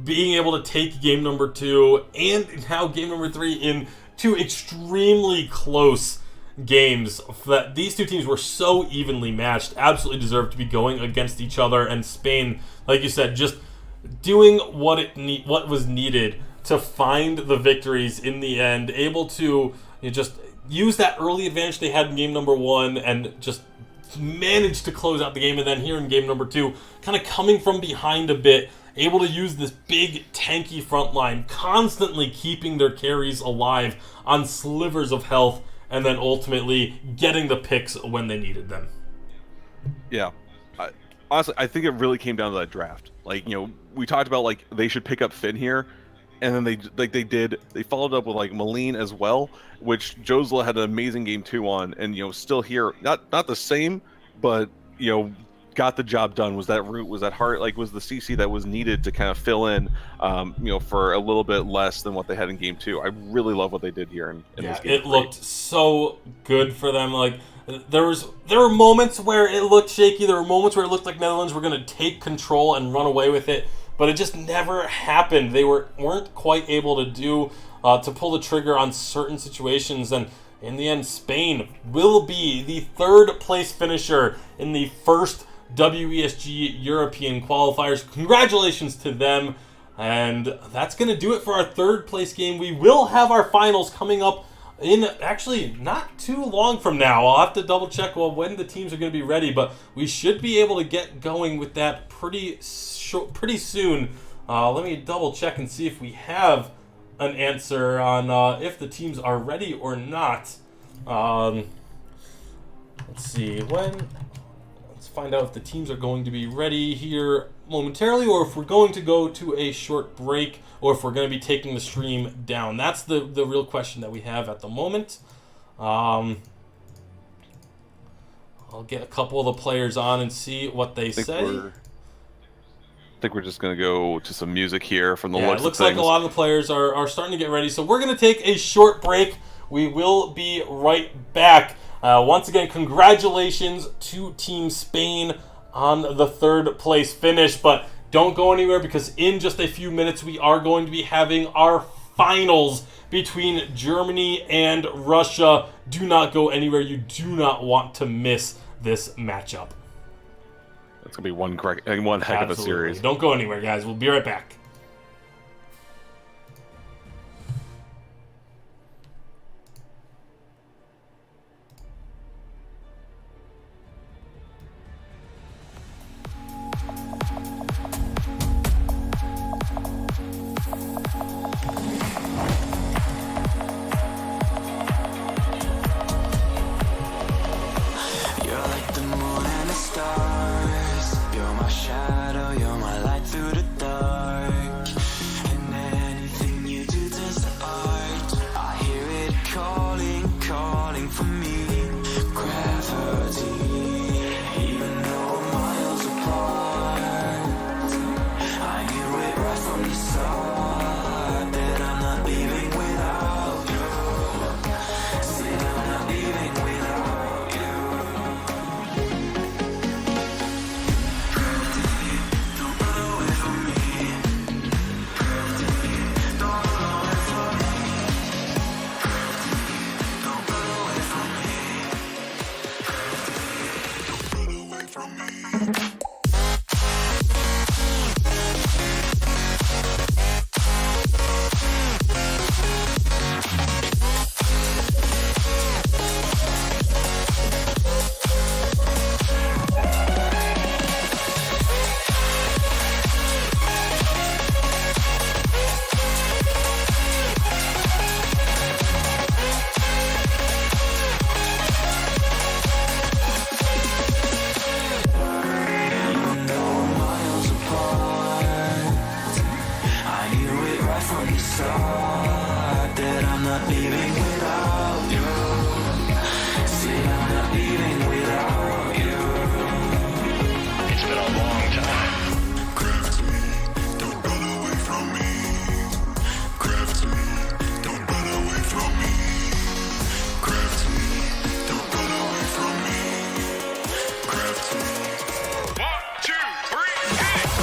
being able to take game number 2 and now game number 3 in 2 extremely close games. That these two teams were so evenly matched, absolutely deserved to be going against each other, and Spain, like you said, just doing what was needed to find the victories in the end, able to just use that early advantage they had in game number 1 and just manage to close out the game. And then here in game number 2, kind of coming from behind a bit, able to use this big tanky front line, constantly keeping their carries alive on slivers of health, and then ultimately getting the picks when they needed them. Yeah. Honestly, I think it really came down to that draft. Like, we talked about, like, they should pick up Finn here, and then they followed up with, like, Malene as well, which Josela had an amazing game 2 on, and, still here, not the same, but, got the job done. Was that root, was that heart, like, was the CC that was needed to kind of fill in, for a little bit less than what they had in game 2. I really love what they did here in this game. It looked so good for them. Like, there were moments where it looked shaky. There were moments where it looked like Netherlands were going to take control and run away with it, but it just never happened. They weren't quite able to do to pull the trigger on certain situations, and in the end, Spain will be the third place finisher in the first WESG European qualifiers. Congratulations to them. And that's going to do it for our third place game. We will have our finals coming up in actually not too long from now. I'll have to double check when the teams are going to be ready, but we should be able to get going with that pretty soon. Let me double check and see if we have an answer on if the teams are ready or not. Let's see Let's find out if the teams are going to be ready here momentarily, or if we're going to go to a short break, or if we're going to be taking the stream down. That's the real question that we have at the moment. I'll get a couple of the players on and see what they say. I think we're just going to go to some music here from the looks of things. It looks like a lot of the players are starting to get ready, so we're going to take a short break. We will be right back. Once again, congratulations to Team Spain on the third place finish, but don't go anywhere, because in just a few minutes we are going to be having our finals between Germany and Russia. Do not go anywhere. You do not want to miss this matchup. It's going to be one heck of a series. Don't go anywhere, guys. We'll be right back. You're like the moon and the stars. You're my shadow, you're my light through the dark. And anything you do turns to art. I hear it calling, calling for me. Gravity, even though we're miles apart. I knew it right from the start that I'm not leaving without you. Said I'm not leaving without you. Don't run away from me. Don't run away from me. Don't run away from me. Don't run away from me. Even though we're miles apart, I knew it right from the start that I'm not leaving without you. Said I'm not leaving without you. It's been a long time. Gravity, don't run away from me. Gravity, don't run away from me. Gravity, don't run away from me. Gravity. 1, 2, 3, hit it!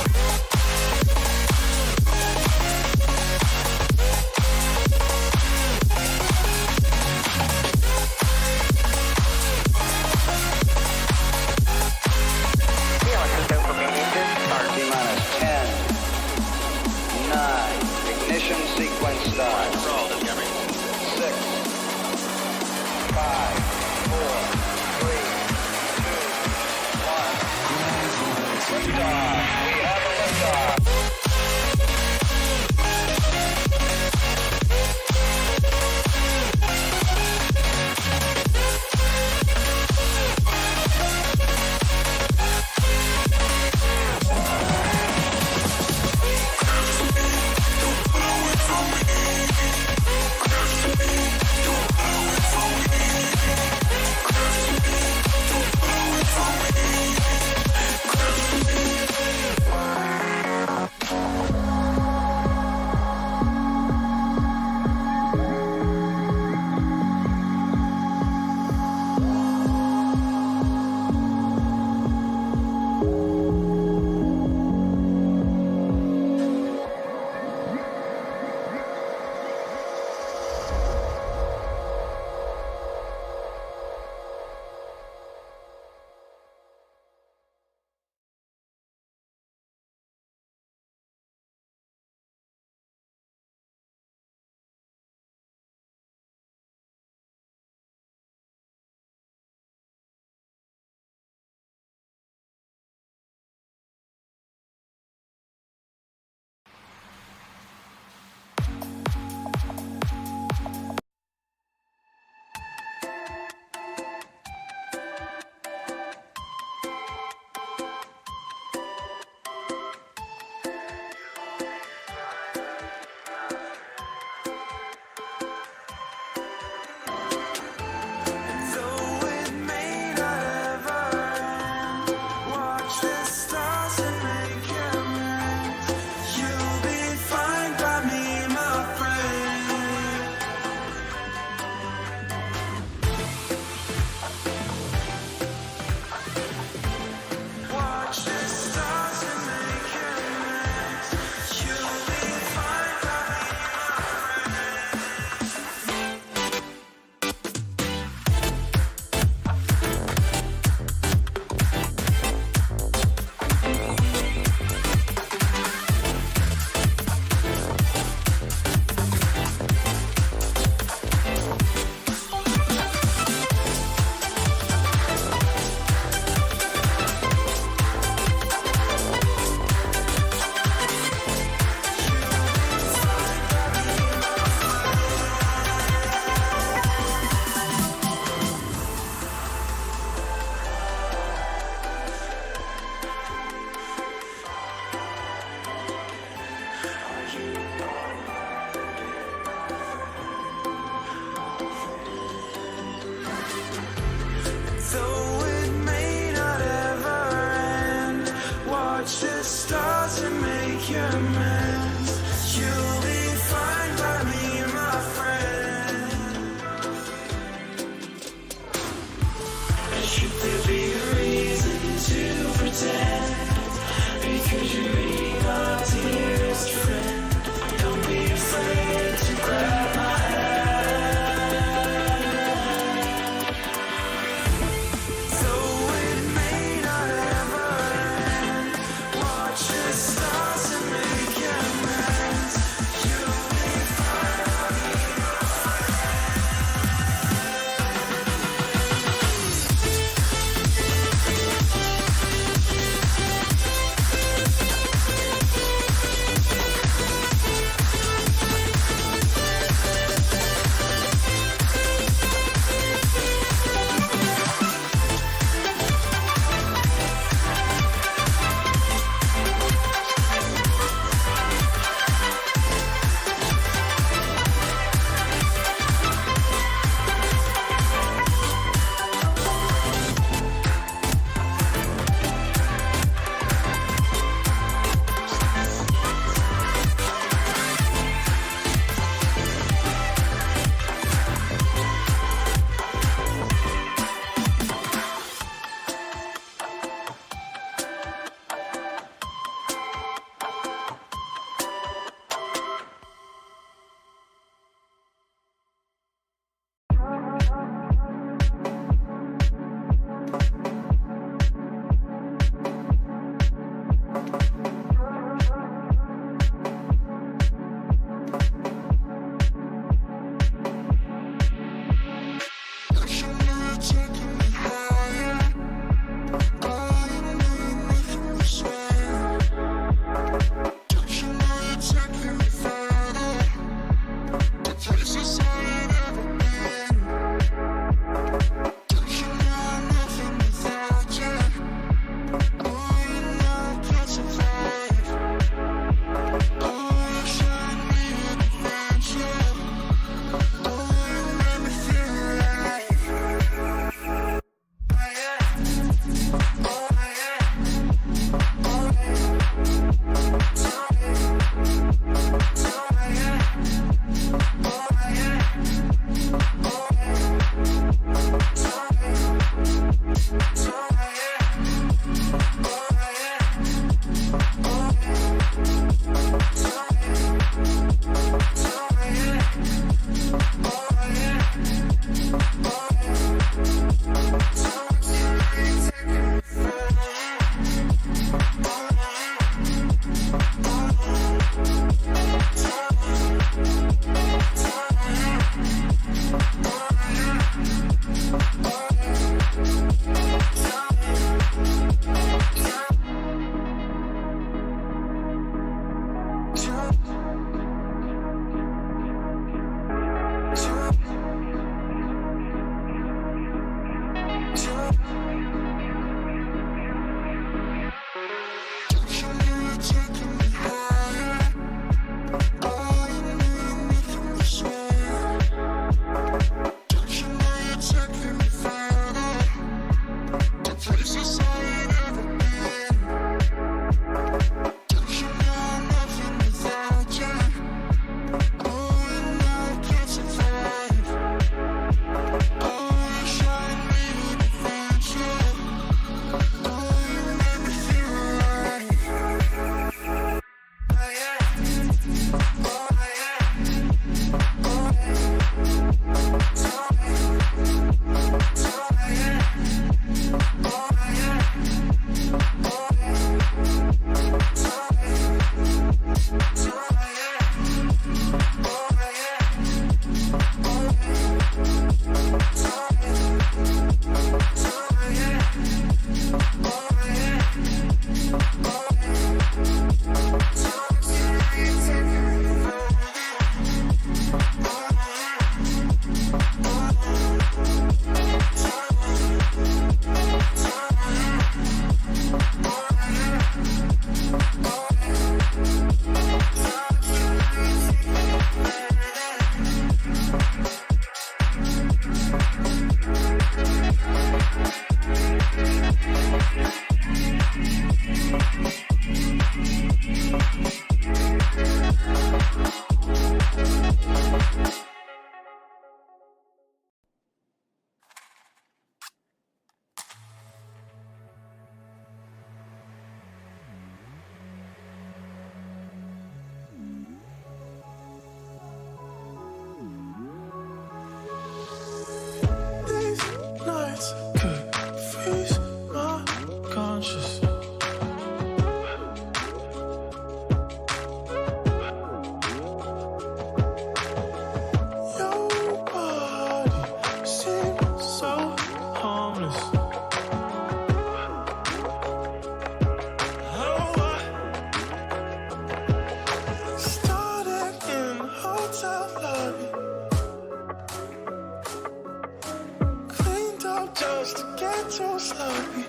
get too sloppy.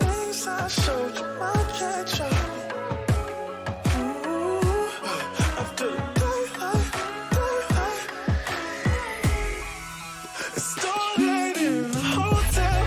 Things I showed you, I can't drop it. Ooh, after the daylight. It started in the hotel.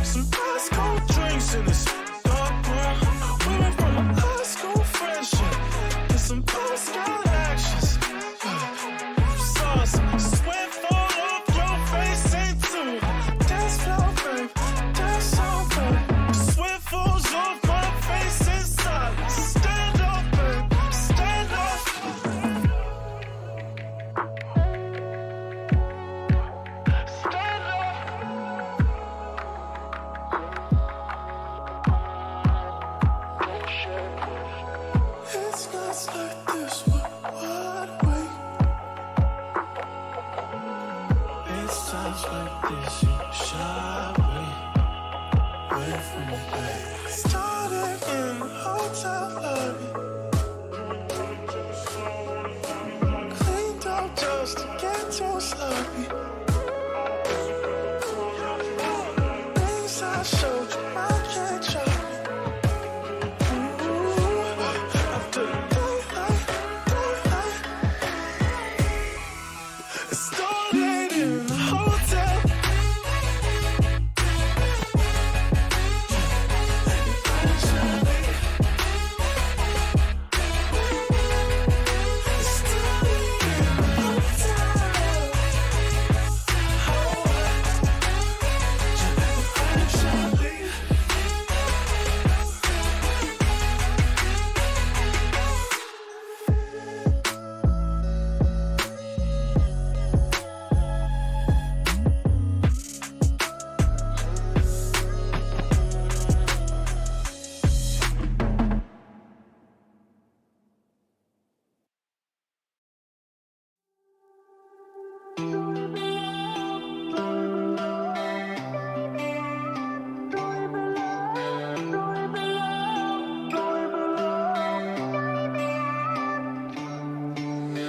Some ice cold drinks in this dark room. We went from a high school friendship to some post-scout actions. Saw some sweat fall off your face into dance floor, babe. Dance on, babe. Sweat falls off my face inside. Stand up, babe. Stand up. Stand up. It's nights like this, we're wide awake. It's times like this, you shy away from me, babe. Started in the hotel lobby. Cleaned up just to get too sloppy. Things I showed you, I can't drop it. After the daylight. It started in the hotel. It started in the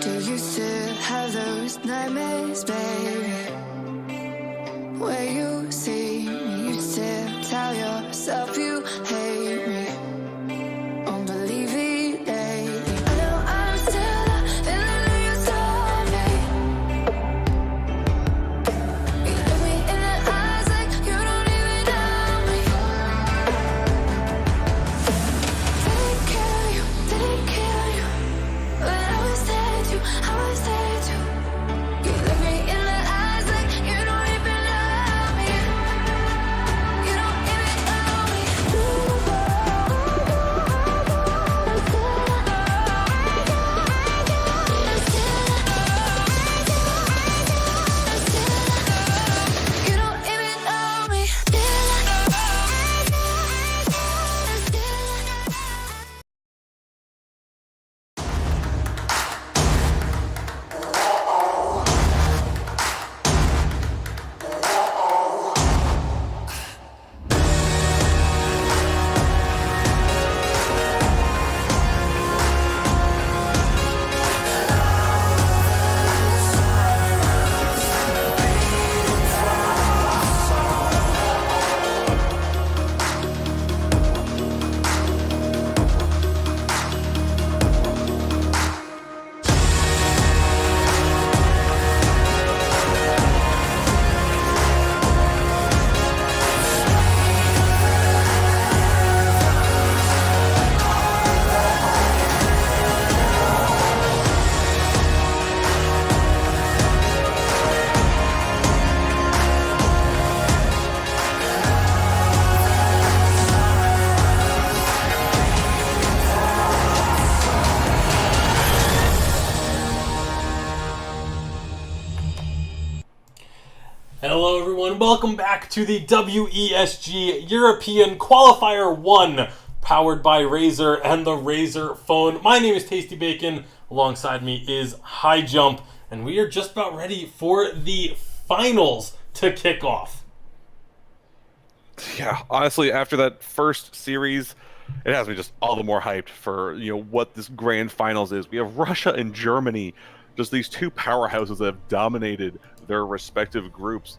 Do you still have those nightmares, baby? Where you see me, you still tell yourself you hate me. Unbelieve it lately. I know I'm still up, and I know you told me. You look me in the eyes like you don't even know me. Did it kill you? Did it kill you? When I was there too, I was there too. You look me in the eyes like you don't even know me. Hello everyone, welcome back to the WESG European Qualifier 1, powered by Razer and the Razer phone. My name is Tasty Bacon, alongside me is High Jump, and we are just about ready for the finals to kick off. Yeah, honestly, after that first series, it has me just all the more hyped for what this grand finals is. We have Russia and Germany, just these two powerhouses that have dominated their respective groups,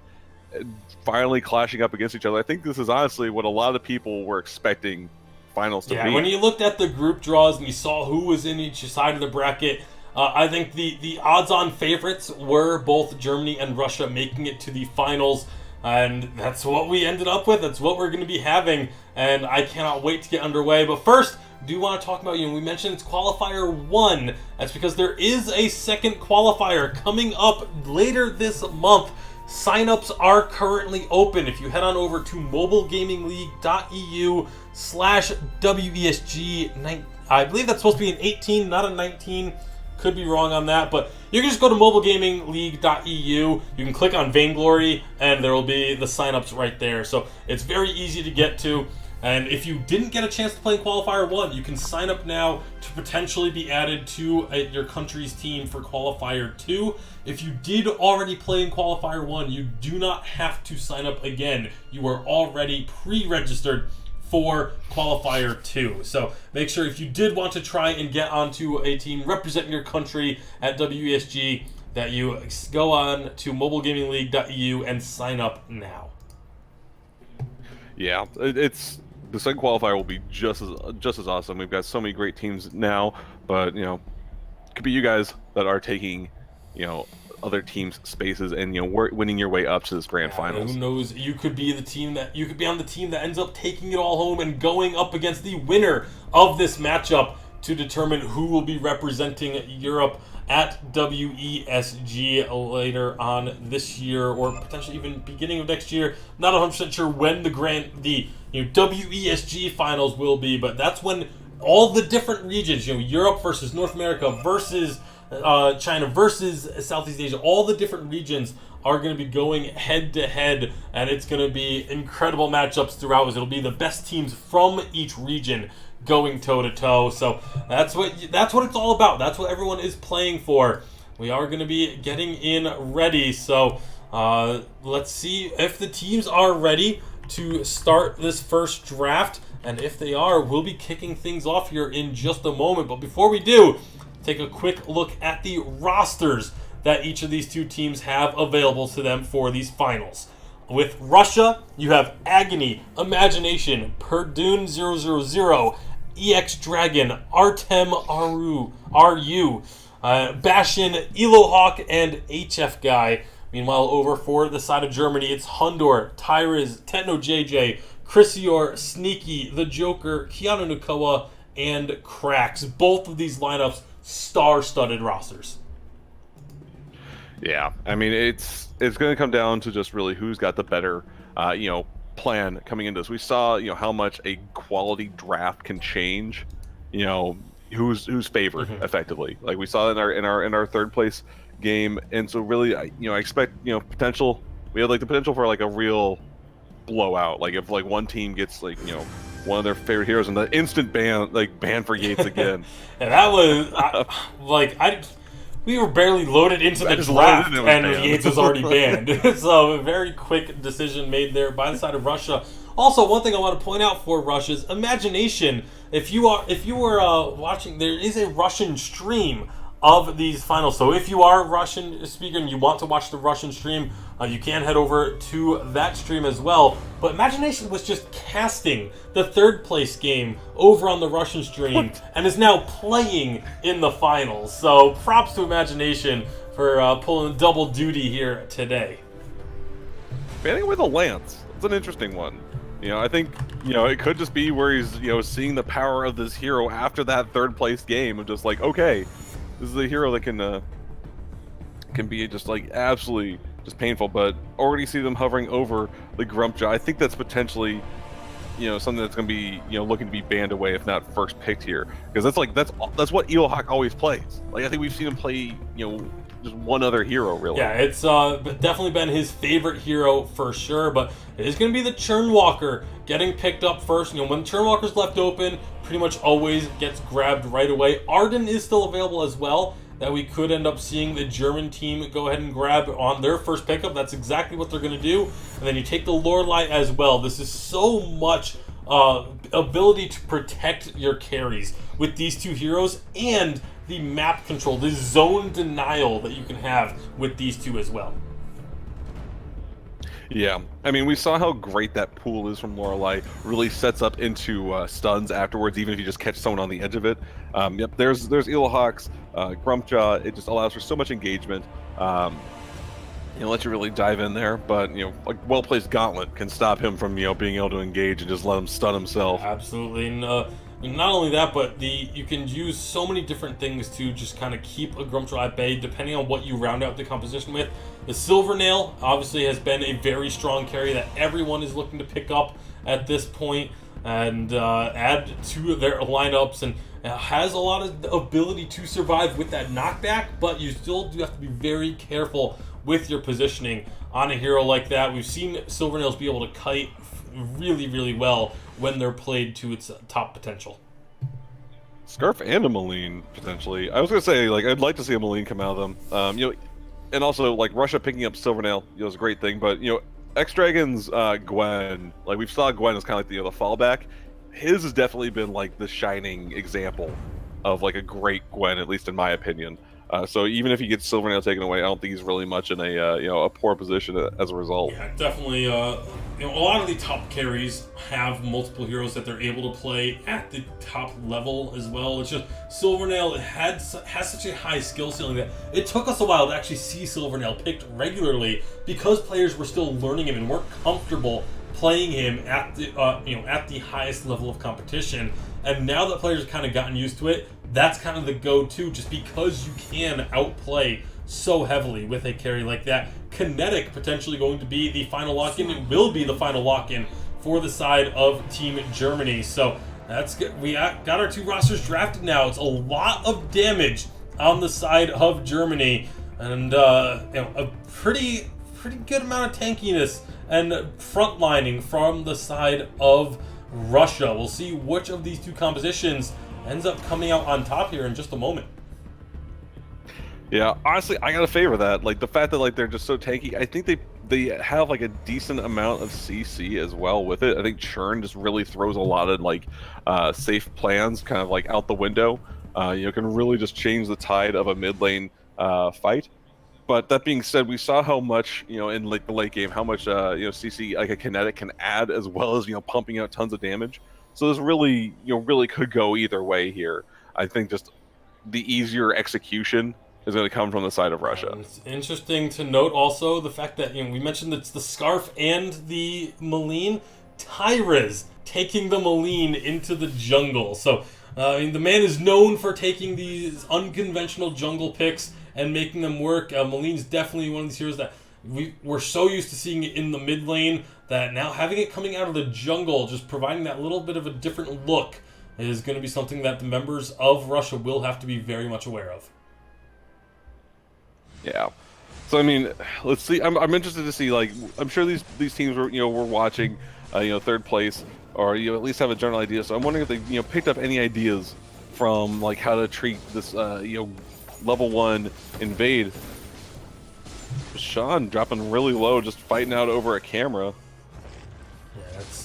finally clashing up against each other. I think this is honestly what a lot of people were expecting finals to be. When you looked at the group draws and you saw who was in each side of the bracket, I think the odds-on favorites were both Germany and Russia making it to the finals. And that's what we ended up with. That's what we're going to be having. And I cannot wait to get underway. But first, do want to talk about, we mentioned it's Qualifier 1. That's because there is a second qualifier coming up later this month. Signups are currently open. If you head on over to mobilegamingleague.eu/WESG, I believe that's supposed to be an 18, not a 19. Could be wrong on that, but you can just go to mobilegamingleague.eu. You can click on Vainglory, and there will be the signups right there. So it's very easy to get to. And if you didn't get a chance to play in Qualifier 1, you can sign up now to potentially be added to your country's team for Qualifier 2. If you did already play in Qualifier 1, you do not have to sign up again. You are already pre-registered for Qualifier 2. So make sure if you did want to try and get onto a team representing your country at WESG, that you go on to mobilegamingleague.eu and sign up now. Yeah, it's the second qualifier will be just as awesome. We've got so many great teams now, but it could be you guys that are taking other teams' spaces and winning your way up to this grand finals. Who knows? You could be on the team that ends up taking it all home and going up against the winner of this matchup to determine who will be representing Europe at WESG later on this year, or potentially even beginning of next year. Not 100% sure when the WESG finals will be, but that's when all the different regions, Europe versus North America versus China versus Southeast Asia, all the different regions are going to be going head to head, and it's going to be incredible matchups throughout. It'll be the best teams from each region going toe to toe. So that's what it's all about. That's what everyone is playing for. We are going to be getting in ready. So let's see if the teams are ready to start this first draft, and if they are, we'll be kicking things off here in just a moment. But before we do, take a quick look at the rosters that each of these two teams have available to them for these finals. With Russia, you have Agony, Imagination, Perdun 000, EX Dragon, Artem RU, Bashin, Elohawk, and HF Guy. Meanwhile, over for the side of Germany, it's Hundor, Tyriz, Techno JJ, Chrisior, Sneaky, The Joker, Keanu Nakoa, and Cracks. Both of these lineups, star-studded rosters. Yeah, I mean it's going to come down to just really who's got the better plan coming into this. We saw how much a quality draft can change who's favored effectively. Like we saw in our third place game, and so really I expect potential. We have the potential for a real blowout. Like if one team gets one of their favorite heroes and the instant ban for Yates again. And that was we were barely loaded into the draft, and Yates was already banned. So a very quick decision made there by the side of Russia. Also, one thing I want to point out for Russia's Imagination, if you were watching, there is a Russian stream of these finals. So if you are a Russian speaker and you want to watch the Russian stream, you can head over to that stream as well. But Imagination was just casting the third place game over on the Russian stream and is now playing in the finals. So props to Imagination for pulling double duty here today. Banning with a lance. It's an interesting one. I think it could just be where he's seeing the power of this hero after that third place game of just okay, this is a hero that can be just absolutely just painful, but already see them hovering over the Grumpjaw. I think that's potentially something that's going to be looking to be banned away if not first picked here, because that's what Elohawk always plays. I think we've seen him play just one other hero, really. Yeah, it's definitely been his favorite hero for sure, but it is going to be the Churnwalker getting picked up first. When Churnwalker's left open, pretty much always gets grabbed right away. Arden is still available as well, that we could end up seeing the German team go ahead and grab on their first pickup. That's exactly what they're going to do. And then you take the Lorelei as well. This is so much ability to protect your carries with these two heroes, and the map control, the zone denial that you can have with these two as well. Yeah, I mean, we saw how great that pool is from Lorelei. Really sets up into stuns afterwards, even if you just catch someone on the edge of it. Yep, there's Eelhawks, Grumpjaw. It just allows for so much engagement. Let you really dive in there, but like well-placed Gauntlet can stop him from being able to engage and just let him stun himself. Absolutely, and not only that, but you can use so many different things to just kind of keep a Grumpjaw at bay, depending on what you round out the composition with. The Silvernail obviously has been a very strong carry that everyone is looking to pick up at this point and add to their lineups, and has a lot of ability to survive with that knockback, but you still do have to be very careful with your positioning on a hero like that. We've seen Silvernails be able to kite really, really well when they're played to its top potential. Scarf and a Malign, potentially. I was going to say, like, I'd like to see a Malign come out of them. And also, like, Russia picking up Silvernail is a great thing, but, X-Dragon's Gwen, like, we saw Gwen as kind of like the fallback. His has definitely been, like, the shining example of, like, a great Gwen, at least in my opinion. So even if he gets Silvernail taken away, I don't think he's really much in a poor position as a result. Yeah, definitely. A lot of the top carries have multiple heroes that they're able to play at the top level as well. It's just Silvernail has such a high skill ceiling that it took us a while to actually see Silvernail picked regularly, because players were still learning him and weren't comfortable playing him at the highest level of competition. And now that players have kind of gotten used to it, that's kind of the go-to, just because you can outplay so heavily with a carry like that. Kinetic potentially going to be the final lock-in. It will be the final lock-in for the side of Team Germany. So that's good. We got our two rosters drafted now. It's a lot of damage on the side of Germany, and a pretty good amount of tankiness and frontlining from the side of Russia. We'll see which of these two compositions ends up coming out on top here in just a moment. Yeah, honestly, I gotta favor that. Like, the fact that, like, they're just so tanky. I think they have, like, a decent amount of CC as well with it. I think Churn just really throws a lot of, like, safe plans kind of, like, out the window. Can really just change the tide of a mid lane fight. But that being said, we saw how much, in, like, the late game, how much, CC, like, a kinetic can add, as well as, pumping out tons of damage. So this really, really could go either way here. I think just the easier execution is going to come from the side of Russia. It's interesting to note also the fact that we mentioned it's the Scarf and the Malign. Tyrez taking the Malign into the jungle. So the man is known for taking these unconventional jungle picks and making them work. Malign's definitely one of these heroes that we're so used to seeing it in the mid lane, that now having it coming out of the jungle, just providing that little bit of a different look, is going to be something that the members of Russia will have to be very much aware of. Yeah. So I mean, let's see. I'm interested to see. Like, I'm sure these teams were watching, third place, or at least have a general idea. So I'm wondering if they picked up any ideas from, like, how to treat this level 1 invade. Sean dropping really low, just fighting out over a camera. Yeah, it's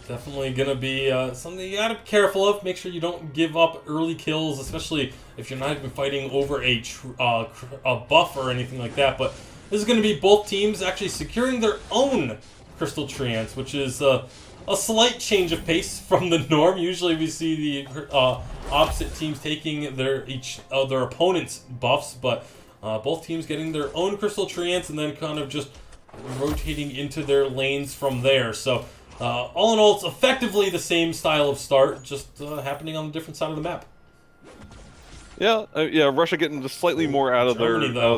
definitely going to be something you got to be careful of. Make sure you don't give up early kills, especially if you're not even fighting over a buff or anything like that. But this is going to be both teams actually securing their own Crystal Treants, which is a slight change of pace from the norm. Usually we see the opposite teams taking their opponent's buffs, but both teams getting their own Crystal Treants and then kind of just rotating into their lanes from there. So all in all, it's effectively the same style of start, just happening on a different side of the map. Yeah, Russia getting just slightly more out of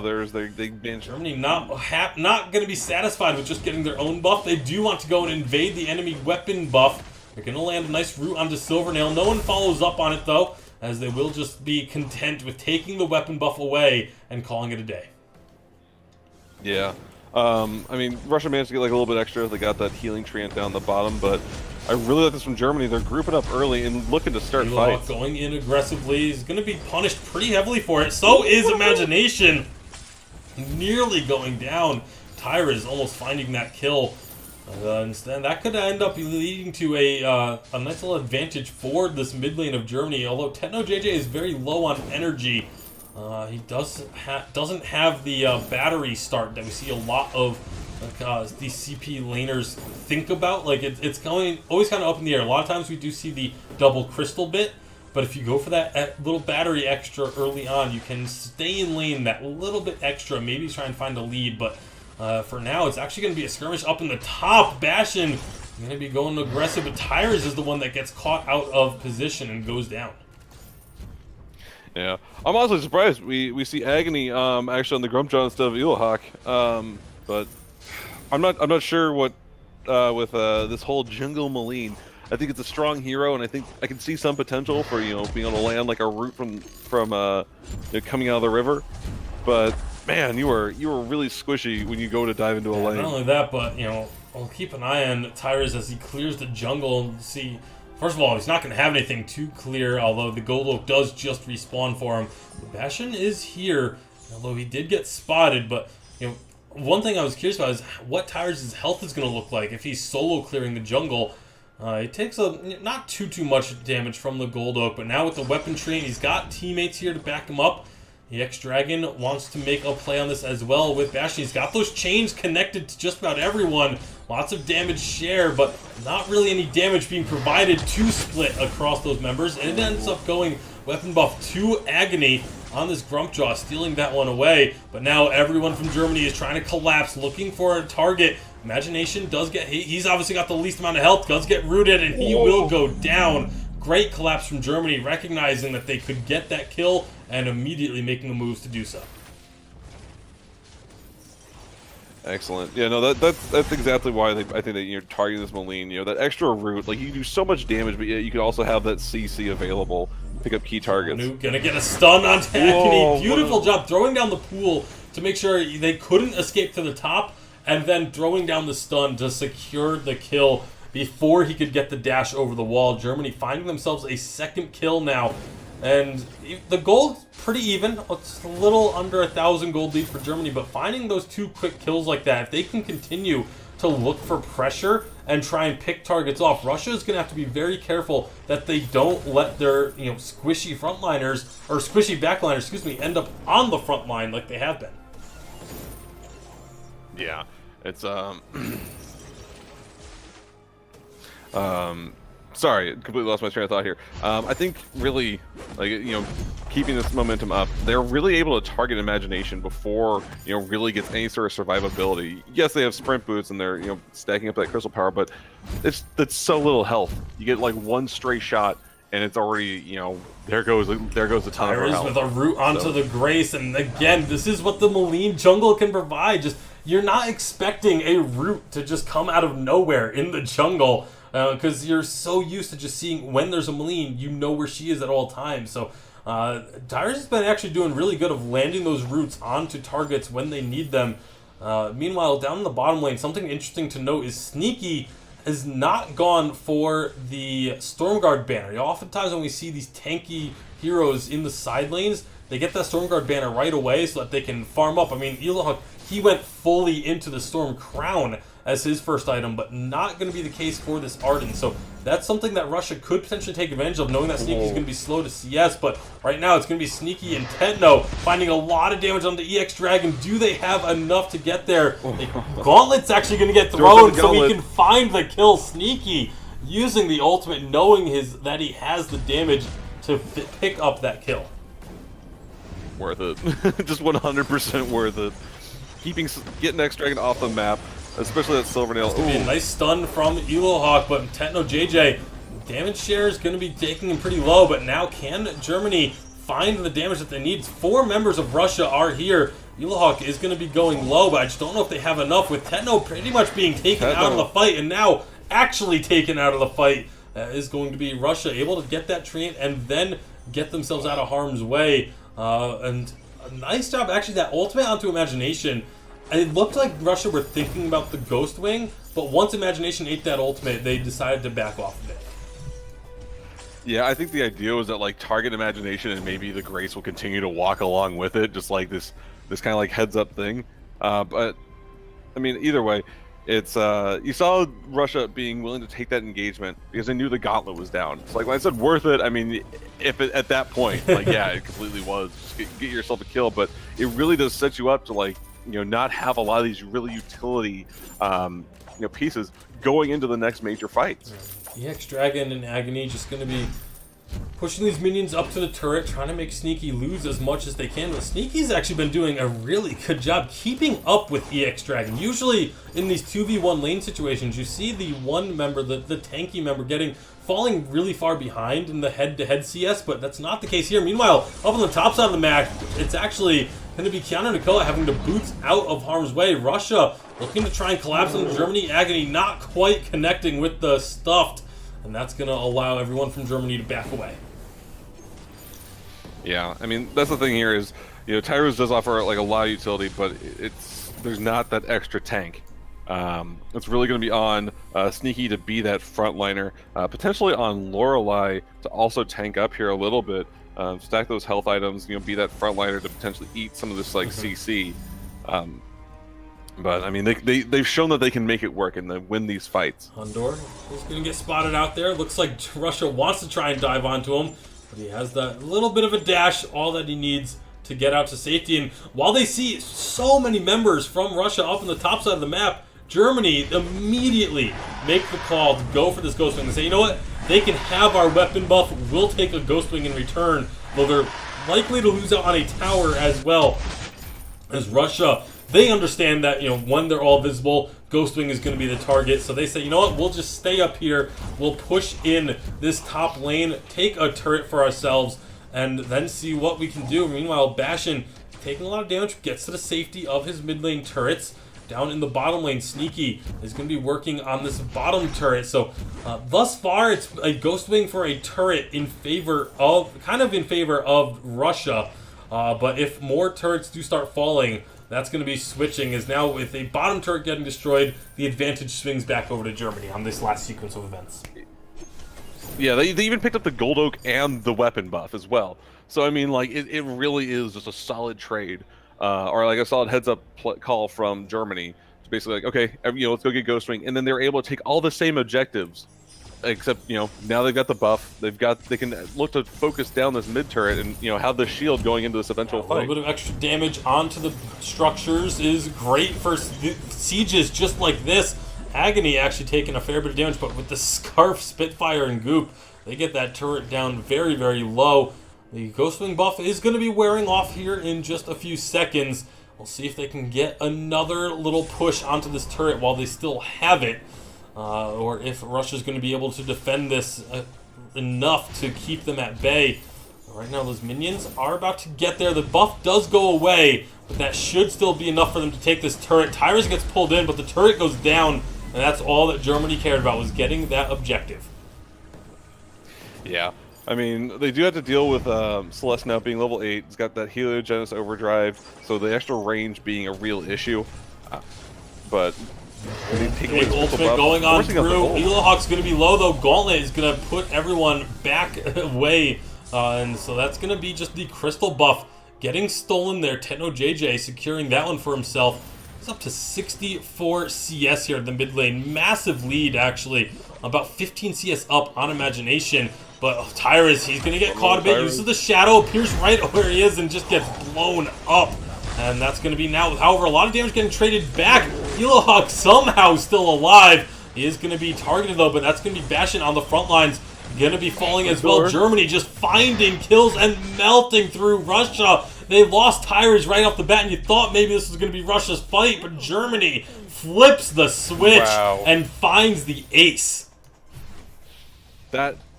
theirs. They banned Germany not going to be satisfied with just getting their own buff. They do want to go and invade the enemy weapon buff. They're going to land a nice route onto Silvernail. No one follows up on it, though, as they will just be content with taking the weapon buff away and calling it a day. Yeah. I mean, Russia managed to get like a little bit extra. They got that healing treant down the bottom, but I really like this from Germany. They're grouping up early and looking to start fights. Going in aggressively. He's going to be punished pretty heavily for it. So is Imagination. Nearly going down. Tyra is almost finding that kill. Instead, that could end up leading to a nice little advantage for this mid lane of Germany. Although TechnoJJ is very low on energy, he doesn't have the battery start that we see a lot of these CP laners think about. Like it's going always kind of up in the air. A lot of times we do see the double crystal bit, but if you go for that little battery extra early on, you can stay in lane that little bit extra. Maybe try and find a lead, but. For now, it's actually going to be a skirmish up in the top. Bastion going to be going aggressive, but Tyrus is the one that gets caught out of position and goes down. Yeah, I'm honestly surprised we see Agony actually on the Grumpjaw instead of Eelhawk. But I'm not sure what with this whole jungle Maline. I think it's a strong hero, and I think I can see some potential for being able to land like a route from coming out of the river, but. Man, you were really squishy when you go to dive into a lane. Not only that, but I'll keep an eye on Tyrus as he clears the jungle and see. First of all, he's not going to have anything too clear, although the Gold Oak does just respawn for him. Bastion is here, although he did get spotted. But one thing I was curious about is what Tyrus' health is going to look like if he's solo clearing the jungle. He takes not too much damage from the Gold Oak, but now with the weapon train, he's got teammates here to back him up. The X-Dragon wants to make a play on this as well with Bastion. He's got those chains connected to just about everyone. Lots of damage share, but not really any damage being provided to split across those members. And it ends up going weapon buff to Agony on this Grumpjaw, stealing that one away. But now everyone from Germany is trying to collapse, looking for a target. Imagination does get hit. He's obviously got the least amount of health, does get rooted, and he will go down. Great collapse from Germany, recognizing that they could get that kill and immediately making the moves to do so. Excellent. Yeah, no, that's exactly why I think that you're targeting this Maline. That extra route, like you do so much damage, but yet you could also have that CC available, pick up key targets. Nuke gonna get a stun on Agony. Beautiful job throwing down the pool to make sure they couldn't escape to the top, and then throwing down the stun to secure the kill before he could get the dash over the wall. Germany finding themselves a second kill now. And the gold's pretty even. It's a little under 1,000 gold lead for Germany, but finding those two quick kills like that, if they can continue to look for pressure and try and pick targets off, Russia is going to have to be very careful that they don't let their squishy frontliners, or squishy backliners, excuse me, end up on the front line like they have been. Yeah, it's sorry, completely lost my train of thought here. I think really, keeping this momentum up, they're really able to target Imagination before, really gets any sort of survivability. Yes, they have sprint boots and they're, stacking up that crystal power, but that's so little health. You get like one stray shot and it's already, there goes the ton of her health. With a root onto the Grace, and again, this is what the Maline jungle can provide. Just, you're not expecting a root to just come out of nowhere in the jungle. Because you're so used to just seeing when there's a Maline, you know where she is at all times. So Tyrus has been actually doing really good of landing those roots onto targets when they need them. Meanwhile, down in the bottom lane, something interesting to note is Sneaky has not gone for the Stormguard banner. Oftentimes when we see these tanky heroes in the side lanes, they get that Stormguard banner right away so that they can farm up. I mean, Eelhawk, he went fully into the Storm Crown as his first item, but not going to be the case for this Arden. So that's something that Russia could potentially take advantage of, knowing that Sneaky is going to be slow to CS. But right now it's going to be Sneaky and Techno finding a lot of damage on the EX Dragon. Do they have enough to get there? Gauntlet's actually going to get thrown so he can find the kill. Sneaky using the ultimate, knowing that he has the damage to pick up that kill. Worth it. Just 100% worth it. Getting X Dragon off the map, especially that Silvernail. It's going to be a nice stun from Eelhawk, but TechnoJJ, damage share is going to be taking him pretty low, but now can Germany find the damage that they need? 4 members of Russia are here. Eelhawk is going to be going low, but I just don't know if they have enough, with Techno pretty much being taken out of the fight, and now actually taken out of the fight is going to be Russia, able to get that treant and then get themselves out of harm's way. And a nice job, actually, that ultimate onto Imagination. it looked like Russia were thinking about the Ghost Wing, but once Imagination ate that ultimate, they decided to back off a bit. Yeah, I think the idea was that like target Imagination and maybe the Grace will continue to walk along with it, just like this kind of like heads up thing. But I mean, either way, it's you saw Russia being willing to take that engagement because they knew the gauntlet was down. It's like when I said worth it, I mean, if it, at that point, like yeah, it completely was. Just get yourself a kill, but it really does set you up to like not have a lot of these really utility pieces going into the next major fights. EX Dragon and Agony just going to be pushing these minions up to the turret, trying to make Sneaky lose as much as they can. But Sneaky's actually been doing a really good job keeping up with EX Dragon. Usually in these 2v1 lane situations, you see the one member, the tanky member, falling really far behind in the head-to-head CS, but that's not the case here. Meanwhile, up on the top side of the map, it's actually going to be Keanu Nikola having to boots out of harm's way. Russia looking to try and collapse on Germany. Agony not quite connecting with the stuffed, and that's going to allow everyone from Germany to back away. Yeah, I mean, that's the thing here is, Tyrus does offer like a lot of utility, but there's not that extra tank. It's really going to be on Sneaky to be that frontliner, potentially on Lorelei to also tank up here a little bit, stack those health items, be that frontliner to potentially eat some of this like CC. But I mean, they've shown that they can make it work and then win these fights. Hondor is going to get spotted out there. Looks like Russia wants to try and dive onto him, but he has that little bit of a dash, all that he needs to get out to safety. And while they see so many members from Russia up on the top side of the map, Germany immediately make the call to go for this Ghost Wing and say, you know what, they can have our weapon buff, we'll take a Ghost Wing in return, though they're likely to lose out on a tower as well. As Russia, they understand that, when they're all visible, Ghost Wing is going to be the target. So they say, you know what, we'll just stay up here. We'll push in this top lane, take a turret for ourselves, and then see what we can do. Meanwhile, Bastion, taking a lot of damage, gets to the safety of his mid lane turrets. Down in the bottom lane, Sneaky is going to be working on this bottom turret. So thus far, it's a Ghost Wing for a turret in favor of Russia. But if more turrets do start falling, that's going to be switching, as now with a bottom turret getting destroyed, the advantage swings back over to Germany on this last sequence of events. Yeah, they even picked up the Gold Oak and the weapon buff as well. So, I mean, like, it really is just a solid trade. Or like a solid heads-up call from Germany. It's basically like, okay, let's go get Ghost Wing. And then they're able to take all the same objectives. Except, now they've got the buff. They can look to focus down this mid turret and, have the shield going into this eventual fight. A little bit of extra damage onto the structures is great for sieges just like this. Agony actually taking a fair bit of damage, but with the Scarf, Spitfire, and Goop, they get that turret down very, very low. The Ghost Wing buff is going to be wearing off here in just a few seconds. We'll see if they can get another little push onto this turret while they still have it. Or if Russia's going to be able to defend this enough to keep them at bay. Right now, those minions are about to get there. The buff does go away, but that should still be enough for them to take this turret. Tyrus gets pulled in, but the turret goes down, and that's all that Germany cared about, was getting that objective. Yeah. I mean, they do have to deal with Celeste now being level 8. It's got that Heliogenesis overdrive, so the extra range being a real issue. But big ultimate going on through. Elohawk's going to be low, though. Gauntlet is going to put everyone back away. And so that's going to be just the crystal buff getting stolen there. Techno JJ securing that one for himself. He's up to 64 CS here at the mid lane. Massive lead, actually. About 15 CS up on Imagination. But Tyrus, he's going to get caught a bit. Uses the shadow, appears right where he is, and just gets blown up. And that's going to be now, however, a lot of damage getting traded back. Elohawk somehow still alive. He is going to be targeted, though, but that's going to be Bastion on the front lines. Going to be falling as well. Germany just finding kills and melting through Russia. They lost Tyrus right off the bat, and you thought maybe this was going to be Russia's fight, but Germany flips the switch and finds the ace.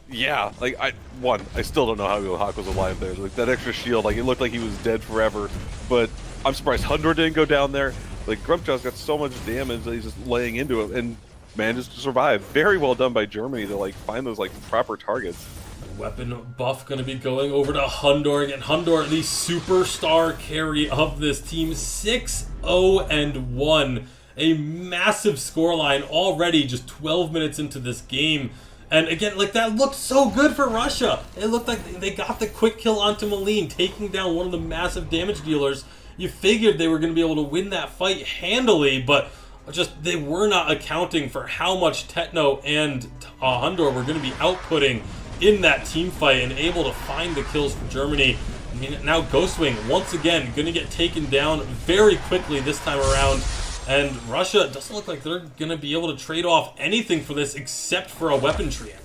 Yeah, like, I still don't know how Elohawk was alive there. Like, that extra shield, like, it looked like he was dead forever. But I'm surprised Hundred didn't go down there. Like, Grumpjaw's got so much damage that he's just laying into it and manages to survive. Very well done by Germany to, like, find those, like, proper targets. Weapon buff going to be going over to Hundor again. Hundor, the superstar carry of this team, 6-0-1. A massive scoreline already, just 12 minutes into this game. And again, like, that looked so good for Russia. It looked like they got the quick kill onto Malin, taking down one of the massive damage dealers. You figured they were going to be able to win that fight handily, but just they were not accounting for how much Techno and Hundor were going to be outputting in that team fight and able to find the kills for Germany. I mean, now Ghostwing, once again, going to get taken down very quickly this time around. And Russia doesn't look like they're going to be able to trade off anything for this except for a weapon tree.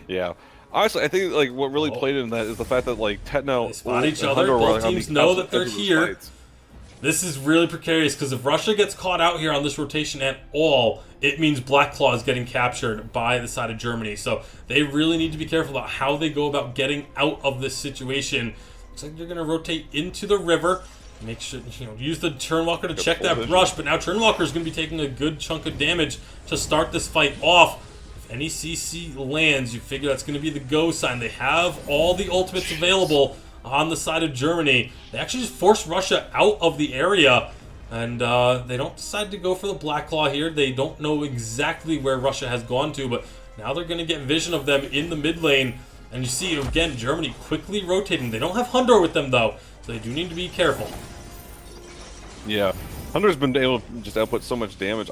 Yeah. Honestly, I think like what really played in that is the fact that like Techno They spot each and other. Hundor were, Both on teams the know edge that they're of those here. fights. This is really precarious because if Russia gets caught out here on this rotation at all, it means Black Claw is getting captured by the side of Germany. So they really need to be careful about how they go about getting out of this situation. Looks like they're going to rotate into the river. Make sure, use the Turnwalker to check that brush, but now Turnwalker is going to be taking a good chunk of damage to start this fight off. If any CC lands, you figure that's going to be the go sign. They have all the ultimates available on the side of Germany. They actually just forced Russia out of the area, and they don't decide to go for the Black Claw here. They don't know exactly where Russia has gone to, but now they're going to get vision of them in the mid lane. And you see, again, Germany quickly rotating. They don't have Hundor with them, though, so they do need to be careful. Yeah, Hundor's been able to just output so much damage.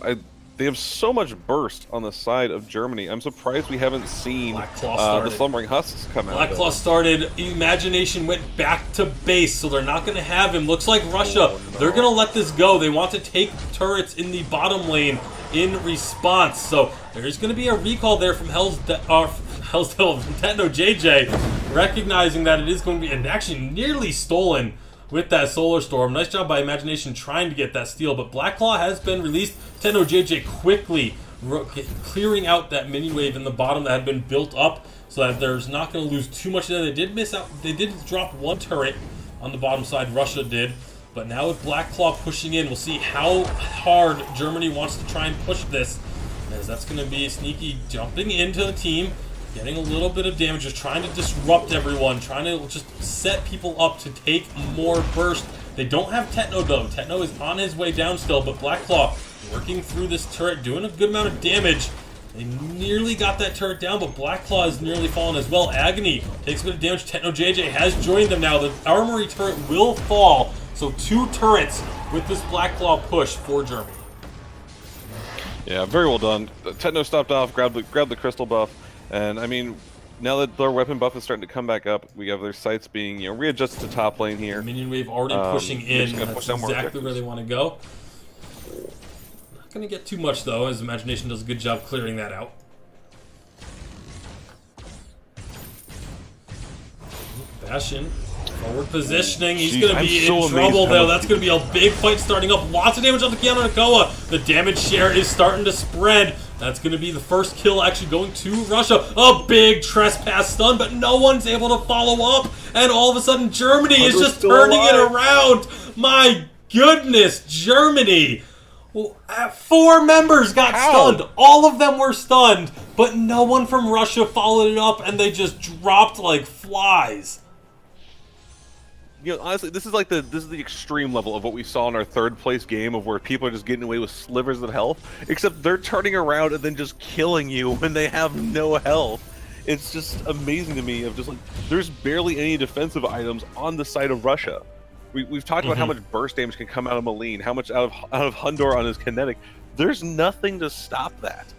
They have so much burst on the side of Germany. I'm surprised we haven't seen the Slumbering Husks come out. Black Claw started. Imagination went back to base, so they're not going to have him. Looks like Russia, they're going to let this go. They want to take turrets in the bottom lane in response. So there's going to be a recall there from Techno JJ, recognizing that it is going to be, and actually nearly stolen with that Solar Storm. Nice job by Imagination trying to get that steal, but Black Claw has been released. Techno JJ quickly clearing out that mini wave in the bottom that had been built up so that there's not going to lose too much of that. They did miss out. They did drop one turret on the bottom side, Russia did, but now with Black Claw pushing in, we'll see how hard Germany wants to try and push this, as that's going to be Sneaky jumping into the team, getting a little bit of damage, just trying to disrupt everyone, trying to just set people up to take more burst. They don't have Techno though. Techno is on his way down still, but Black Claw working through this turret, doing a good amount of damage. They nearly got that turret down, but Black Claw is nearly fallen as well. Agony takes a bit of damage. Techno JJ has joined them now. The armory turret will fall, so 2 turrets with this Black Claw push for Germany. Yeah, very well done. Techno stopped off, grabbed the crystal buff. And I mean, now that their weapon buff is starting to come back up, we have their sights being readjusted to top lane here. Minion wave already pushing in. That's exactly where they want to go. Not going to get too much though, as Imagination does a good job clearing that out. Bastion, forward positioning. He's going to be in trouble though. That's going to be a big fight starting up. Lots of damage on the Keanu Nakoa. The damage share is starting to spread. That's going to be the first kill actually going to Russia. A big trespass stun, but no one's able to follow up. And all of a sudden, Germany is just turning it around. My goodness, Germany. Well, 4 members got stunned. All of them were stunned, but no one from Russia followed it up, and they just dropped like flies. Honestly, this is the extreme level of what we saw in our 3rd place game, of where people are just getting away with slivers of health, except they're turning around and then just killing you when they have no health. It's just amazing to me of just like, there's barely any defensive items on the side of Russia. We've talked about how much burst damage can come out of Malin, how much out of Hundor on his kinetic. There's nothing to stop that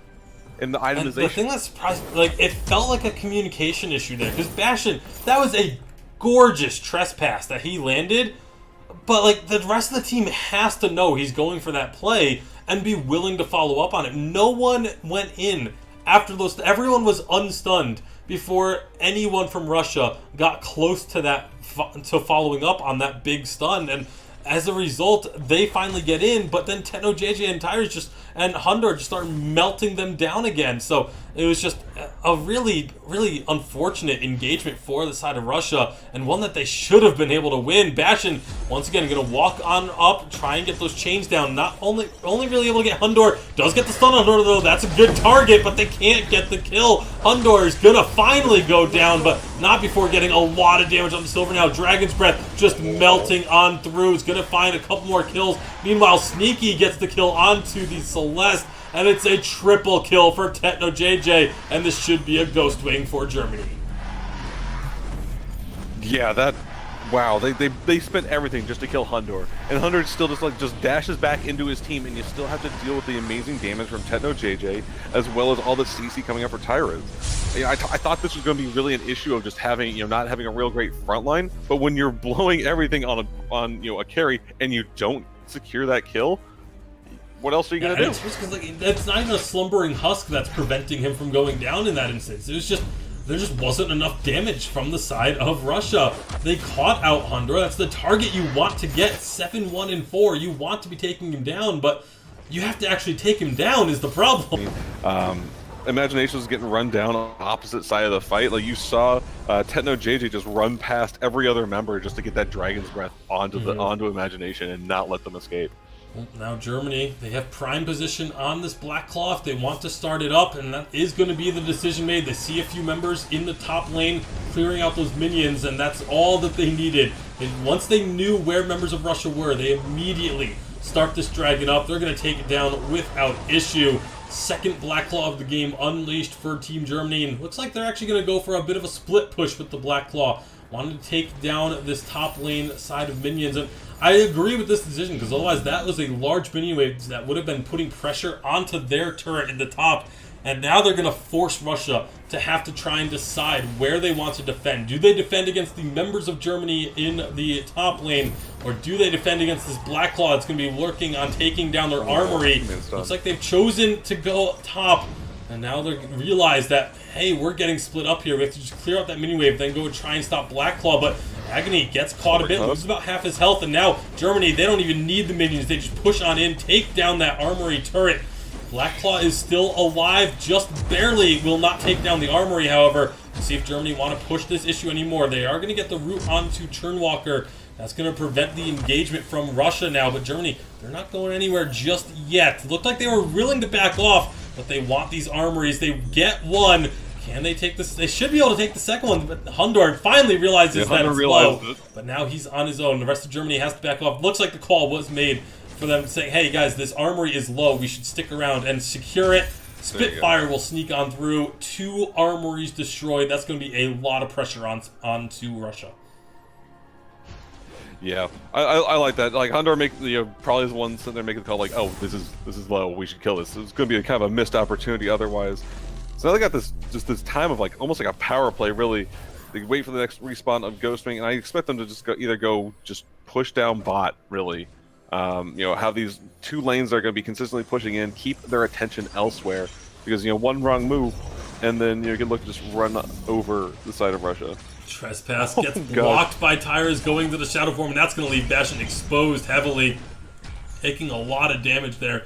in the itemization. And the thing that surprised me, like, it felt like a communication issue there, because Bastion, that was a gorgeous trespass that he landed, but like the rest of the team has to know he's going for that play and be willing to follow up on it. No one went in after those. Everyone was unstunned before anyone from Russia got close to that, to following up on that big stun, and as a result they finally get in, but then Techno JJ and Tyrus and Hundor just start melting them down again. So It was just a really, really unfortunate engagement for the side of Russia, and one that they should have been able to win. Bastion, once again, going to walk on up, try and get those chains down. Not only really able to get Hundor. Does get the stun on Hundor, though. That's a good target, but they can't get the kill. Hundor is going to finally go down, but not before getting a lot of damage on the Silver now. Dragon's Breath just melting on through. Is going to find a couple more kills. Meanwhile, Sneaky gets the kill onto the Celeste. And it's a triple kill for Techno JJ, and this should be a Ghost Wing for Germany. Yeah, wow, they spent everything just to kill Hundor, and Hundor still just dashes back into his team, and you still have to deal with the amazing damage from Techno JJ, as well as all the CC coming up for Tyrus. I thought this was going to be really an issue of just having, not having a real great front line, but when you're blowing everything on a carry and you don't secure that kill, what else are you gonna do? It's not even a slumbering husk that's preventing him from going down in that instance. It was just there just wasn't enough damage from the side of Russia. They caught out Hundor. That's the target you want to get. 7-1 and 4. You want to be taking him down, but you have to actually take him down is the problem. Imagination was getting run down on the opposite side of the fight. Like you saw Techno JJ just run past every other member just to get that Dragon's Breath onto Imagination and not let them escape. Now Germany, they have prime position on this Black Cloth. They want to start it up, and that is going to be the decision made. They see a few members in the top lane clearing out those minions, and that's all that they needed. And once they knew where members of Russia were, they immediately start this dragon up. They're going to take it down without issue. Second Black Claw of the game unleashed for Team Germany, and looks like they're actually going to go for a bit of a split push with the Black Claw. Wanted to take down this top lane side of minions, and I agree with this decision, because otherwise that was a large minion wave that would have been putting pressure onto their turret in the top, and now they're going to force Russia to have to try and decide where they want to defend. Do they defend against the members of Germany in the top lane, or do they defend against this Black Claw that's going to be working on taking down their armory? Looks like they've chosen to go top, and now they realize that, hey, we're getting split up here. We have to just clear out that mini wave, then go and try and stop Black Claw, but Agony gets caught a bit, loses about half his health, and now Germany, they don't even need the minions. They just push on in, take down that armory turret. Black Claw is still alive, just barely. Will not take down the armory, however. Let's see if Germany want to push this issue anymore. They are going to get the route onto Churnwalker. That's going to prevent the engagement from Russia now, but Germany, they're not going anywhere just yet. Looked like they were willing to back off, but they want these armories. They get one. Can they take this? They should be able to take the second one, but Hundor finally realizes that it's low. But now he's on his own. The rest of Germany has to back off. Looks like the call was made for them saying, hey guys, this armory is low. We should stick around and secure it. Spitfire will sneak on through. 2 armories destroyed. That's going to be a lot of pressure onto Russia. Yeah, I like that. Like Hundor probably is the one sitting there making the call like, oh, this is low. We should kill this. It's going to be a kind of a missed opportunity otherwise. So now they got this time of like almost like a power play. Really, they wait for the next respawn of Ghostwing, and I expect them to just go push down bot. Really, have these 2 lanes that are going to be consistently pushing in, keep their attention elsewhere, because one wrong move, and then you can look to just run over the side of Russia. Trespass gets blocked by Tyrus going to the Shadow Form, and that's going to leave Bastion exposed heavily, taking a lot of damage there.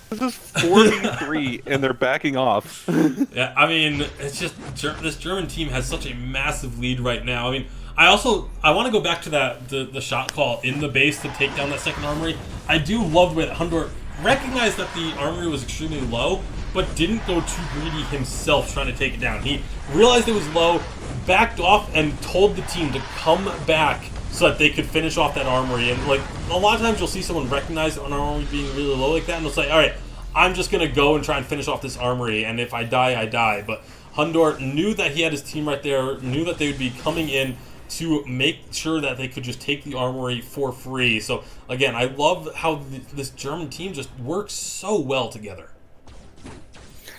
This is 4v3 and they're backing off. Yeah, I mean, it's just this German team has such a massive lead right now. I mean, I want to go back to the shot call in the base to take down that second armory. I do love the way that Hundor recognized that the armory was extremely low, but didn't go too greedy himself trying to take it down. He realized it was low, backed off, and told the team to come back so that they could finish off that armory. And like a lot of times you'll see someone recognize an armory being really low like that, and they'll say, all right, I'm just going to go and try and finish off this armory, and if I die, I die. But Hundor knew that he had his team right there, knew that they would be coming in to make sure that they could just take the armory for free. So again, I love how this German team just works so well together.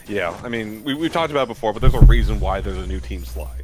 Yeah, I mean, we've talked about it before, but there's a reason why there's a new Team Sly.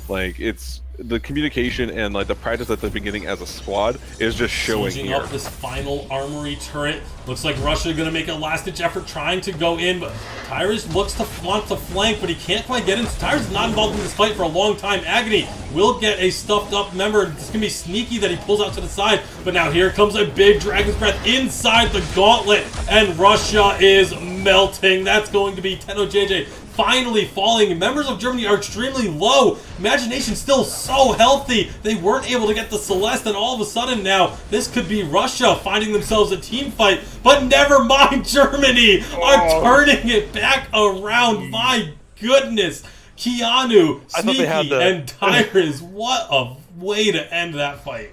Like, it's the communication and like the practice that they've been getting as a squad is just showing here. Up this final armory turret. Looks like Russia going to make a last-ditch effort trying to go in, but Tyrus wants to flank, but he can't quite get in. Tyrus is not involved in this fight for a long time. Agony will get a stuffed-up member. It's going to be sneaky that he pulls out to the side, but now here comes a big Dragon's Breath inside the gauntlet, and Russia is melting. That's going to be TechnoJJ finally falling. Members of Germany are extremely low. Imagination still so healthy. They weren't able to get the Celeste, and all of a sudden now, this could be Russia finding themselves a team fight. But never mind, Germany are turning it back around. My goodness. Keanu, Sneaky, and Tyrus. What a way to end that fight.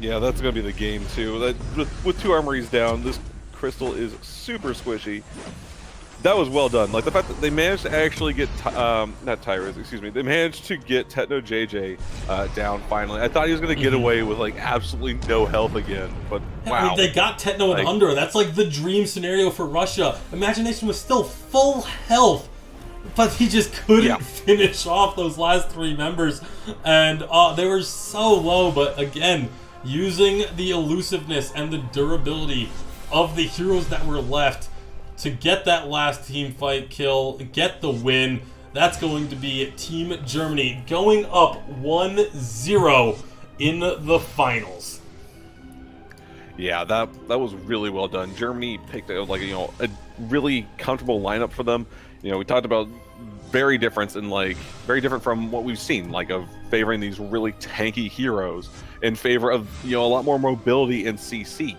Yeah, that's going to be the game, too. With 2 armories down, this crystal is super squishy. That was well done. Like, the fact that they managed to actually get, not Tyrus, excuse me, they managed to get JJ down finally. I thought he was going to get away with, like, absolutely no health again, but wow. I mean, they got Techno and under. That's like the dream scenario for Russia. Imagination was still full health, but he just couldn't finish off those last 3 members, and they were so low, but again, using the elusiveness and the durability of the heroes that were left to get that last team fight kill, get the win. That's going to be Team Germany going up 1-0 in the finals. Yeah, that was really well done. Germany picked a really comfortable lineup for them. We talked about very different from what we've seen, like of favoring these really tanky heroes in favor of a lot more mobility in CC.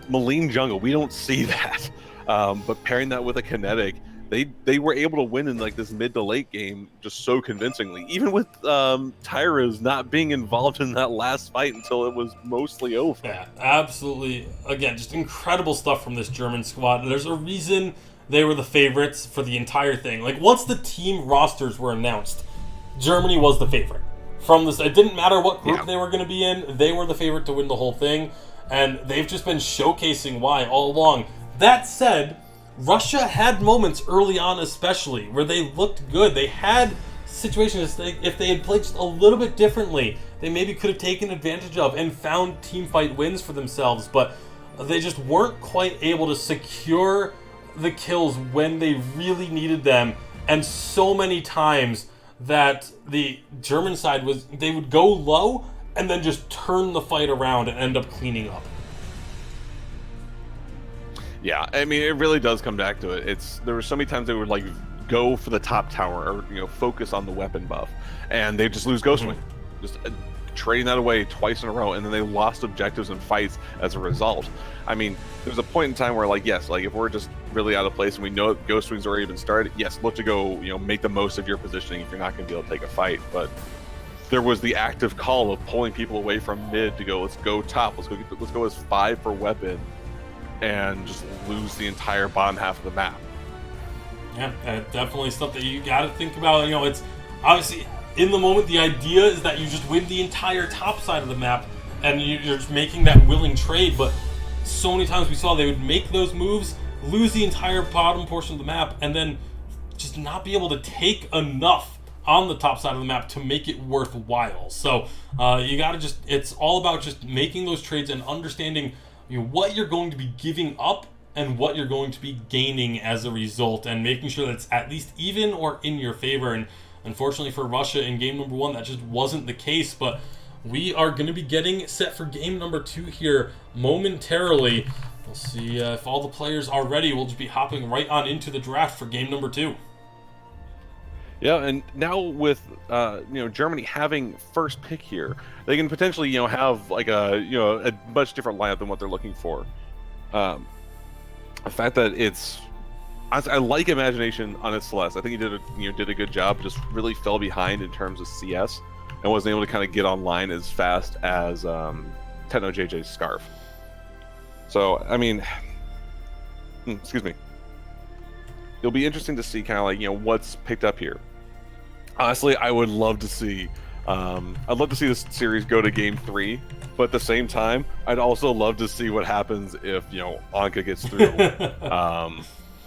Malign jungle, we don't see that. But pairing that with a kinetic, they were able to win in like this mid to late game just so convincingly. Even with Tyra's not being involved in that last fight until it was mostly over. Yeah, absolutely. Again, just incredible stuff from this German squad. There's a reason they were the favorites for the entire thing. Like, once the team rosters were announced, Germany was the favorite. From this, it didn't matter what group they were going to be in, they were the favorite to win the whole thing, and they've just been showcasing why all along. That said, Russia had moments early on especially where they looked good. They had situations if they had played just a little bit differently, they maybe could have taken advantage of and found team fight wins for themselves, but they just weren't quite able to secure the kills when they really needed them, and so many times that the German side they would go low and then just turn the fight around and end up cleaning up. Yeah, I mean, it really does come back to it. There were so many times they would like go for the top tower or focus on the weapon buff, and they just lose Ghostwing, just trading that away twice in a row, and then they lost objectives and fights as a result. I mean, there's a point in time where if we're just really out of place and we know Ghostwing's already been started, yes, look to go make the most of your positioning if you're not going to be able to take a fight. But there was the active call of pulling people away from mid to go, let's go top, let's go as 5 for weapon, and just lose the entire bottom half of the map. Yeah, definitely stuff that you got to think about. It's obviously in the moment the idea is that you just win the entire top side of the map and you're just making that willing trade, but so many times we saw they would make those moves, lose the entire bottom portion of the map, and then just not be able to take enough on the top side of the map to make it worthwhile. So you got to it's all about just making those trades and understanding what you're going to be giving up and what you're going to be gaining as a result, and making sure that it's at least even or in your favor. And unfortunately for Russia in game number 1, that just wasn't the case, but we are going to be getting set for game number 2 here momentarily. We'll see if all the players are ready. We'll just be hopping right on into the draft for game number 2. Yeah, and now with Germany having first pick here, they can potentially have like a much different lineup than what they're looking for. The fact that I like Imagination on its Celeste. I think he did a good job. Just really fell behind in terms of CS and wasn't able to kind of get online as fast as TechnoJJ's Scarf. So I mean, excuse me. It'll be interesting to see kind of what's picked up here. Honestly, I would love to see I'd love to see this series go to game 3, but at the same time, I'd also love to see what happens if Anka gets through.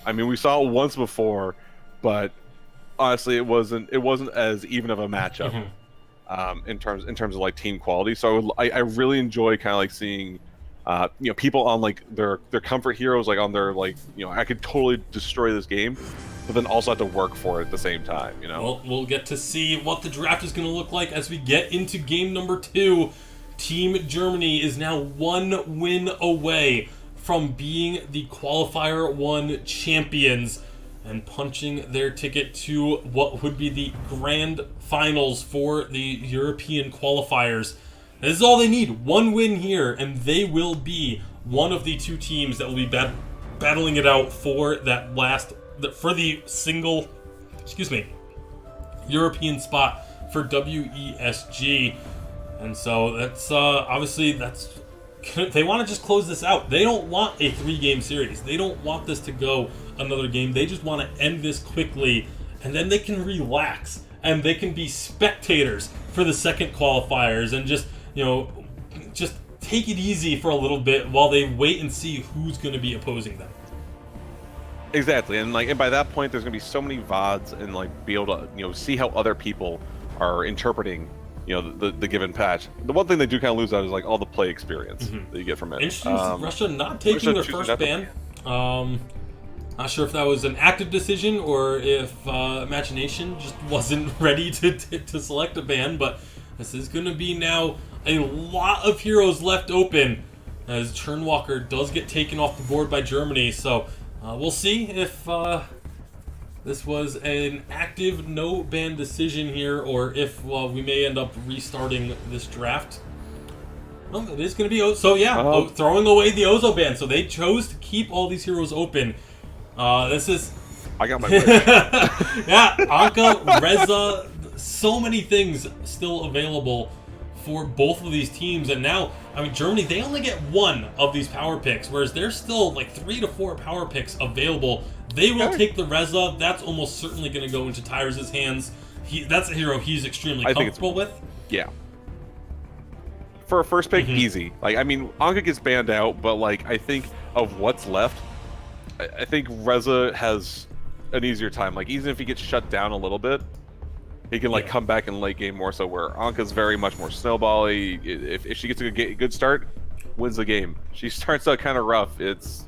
I mean, we saw it once before, but honestly, it wasn't as even of a matchup in terms of like team quality. So I really enjoy kind of like seeing people on like their comfort heroes, like on their I could totally destroy this game, but then also have to work for it at the same time. Well, we'll get to see what the draft is going to look like as we get into game number 2. Team Germany is now 1 win away from being the Qualifier 1 champions and punching their ticket to what would be the grand finals for the European qualifiers. This is all they need. One win here, and they will be one of the two teams that will be battling it out for that for the single, European spot for WESG. And so that's obviously they want to just close this out. They don't want a 3-game series. They don't want this to go another game. They just want to end this quickly, and then they can relax and they can be spectators for the second qualifiers and just take it easy for a little bit while they wait and see who's going to be opposing them. Exactly, and by that point, there's gonna be so many VODs and be able to see how other people are interpreting the given patch. The one thing they do kind of lose out is all the play experience that you get from it. Interesting, Russia not taking their first ban. Not sure if that was an active decision or if Imagination just wasn't ready to select a ban, but this is going to be now a lot of heroes left open as Churnwalker does get taken off the board by Germany. So we'll see if this was an active no-ban decision here or if we may end up restarting this draft. Well, it is going to be... So yeah, throwing away the Ozo ban. So they chose to keep all these heroes open. This is... I got my wish. Yeah, Anka, Reza, so many things still available for both of these teams. And now, Germany, they only get one of these power picks, whereas there's still 3 to 4 power picks available. They will take the Reza. That's almost certainly going to go into Tyrus' hands. That's a hero he's extremely comfortable with. Yeah. For a first pick, easy. Anka gets banned out, but I think of what's left, I think Reza has an easier time. Even if he gets shut down a little bit, he can come back in late game more so, where Anka's very much more snowbally. If she gets a good start, wins the game. She starts out kind of rough.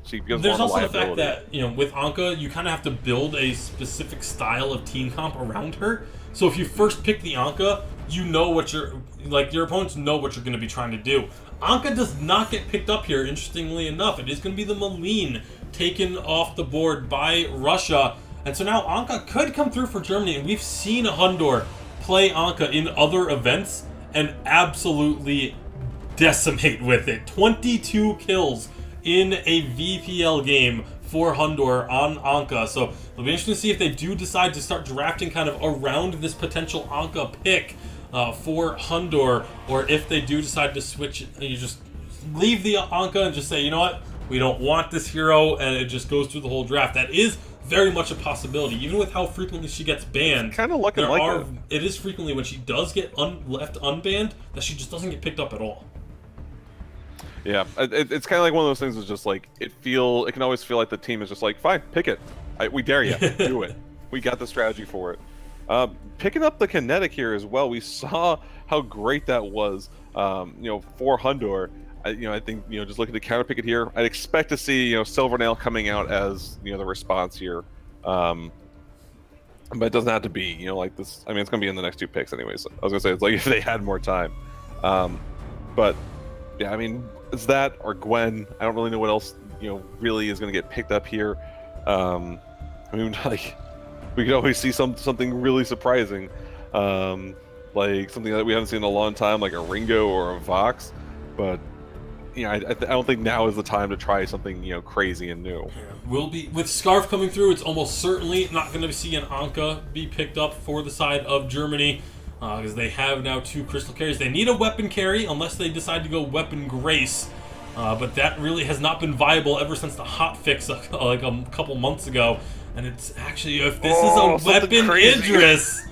She becomes There's more of a also the fact liability. that with Anka, you kind of have to build a specific style of team comp around her. So if you first pick the Anka, you know what your opponents know what you're going to be trying to do. Anka does not get picked up here, interestingly enough. It is going to be the Maline taken off the board by Russia. And so now Anka could come through for Germany, and we've seen Hundor play Anka in other events and absolutely decimate with it. 22 kills in a VPL game for Hundor on Anka. So it'll be interesting to see if they do decide to start drafting kind of around this potential Anka pick for Hundor, or if they do decide to switch, you just leave the Anka and just say, you know what, we don't want this hero, and it just goes through the whole draft. That is very much a possibility, even with how frequently she gets banned. Kind of looking it is frequently when she does get left unbanned that she just doesn't get picked up at all. Yeah, it's kind of like one of those things. That's just it can always feel like the team is just fine, pick it. We dare you, do it. We got the strategy for it. Picking up the kinetic here as well. We saw how great that was. For Hundor. I think just looking to counter pick it here, I'd expect to see Silvernail coming out as the response here, but it doesn't have to be this. It's gonna be in the next 2 picks anyways. I was gonna say it's if they had more time, but yeah, it's that or Gwen. I don't really know what else really is gonna get picked up here. We could always see something really surprising, something that we haven't seen in a long time, like a Ringo or a Vox, but. I don't think now is the time to try something crazy and new. Will be with Scarf coming through. It's almost certainly not going to see an Anka be picked up for the side of Germany because they have now 2 crystal carries. They need a weapon carry unless they decide to go weapon Grace, but that really has not been viable ever since the hot fix a couple months ago. And it's actually, if this is a weapon Idris.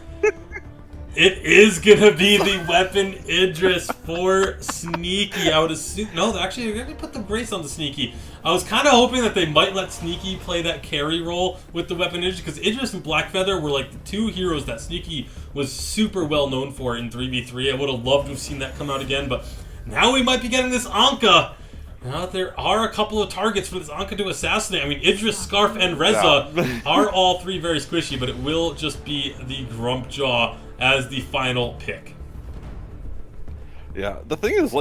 It is gonna be the weapon Idris for Sneaky. I would assume. No, actually, they're gonna put the Grace on the Sneaky. I was kind of hoping that they might let Sneaky play that carry role with the weapon Idris, because Idris and Blackfeather were the 2 heroes that Sneaky was super well known for in 3v3. I would have loved to have seen that come out again, but now we might be getting this Anka. Now there are a couple of targets for this Anka to assassinate. Idris, Scarf, and Reza are all 3 very squishy, but it will just be the Grumpjaw as the final pick. Yeah, the thing is,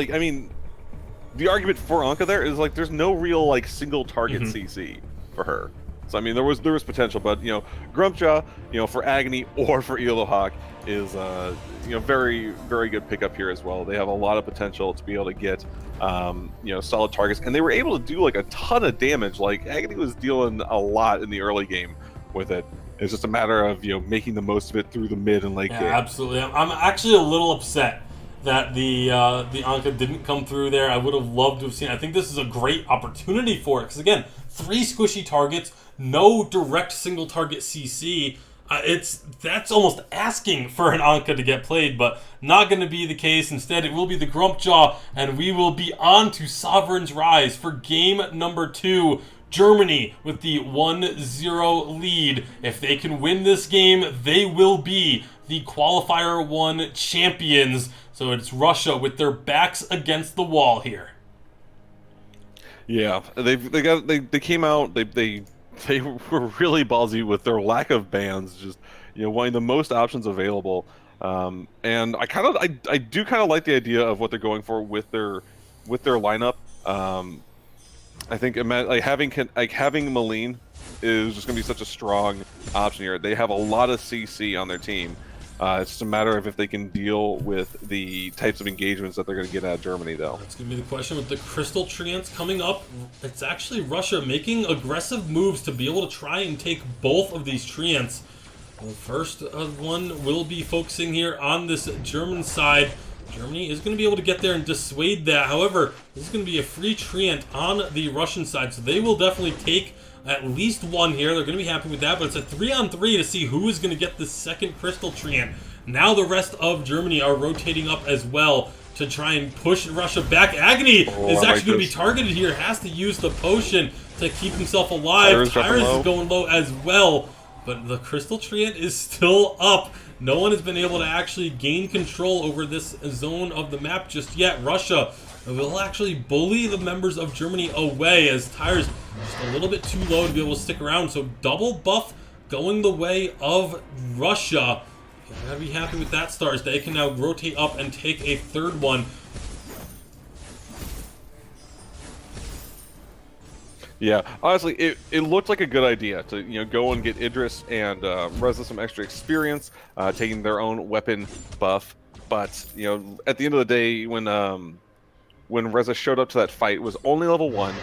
the argument for Anka there is like there's no real like single target CC for her. So I mean there was potential, but you know Grumpjaw, you know, for Agony or for Elohawk is you know very good pickup here as well. They have a lot of potential to be able to get you know solid targets, and they were able to do like a ton of damage. Like Agony was dealing a lot in the early game with it. It's just a matter of you know making the most of it through the mid and late game. Absolutely. I'm actually a little upset that the Anka didn't come through there. I would have loved to have seen it. I think this is a great opportunity for it because again, 3 squishy targets, no direct single target CC. That's almost asking for an Anka to get played, but not going to be the case. Instead, it will be the Grumpjaw, and we will be on to Sovereign's Rise for game number 2. Germany with the 1-0 lead. If they can win this game, they will be the Qualifier 1 champions. So it's Russia with their backs against the wall here. Yeah, they came out. They were really ballsy with their lack of bans, just you know wanting the most options available. And I do kind of like the idea of what they're going for with their lineup. I think like having Malene is just going to be such a strong option here. They have a lot of CC on their team. It's just a matter of if they can deal with the types of engagements that they're going to get out of Germany, though. That's going to be the question with the Crystal Treants coming up. It's actually Russia making aggressive moves to be able to try and take both of these Treants. The first one will be focusing here on this German side. Germany is going to be able to get there and dissuade that. However, this is going to be a free Treant on the Russian side, so they will definitely take at least one here. They're going to be happy with that, but it's a 3-on-3 to see who is going to get the second Crystal Treant. Now the rest of Germany are rotating up as well to try and push Russia back. Agony is actually going to be targeted here, has to use the potion to keep himself alive. Tyrus is going low as well, but the Crystal Treant is still up. No one has been able to actually gain control over this zone of the map just yet. Russia will actually bully the members of Germany away as Tyre's just a little bit too low to be able to stick around. So double buff going the way of Russia. You gotta be happy with that, Stars. They can now rotate up and take a third one. Yeah, honestly, it looked like a good idea to go and get Idris and Reza some extra experience, taking their own weapon buff. But at the end of the day, when Reza showed up to that fight, it was only level 1,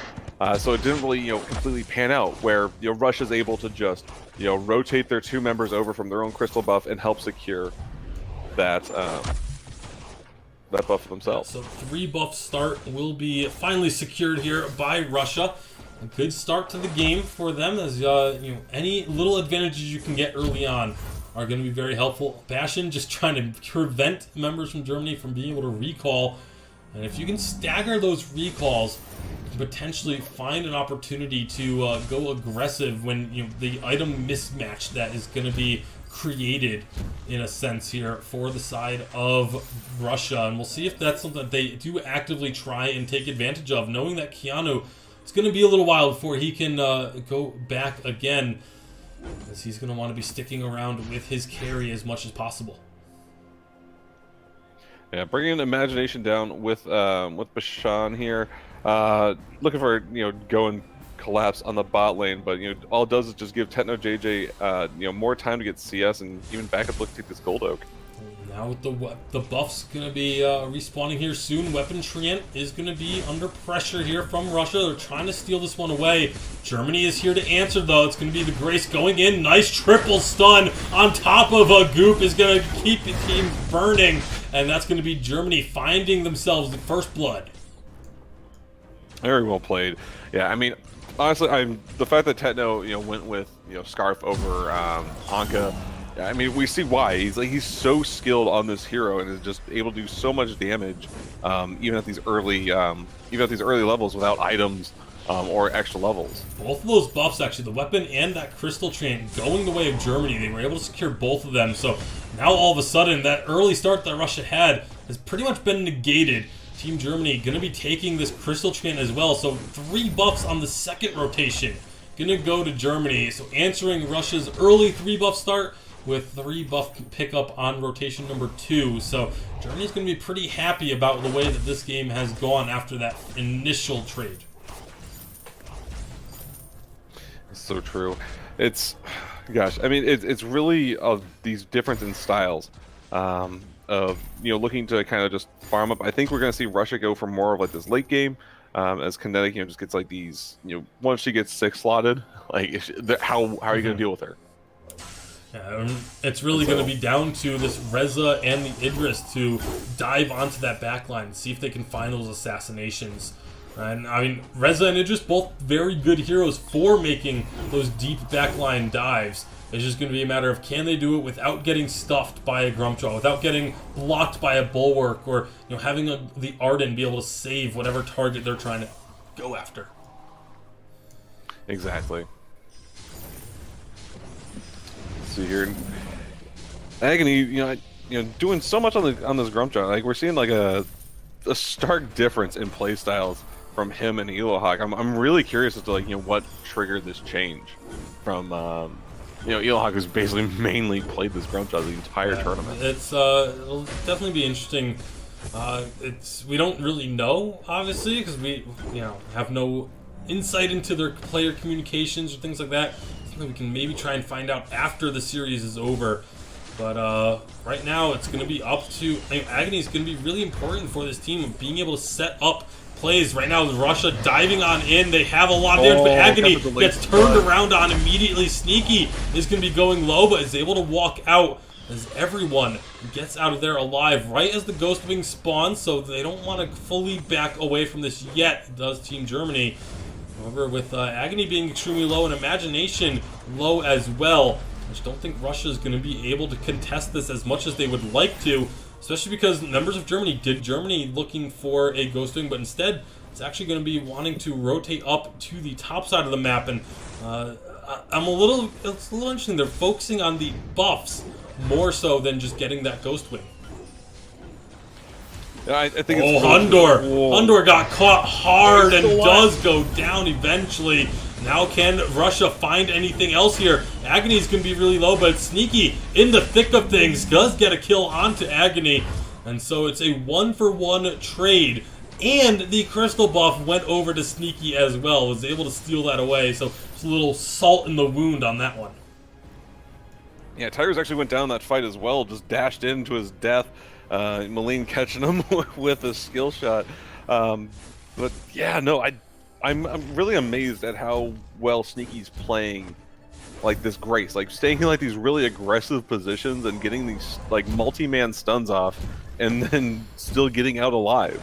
so it didn't really completely pan out. Where Russia's able to just rotate their 2 members over from their own crystal buff and help secure that that buff for themselves. So 3 buff start will be finally secured here by Russia. A good start to the game for them, as any little advantages you can get early on are going to be very helpful. Bastion just trying to prevent members from Germany from being able to recall, and if you can stagger those recalls, you can potentially find an opportunity to go aggressive when the item mismatch that is going to be created in a sense here for the side of Russia. And we'll see if that's something that they do actively try and take advantage of, knowing that Keanu, it's going to be a little while before he can go back again, as he's going to want to be sticking around with his carry as much as possible. Yeah, bringing Imagination down with Bashan here, looking for go and collapse on the bot lane, but all it does is just give Techno JJ more time to get CS and even back up look to take this Gold Oak. Now with the buff's going to be respawning here soon. Weapon Treant is going to be under pressure here from Russia. They're trying to steal this one away. Germany is here to answer, though. It's going to be the Grace going in. Nice triple stun on top of a Goop is going to keep the team burning. And that's going to be Germany finding themselves the first blood. Very well played. Yeah, I mean, honestly, the fact that Techno went with Scarf over Anka. I mean, we see why. He's so skilled on this hero and is just able to do so much damage, even at these early levels without items or extra levels. Both of those buffs, actually, the weapon and that Crystal Treant, going the way of Germany. They were able to secure both of them. So now all of a sudden, that early start that Russia had has pretty much been negated. Team Germany going to be taking this Crystal Treant as well. So 3 buffs on the second rotation going to go to Germany. So answering Russia's early 3 buff start, with 3 buff pickup on rotation number 2. So Germany's going to be pretty happy about the way that this game has gone after that initial trade. So true. It's, gosh, I mean, it's really these difference in styles of, looking to kind of just farm up. I think we're going to see Russia go for more of like this late game, as Kinetic, just gets like these, once she gets 6 slotted, like, how are you going to deal with her? Yeah, it's really going to be down to this Reza and the Idris to dive onto that backline and see if they can find those assassinations. And I mean, Reza and Idris, both very good heroes for making those deep backline dives. It's just going to be a matter of, can they do it without getting stuffed by a Grumpjaw, without getting blocked by a Bulwark, or having the Arden be able to save whatever target they're trying to go after. Exactly. Let's see here, Agony, doing so much on this Grumpjaw. Like, we're seeing like a stark difference in play styles from him and Elohawk. I'm really curious as to what triggered this change from Elohawk has basically mainly played this Grumpjaw the entire tournament. It'll definitely be interesting. We don't really know, obviously, because we have no insight into their player communications or things like that. Something we can maybe try and find out after the series is over. But right now, it's going to be up to Agony is going to be really important for this team of being able to set up plays. Right now, with Russia diving on in, they have a lot of damage, but Agony gets turned around on immediately. Sneaky is going to be going low, but is able to walk out as everyone gets out of there alive right as the Ghost Wing spawns, so they don't want to fully back away from this yet, does Team Germany. However, with Agony being extremely low and Imagination low as well, I just don't think Russia is going to be able to contest this as much as they would like to, especially because members of Germany did Germany looking for a Ghost Wing, but instead it's actually going to be wanting to rotate up to the top side of the map, and it's a little interesting. They're focusing on the buffs more so than just getting that Ghost Wing. Yeah, I think it's Hundor! Hundor got caught hard and does go down eventually. Now can Russia find anything else here? Agony is going to be really low, but Sneaky in the thick of things does get a kill onto Agony. And so it's a 1-for-1 trade. And the crystal buff went over to Sneaky as well. Was able to steal that away. So it's a little salt in the wound on that one. Yeah, Tyrus actually went down that fight as well. Just dashed into his death. Maline catching him with a skill shot. But yeah, no, I'm really amazed at how well Sneaky's playing like this Grace, like staying in like these really aggressive positions and getting these like multi-man stuns off and then still getting out alive.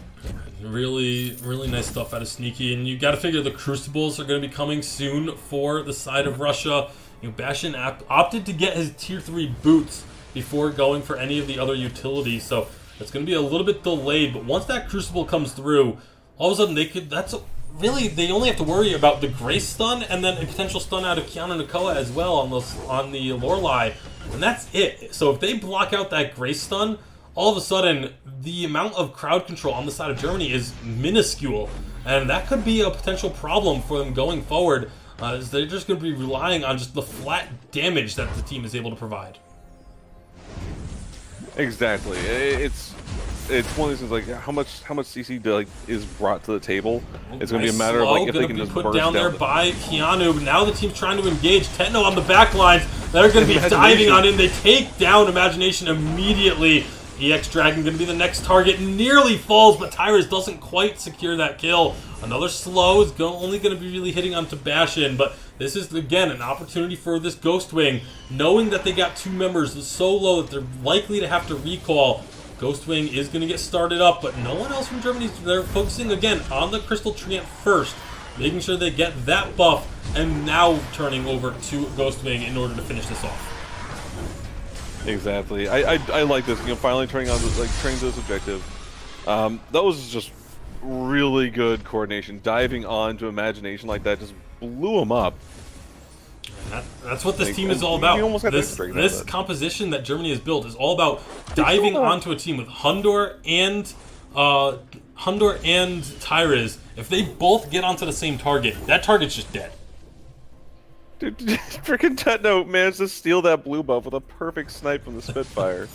Really, really nice stuff out of Sneaky, and you got to figure the Crucibles are going to be coming soon for the side of Russia. Bastion opted to get his tier 3 boots before going for any of the other utilities, so it's going to be a little bit delayed, but once that Crucible comes through, all of a sudden they only have to worry about the Grace stun and then a potential stun out of Kiana Nakoa as well on the Lorelei, and that's it. So if they block out that Grace stun, all of a sudden the amount of crowd control on the side of Germany is minuscule, and that could be a potential problem for them going forward, as they're just going to be relying on just the flat damage that the team is able to provide. Exactly. It's one of these things, like how much CC is brought to the table. It's going to be a matter of like if they can just put burst down there the... by Keanu. Now the team's trying to engage Techno on the back lines. They're going to be diving on in. They take down Imagination immediately. EX Dragon going to be the next target. Nearly falls, but Tyrus doesn't quite secure that kill. Another slow is only going to be really hitting on Bastion, but this is, again, an opportunity for this Ghost Wing. Knowing that they got 2 members so low that they're likely to have to recall, Ghost Wing is going to get started up, but no one else from Germany, they're focusing, again, on the Crystal Treant first, making sure they get that buff, and now turning over to Ghost Wing in order to finish this off. Exactly. I like this. Finally turning on turning to this objective. That was just really good coordination. Diving on to Imagination like that just blew him up. That's what this team is all about. This composition that Germany has built is all about diving onto a team with Hundor and Tyrus. If they both get onto the same target, that target's just dead. Dude, freaking Tetno managed to steal that blue buff with a perfect snipe from the Spitfire.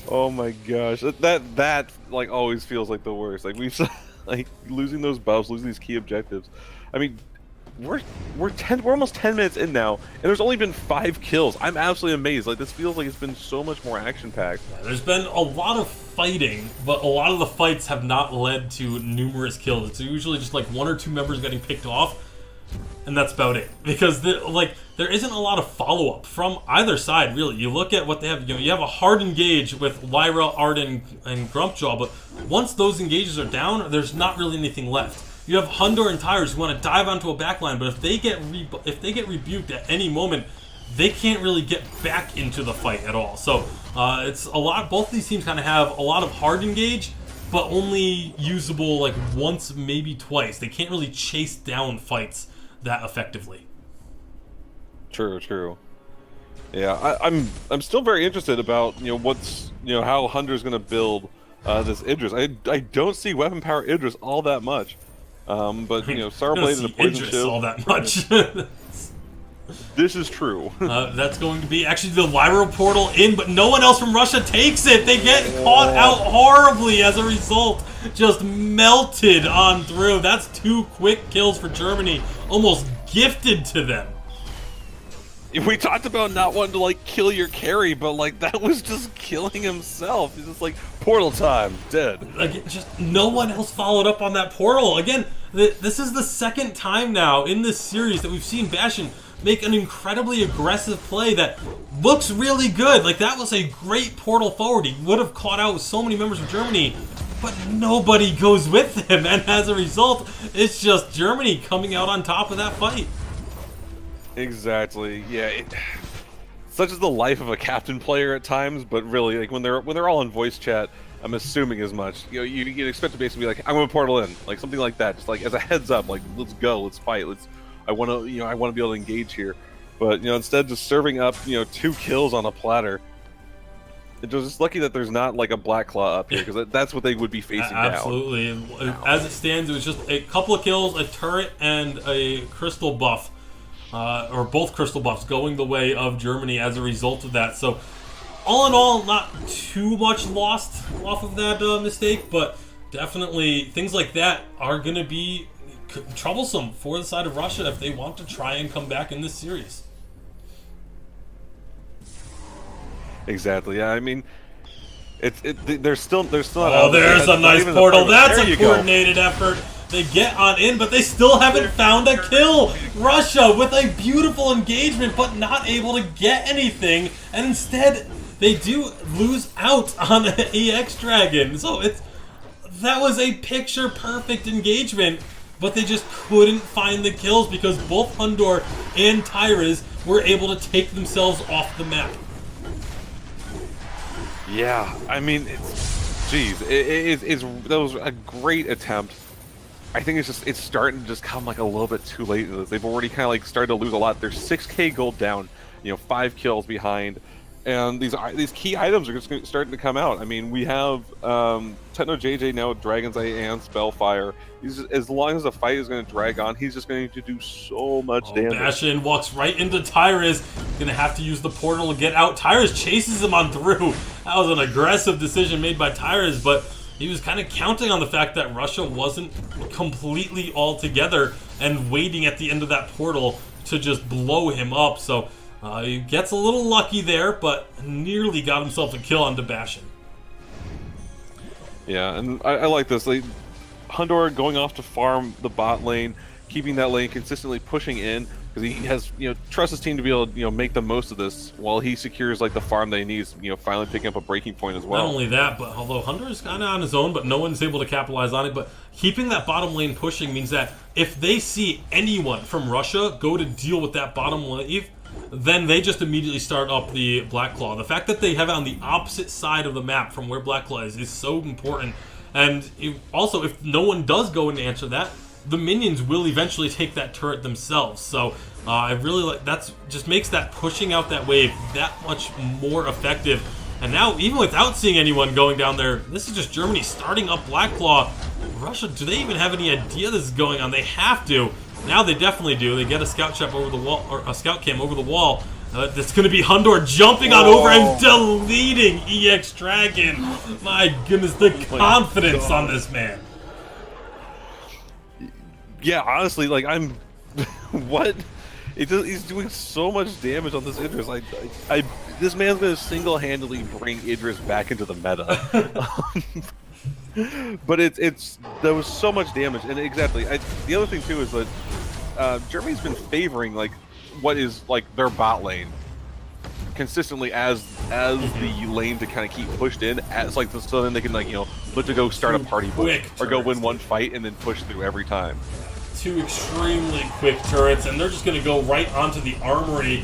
Oh my gosh, that like always feels like the worst. Like we've like losing those buffs, losing these key objectives. I mean, we're almost 10 minutes in now, and there's only been 5 kills. I'm absolutely amazed. Like this feels like it's been so much more action packed. Yeah, there's been a lot of fighting, but a lot of the fights have not led to numerous kills. It's usually just like 1 or 2 members getting picked off, and that's about it. Because there isn't a lot of follow up from either side really. You look at what they have. You have a hard engage with Lyra, Arden, and Grumpjaw, but once those engages are down, there's not really anything left. You have Hundor and Tyrus who want to dive onto a backline, but if they get rebuked at any moment, they can't really get back into the fight at all. So it's a lot. Both of these teams kind of have a lot of hard engage, but only usable like once, maybe twice. They can't really chase down fights that effectively. True. Yeah, I'm still very interested about how Hunter's going to build this Idris. I don't see weapon power Idris all that much. But Starblade and the Poison Shield all that much. This is true. That's going to be actually the Lyra portal in, but no one else from Russia takes it. They get caught out horribly as a result. Just melted on through. That's 2 quick kills for Germany, almost gifted to them. We talked about not wanting to like kill your carry, but like that was just killing himself. He's just like portal time, dead. Like just no one else followed up on that portal. Again, this is the second time now in this series that we've seen Bastion make an incredibly aggressive play that looks really good. Like that was a great portal forward. He would have caught out so many members of Germany, but nobody goes with him, and as a result, it's just Germany coming out on top of that fight. Exactly. Yeah. Such is the life of a captain player at times, but really, like when they're all in voice chat, I'm assuming as much. You expect to basically be like, I'm gonna portal in, like something like that, just like as a heads up, like let's go, let's fight, I want to be able to engage here, but instead just serving up 2 kills on a platter. It's just lucky that there's not like a Black Claw up here, because that's what they would be facing now. Absolutely. As it stands, it was just a couple of kills, a turret, and a crystal buff. Or both crystal buffs going the way of Germany as a result of that. So, all in all, not too much lost off of that mistake, but definitely things like that are going to be troublesome for the side of Russia if they want to try and come back in this series. Exactly. Yeah. I mean, they're still. Oh, there's a nice portal. That's a coordinated effort. They get on in, but they still haven't found a kill. Russia with a beautiful engagement, but not able to get anything. And instead, they do lose out on an EX Dragon. So that was a picture-perfect engagement, but they just couldn't find the kills because both Hundor and Tyrus were able to take themselves off the map. Yeah, I mean, that was a great attempt. I think it's starting to just come like a little bit too late. They've already kind of like started to lose a lot. They're 6K gold down, 5 kills behind, and these key items are just starting to come out. I mean, we have Techno JJ now with Dragon's Eye and Spellfire. As long as the fight is going to drag on, he's just going to do so much damage. Bastion walks right into Tyrus. Gonna have to use the portal to get out. Tyrus chases him on through. That was an aggressive decision made by Tyrus, but he was kind of counting on the fact that Russia wasn't completely all together and waiting at the end of that portal to just blow him up. So he gets a little lucky there, but nearly got himself a kill on Bastion. Yeah, and I like this. Hundor going off to farm the bot lane, keeping that lane consistently pushing in, because he has, trusts his team to be able to, make the most of this while he secures like the farm that he needs, finally picking up a breaking point as well. Not only that, but although Hunter is kind of on his own, but no one's able to capitalize on it. But keeping that bottom lane pushing means that if they see anyone from Russia go to deal with that bottom wave, then they just immediately start up the Black Claw. The fact that they have it on the opposite side of the map from where Black Claw is so important. And also, if no one does go in to answer that, the minions will eventually take that turret themselves. So I really like that. Just makes that pushing out that wave that much more effective. And now, even without seeing anyone going down there, this is just Germany starting up Black Claw. Russia, do they even have any idea this is going on? They have to. Now they definitely do. They get a scout ship over the wall, or a scout cam over the wall. That's going to be Hundor jumping on over and deleting EX Dragon. My goodness, the confidence on this man. Yeah, honestly, like I'm, what? He's doing so much damage on this Idris. This man's gonna single-handedly bring Idris back into the meta. But there was so much damage, and exactly. The other thing too is that Germany's been favoring like what is like their bot lane consistently as the lane to kind of keep pushed in, as like so then they can like look to go start a party push or go win one fight and then push through every time. 2 extremely quick turrets, and they're just going to go right onto the armory.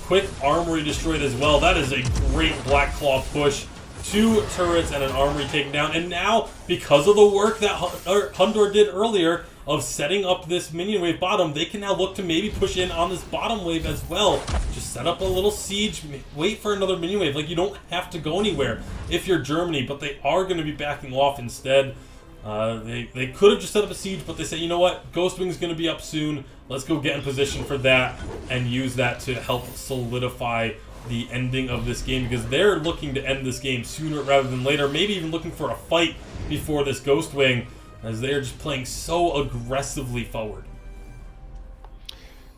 Quick armory destroyed as well. That is a great Black Claw push. 2 turrets and an armory taken down. And now, because of the work that Hundor did earlier of setting up this minion wave bottom, they can now look to maybe push in on this bottom wave as well. Just set up a little siege, wait for another minion wave. Like, you don't have to go anywhere if you're Germany, but they are going to be backing off instead. They could have just set up a siege, but they say, you know what, Ghostwing's going to be up soon. Let's go get in position for that and use that to help solidify the ending of this game, because they're looking to end this game sooner rather than later, maybe even looking for a fight before this Ghostwing, as they are just playing so aggressively forward.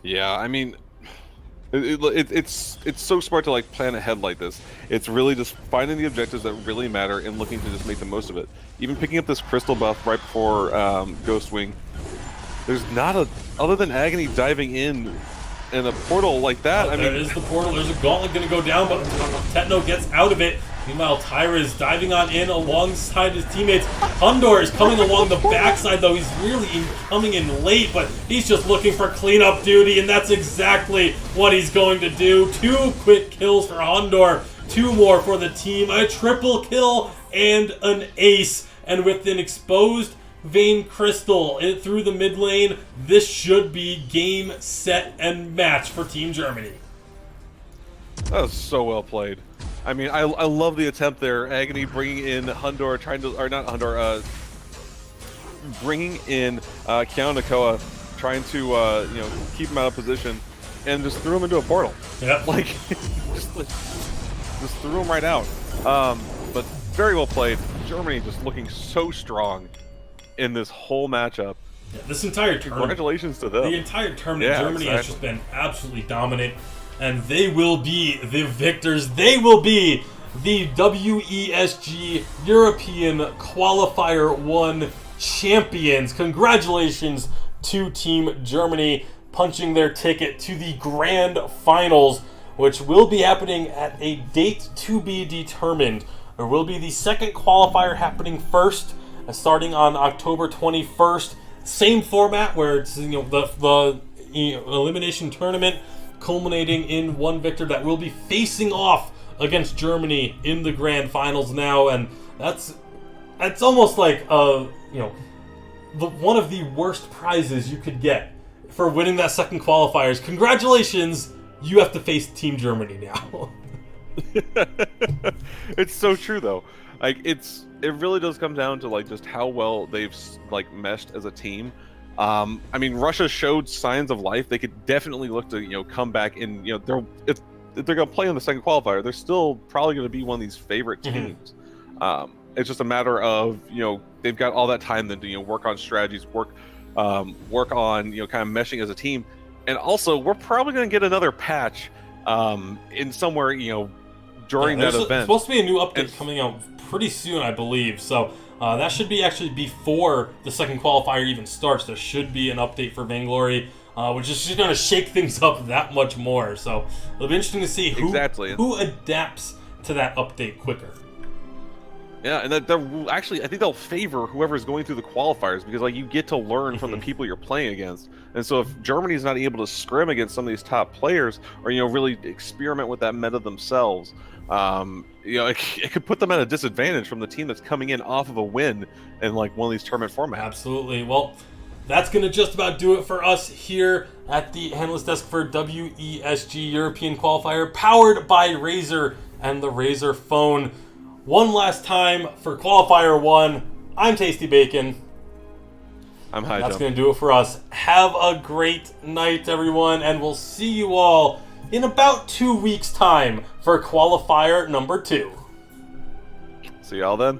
Yeah, I mean, it's so smart to like plan ahead like this. It's really just finding the objectives that really matter and looking to just make the most of it. Even picking up this crystal buff right before Ghostwing, there's not a other than Agony diving in a portal like that. I mean, there is the portal. There's a gauntlet going to go down, but Tetno gets out of it. Meanwhile, Tyra is diving on in alongside his teammates. Hundor is coming along the backside, though. He's really coming in late, but he's just looking for cleanup duty, and that's exactly what he's going to do. 2 quick kills for Hundor, 2 more for the team. A triple kill and an ace. And with an exposed Vayne Crystal through the mid lane, this should be game, set, and match for Team Germany. That was so well played. I mean, I love the attempt there. Agony bringing in Hundor, bringing in Kiana Nakoa, trying to keep him out of position, and just threw him into a portal. Yeah, like just threw him right out. But very well played. Germany just looking so strong in this whole matchup. Yeah, this entire tournament. Congratulations to them. The entire tournament, Germany has just been absolutely dominant. And they will be the victors. They will be the WESG European Qualifier 1 champions. Congratulations to Team Germany punching their ticket to the grand finals, which will be happening at a date to be determined. There will be the second qualifier happening first, starting on October 21st. Same format where it's the elimination tournament, culminating in one victor that will be facing off against Germany in the grand finals now, and that's almost like one of the worst prizes you could get for winning that second qualifiers. Congratulations, you have to face Team Germany now. It's so true though. Like it really does come down to like just how well they've like meshed as a team. I mean, Russia showed signs of life. They could definitely look to come back and if they're going to play in the second qualifier, they're still probably going to be one of these favorite teams. It's just a matter of they've got all that time then to work on strategies, work on kind of meshing as a team, and also we're probably going to get another patch in somewhere during that event. There's supposed to be a new update coming out pretty soon, I believe. So. That should be actually before the second qualifier even starts. There should be an update for Vainglory, which is just going to shake things up that much more. So it'll be interesting to see who adapts to that update quicker. Yeah, and I think they'll favor whoever's going through the qualifiers, because like you get to learn from the people you're playing against. And so if Germany's not able to scrim against some of these top players, or really experiment with that meta themselves, it could put them at a disadvantage from the team that's coming in off of a win in like one of these tournament formats. Absolutely. Well, that's going to just about do it for us here at the Analyst Desk for WESG European Qualifier, powered by Razer and the Razer phone. One last time for Qualifier 1, I'm Tasty Bacon. I'm high That's jump. going to do it for us. Have a great night, everyone, and we'll see you all in about 2 weeks' time for Qualifier number 2. See y'all then.